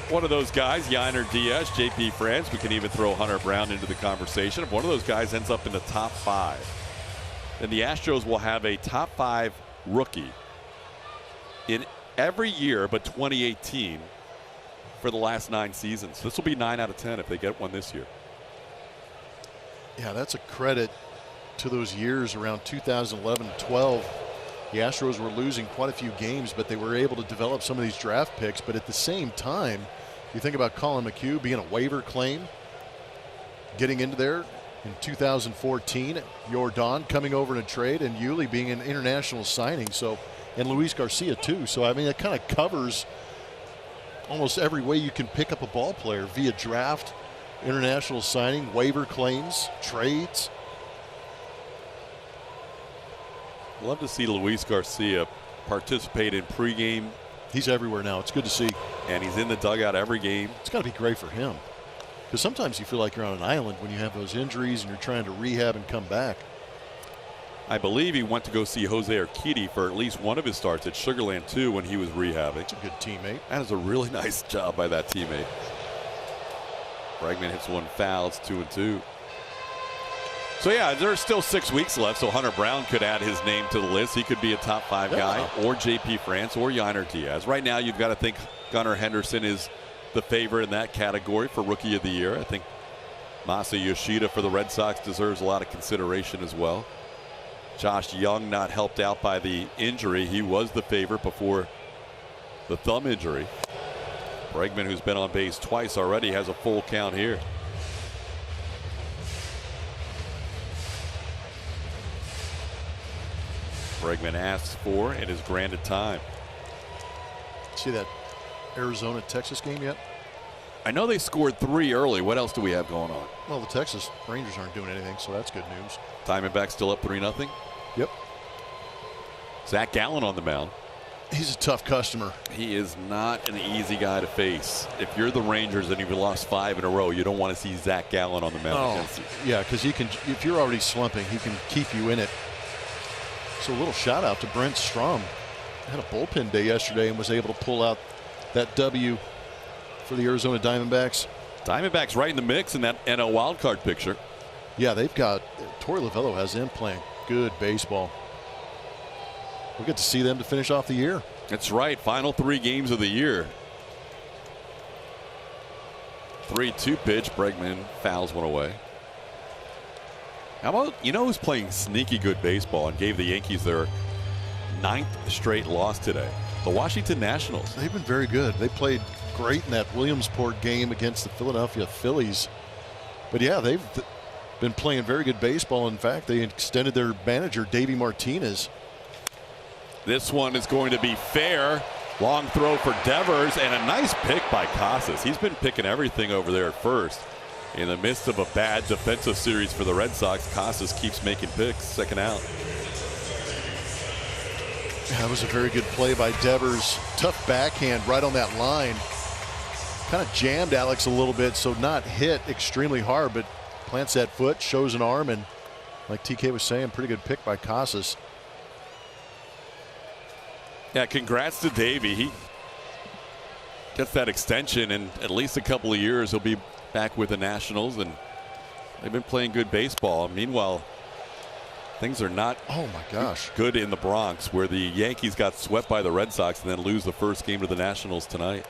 one of those guys, Yainer Diaz, JP France, we can even throw Hunter Brown into the conversation. If one of those guys ends up in the top 5, then the Astros will have a top 5 rookie in every year but 2018 for the last 9 seasons. This will be 9 out of 10 if they get one this year. Yeah, that's a credit to those years around 2011 and 12. The Astros were losing quite a few games, but they were able to develop some of these draft picks. But at the same time, you think about Colin McHugh being a waiver claim, getting into there in 2014, Yordan coming over in a trade, and Yuli being an international signing. So, and Luis Garcia too. So I mean, it kind of covers almost every way you can pick up a ball player via draft, international signing, waiver claims, trades. Love to see Luis Garcia participate in pregame. He's everywhere now. It's good to see. And he's in the dugout every game. It's got to be great for him. Because sometimes you feel like you're on an island when you have those injuries and you're trying to rehab and come back. I believe he went to go see Jose Urquidy for at least one of his starts at Sugarland too when he was rehabbing. It's a good teammate. That is a really nice job by that teammate. Bregman hits one foul. It's 2-2. So yeah, there's still 6 weeks left, so Hunter Brown could add his name to the list. He could be a top 5 guy, or JP France, or Yainer Diaz. Right now, you've got to think Gunnar Henderson is the favorite in that category for Rookie of the Year. I think Masa Yoshida for the Red Sox deserves a lot of consideration as well. Josh Young not helped out by the injury. He was the favorite before the thumb injury. Bregman, who's been on base twice already, has a full count here. Bregman asks for and is granted time. See that Arizona-Texas game yet? I know they scored 3 early. What else do we have going on? Well, the Texas Rangers aren't doing anything, so that's good news. Diamondbacks still up 3-0. Yep. Zach Gallen on the mound. He's a tough customer. He is not an easy guy to face. If you're the Rangers and you've lost 5 in a row, you don't want to see Zach Gallen on the mound against you. Yeah, because he can. If you're already slumping, he can keep you in it. So a little shout out to Brent Strom. Had a bullpen day yesterday and was able to pull out that W for the Arizona Diamondbacks. Diamondbacks right in the mix in that NL wildcard picture. Yeah, they've got Torey Lovello has them playing good baseball. We'll get to see them to finish off the year. That's right. Final 3 games of the year. 3-2 pitch. Bregman fouls one away. How about, you know who's playing sneaky good baseball and gave the Yankees their 9th straight loss today? The Washington Nationals. They've been very good. They played great in that Williamsport game against the Philadelphia Phillies. But yeah, they've been playing very good baseball. In fact, they extended their manager, Davey Martinez. This one is going to be fair. Long throw for Devers and a nice pick by Casas. He's been picking everything over there at first. In the midst of a bad defensive series for the Red Sox, Casas keeps making picks. Second out. That was a very good play by Devers. Tough backhand right on that line. Kind of jammed Alex a little bit, so not hit extremely hard, but plants that foot, shows an arm, and like TK was saying, pretty good pick by Casas. Yeah, congrats to Davey. He gets that extension, and at least a couple of years he'll be back with the Nationals, and they've been playing good baseball. Meanwhile, things are not good in the Bronx, where the Yankees got swept by the Red Sox and then lose the first game to the Nationals tonight.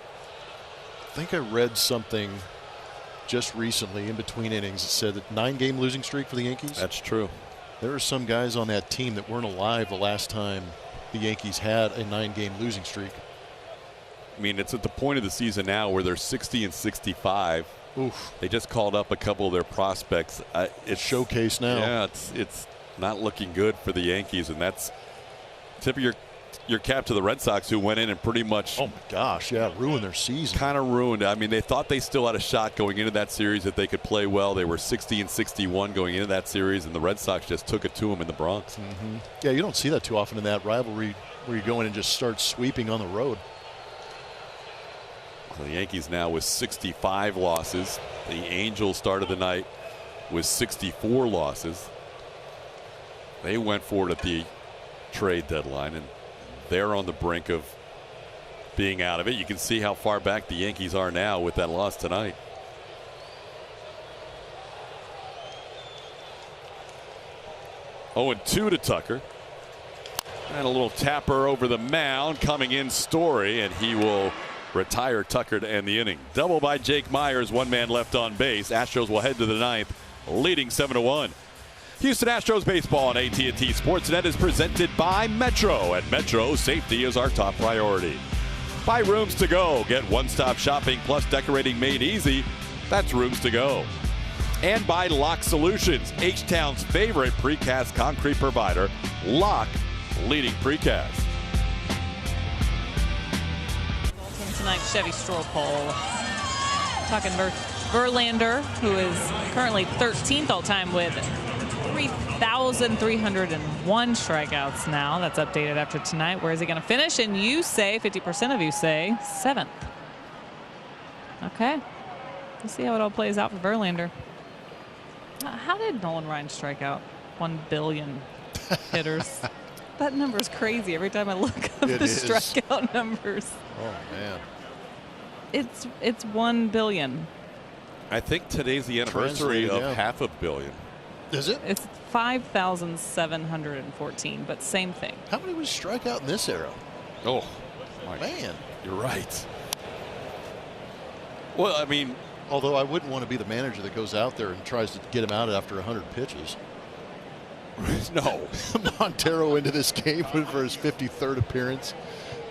I think I read something just recently in between innings that said that 9-game losing streak for the Yankees. That's true. There are some guys on that team that weren't alive the last time the Yankees had a 9-game losing streak. I mean, it's at the point of the season now where they're 60 and 65. Oof. They just called up a couple of their prospects. It's showcase now. Yeah, it's not looking good for the Yankees, and that's tip of your cap to the Red Sox, who went in and pretty much, oh my gosh, yeah, ruined their season. Kind of ruined. I mean, they thought they still had a shot going into that series, that they could play well. They were 60 and 61 going into that series, and the Red Sox just took it to them in the Bronx. Mm-hmm. Yeah, you don't see that too often in that rivalry where you go in and just start sweeping on the road. The Yankees now with 65 losses. The Angels started the night with 64 losses. They went for it at the trade deadline, and they're on the brink of being out of it. You can see how far back the Yankees are now with that loss tonight. Oh, and 2 to Tucker. And a little tapper over the mound. Coming in, Story, and he will retire Tucker to end the inning. Double by Jake Myers, 1 man left on base. Astros will head to the 9th, leading 7-1. Houston Astros baseball on AT&T Sportsnet is presented by Metro. At Metro, safety is our top priority. By Rooms to Go. Get one-stop shopping plus decorating made easy. That's Rooms to Go. And by Lock Solutions, H-Town's favorite precast concrete provider. Lock, leading precast. Tonight, Chevy Stropole. Talking Verlander, who is currently 13th all-time with 3,301 strikeouts now. That's updated after tonight. Where is he going to finish? And you say, 50% of you say, 7th. Okay. We'll see how it all plays out for Verlander. How did Nolan Ryan strike out 1 billion hitters? That number is crazy every time I look up the strikeout numbers. Oh, man. It's 1 billion. I think today's the anniversary of 500 million. Is it? It's 5,714, but same thing. How many would strike out in this era? Oh, man. You're right. Well, I mean, although I wouldn't want to be the manager that goes out there and tries to get him out after 100 pitches. No. Montero into this game for his 53rd appearance.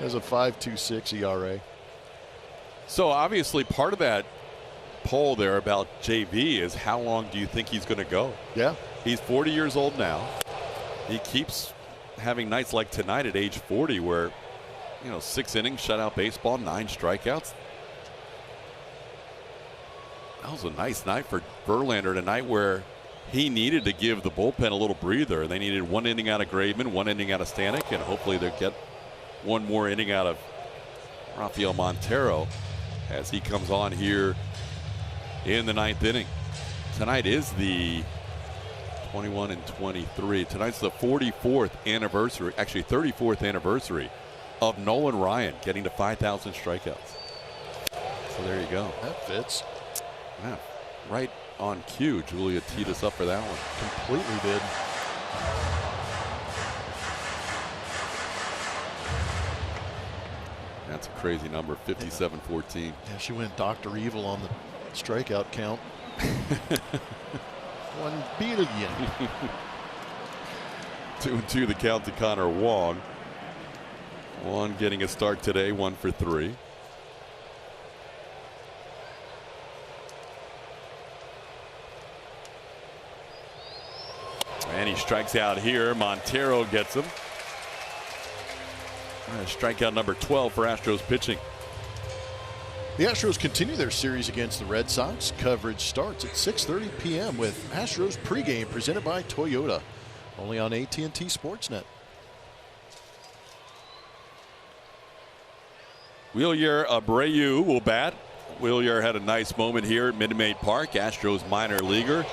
Has a 5.26 ERA. So obviously part of that poll there about JV is how long do you think he's going to go? Yeah. He's 40 years old now. He keeps having nights like tonight at age 40 where, 6 innings, shutout baseball, 9 strikeouts. That was a nice night for Verlander, tonight where he needed to give the bullpen a little breather. They needed 1 inning out of Graveman, 1 inning out of Stanek, and hopefully they'll get 1 more inning out of Rafael Montero as he comes on here in the 9th inning. Tonight is the 21 and 23. Tonight's the 44th anniversary, actually 34th anniversary of Nolan Ryan getting to 5,000 strikeouts. So there you go. That fits. Yeah, right on cue. Julia teed us up for that one. Completely did. That's a crazy number, 57-14. Yeah, she went Dr. Evil on the strikeout count. 1 billion. 2-2 the count to Connor Wong. Wong getting a start today, 1 for 3. And he strikes out here. Montero gets him. Strikeout number 12 for Astros pitching. The Astros continue their series against the Red Sox. Coverage starts at 6:30 p.m. with Astros pregame presented by Toyota. Only on AT&T Sportsnet. Wheeler Abreu will bat. Wheeler had a nice moment here at Minute Maid Park. Astros minor leaguer.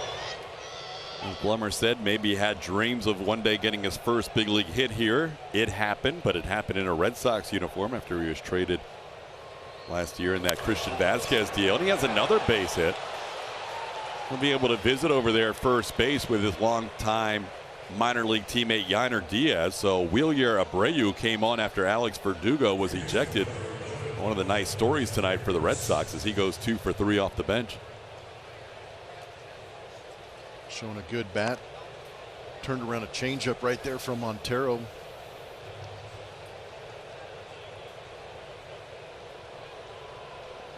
As Blummer said, maybe he had dreams of one day getting his first big league hit here. It happened, but it happened in a Red Sox uniform after he was traded last year in that Christian Vasquez deal. And he has another base hit. He'll be able to visit over there first base with his longtime minor league teammate Yainer Diaz. So Wheeler Abreu came on after Alex Verdugo was ejected. One of the nice stories tonight for the Red Sox as he goes 2 for 3 off the bench. Showing a good bat. Turned around a changeup right there from Montero.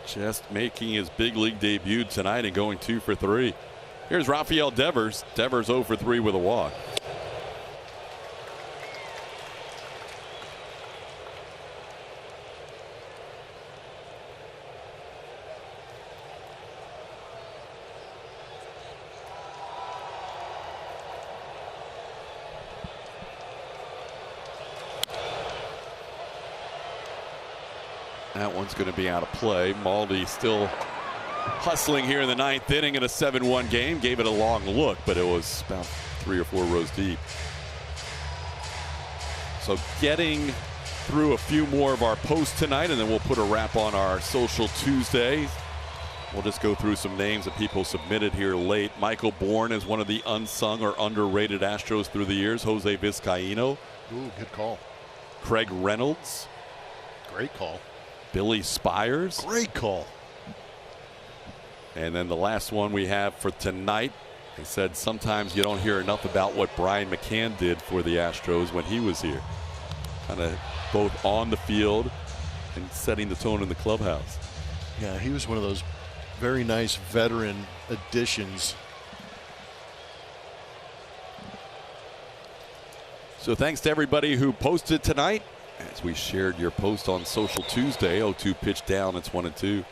Just making his big league debut tonight and going 2 for 3. Here's Rafael Devers. Devers 0 for 3 with a walk. That one's going to be out of play. Maldi still hustling here in the 9th inning in a 7-1 game. Gave it a long look, but it was about 3 or 4 rows deep. So getting through a few more of our posts tonight, and then we'll put a wrap on our Social Tuesday. We'll just go through some names that people submitted here late. Michael Bourne is one of the unsung or underrated Astros through the years. Jose Vizcaíno. Ooh, good call. Craig Reynolds. Great call. Billy Spires. Great call. And then the last one we have for tonight, he said sometimes you don't hear enough about what Brian McCann did for the Astros when he was here. Kind of both on the field and setting the tone in the clubhouse. Yeah, he was one of those very nice veteran additions. So thanks to everybody who posted tonight. As we shared your post on Social Tuesday, 0-2 pitch down, it's 1-2.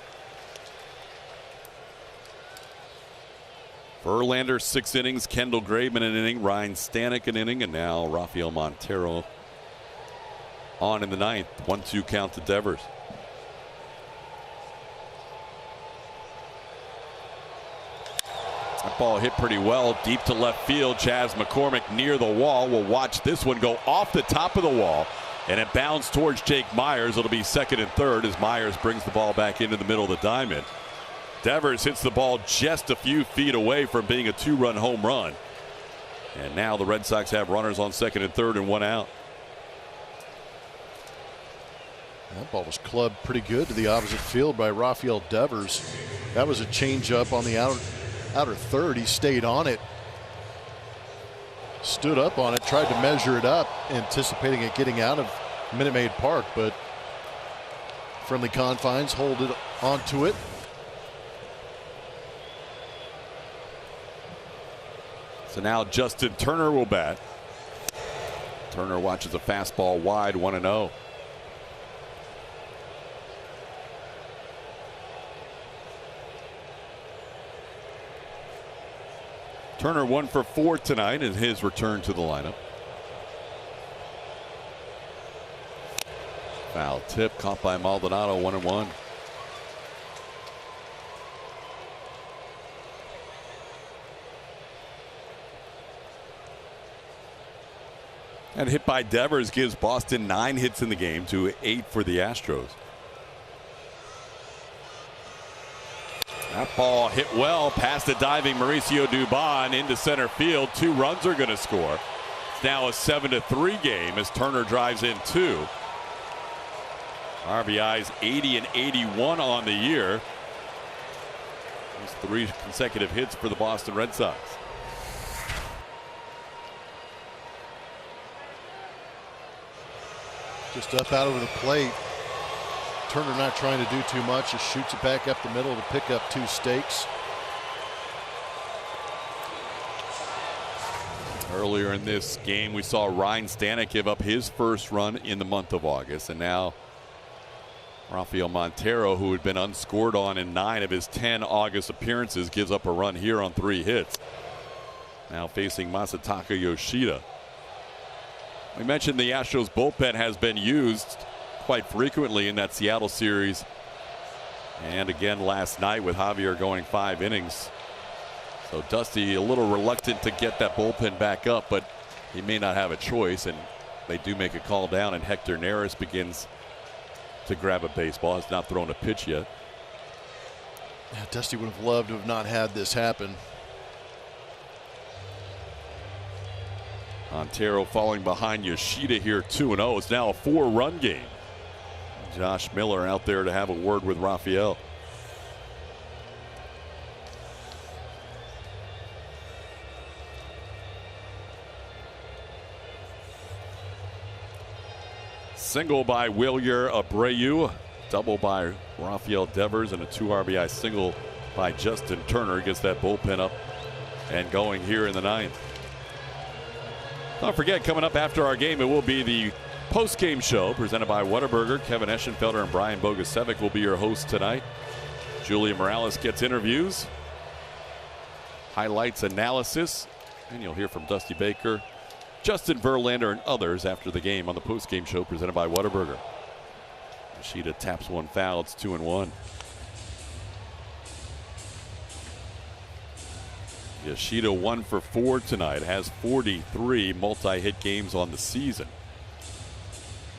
Verlander 6 innings, Kendall Graveman an inning, Ryan Stanek an inning, and now Rafael Montero on in the 9th. 1-2 count to Devers. That ball hit pretty well deep to left field. Chas McCormick near the wall. We'll watch this one go off the top of the wall. And it bounced towards Jake Myers. It'll be 2nd and 3rd as Myers brings the ball back into the middle of the diamond. Devers hits the ball just a few feet away from being a 2-run home run. And now the Red Sox have runners on 2nd and 3rd and 1 out. That ball was clubbed pretty good to the opposite field by Rafael Devers. That was a changeup on the outer third. He stayed on it. Stood up on it, tried to measure it up, anticipating it getting out of Minute Maid Park, but friendly confines hold it onto it. So now Justin Turner will bat. Turner watches a fastball wide, 1-0. Turner 1 for 4 tonight in his return to the lineup. Foul tip caught by Maldonado, 1-1. And hit by Devers gives Boston 9 hits in the game to 8 for the Astros. That ball hit well past the diving Mauricio Dubon into center field. 2 runs are going to score. It's now a 7-3 game as Turner drives in 2. RBIs 80 and 81 on the year. Those 3 consecutive hits for the Boston Red Sox. Just up out over the plate. Turner not trying to do too much, just shoots it back up the middle to pick up 2 stakes. Earlier in this game, we saw Ryan Stanek give up his first run in the month of August, and now Rafael Montero, who had been unscored on in 9 of his 10 August appearances, gives up a run here on 3 hits. Now facing Masataka Yoshida. We mentioned the Astros bullpen has been used quite frequently in that Seattle series, and again last night with Javier going 5 innings. So Dusty a little reluctant to get that bullpen back up, but he may not have a choice, and they do make a call down, and Hector Neris begins to grab a baseball. Has not thrown a pitch yet. Yeah, Dusty would have loved to have not had this happen. Montero falling behind Yoshida here 2-0. It's now a 4-run game. Josh Miller out there to have a word with Rafael. Single by Wilyer Abreu, double by Rafael Devers, and a 2 RBI single by Justin Turner gets that bullpen up and going here in the 9th. Don't forget, coming up after our game, it will be the post-game show presented by Whataburger. Kevin Eschenfelder and Brian Bogusevic will be your hosts tonight. Julia Morales gets interviews, highlights, analysis, and you'll hear from Dusty Baker, Justin Verlander, and others after the game on the post-game show presented by Whataburger. Yoshida taps one foul. It's 2-1. Yoshida 1 for 4 tonight, has 43 multi-hit games on the season.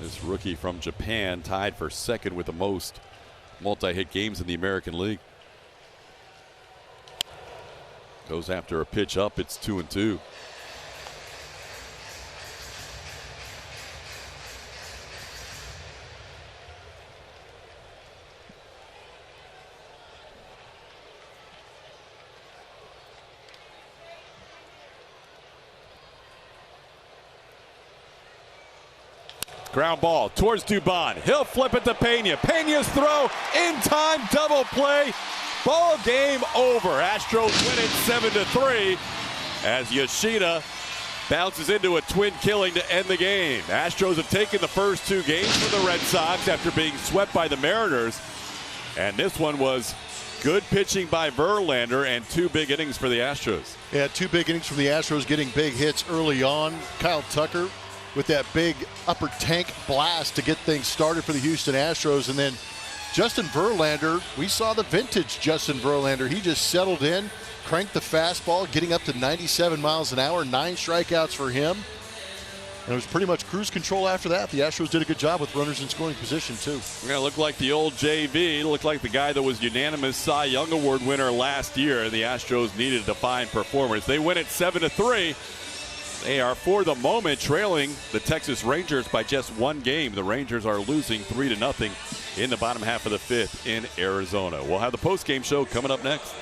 This rookie from Japan tied for 2nd with the most multi-hit games in the American League. Goes after a pitch up. It's 2-2. Ground ball towards Dubon. He'll flip it to Pena. Pena's throw in time, double play. Ball game over. Astros win it 7-3 as Yoshida bounces into a twin killing to end the game. Astros have taken the first 2 games for the Red Sox after being swept by the Mariners. And this one was good pitching by Verlander and 2 big innings for the Astros. Yeah, 2 big innings from the Astros, getting big hits early on. Kyle Tucker with that big upper tank blast to get things started for the Houston Astros. And then Justin Verlander, we saw the vintage Justin Verlander. He just settled in, cranked the fastball, getting up to 97 miles an hour, 9 strikeouts for him. And it was pretty much cruise control after that. The Astros did a good job with runners in scoring position, too. Yeah, looked like the old JV. Looked like the guy that was unanimous Cy Young Award winner last year. The Astros needed a fine performance. They win it 7-3. They are, for the moment, trailing the Texas Rangers by just 1 game. The Rangers are losing 3-0 in the bottom half of the 5th in Arizona. We'll have the post-game show coming up next.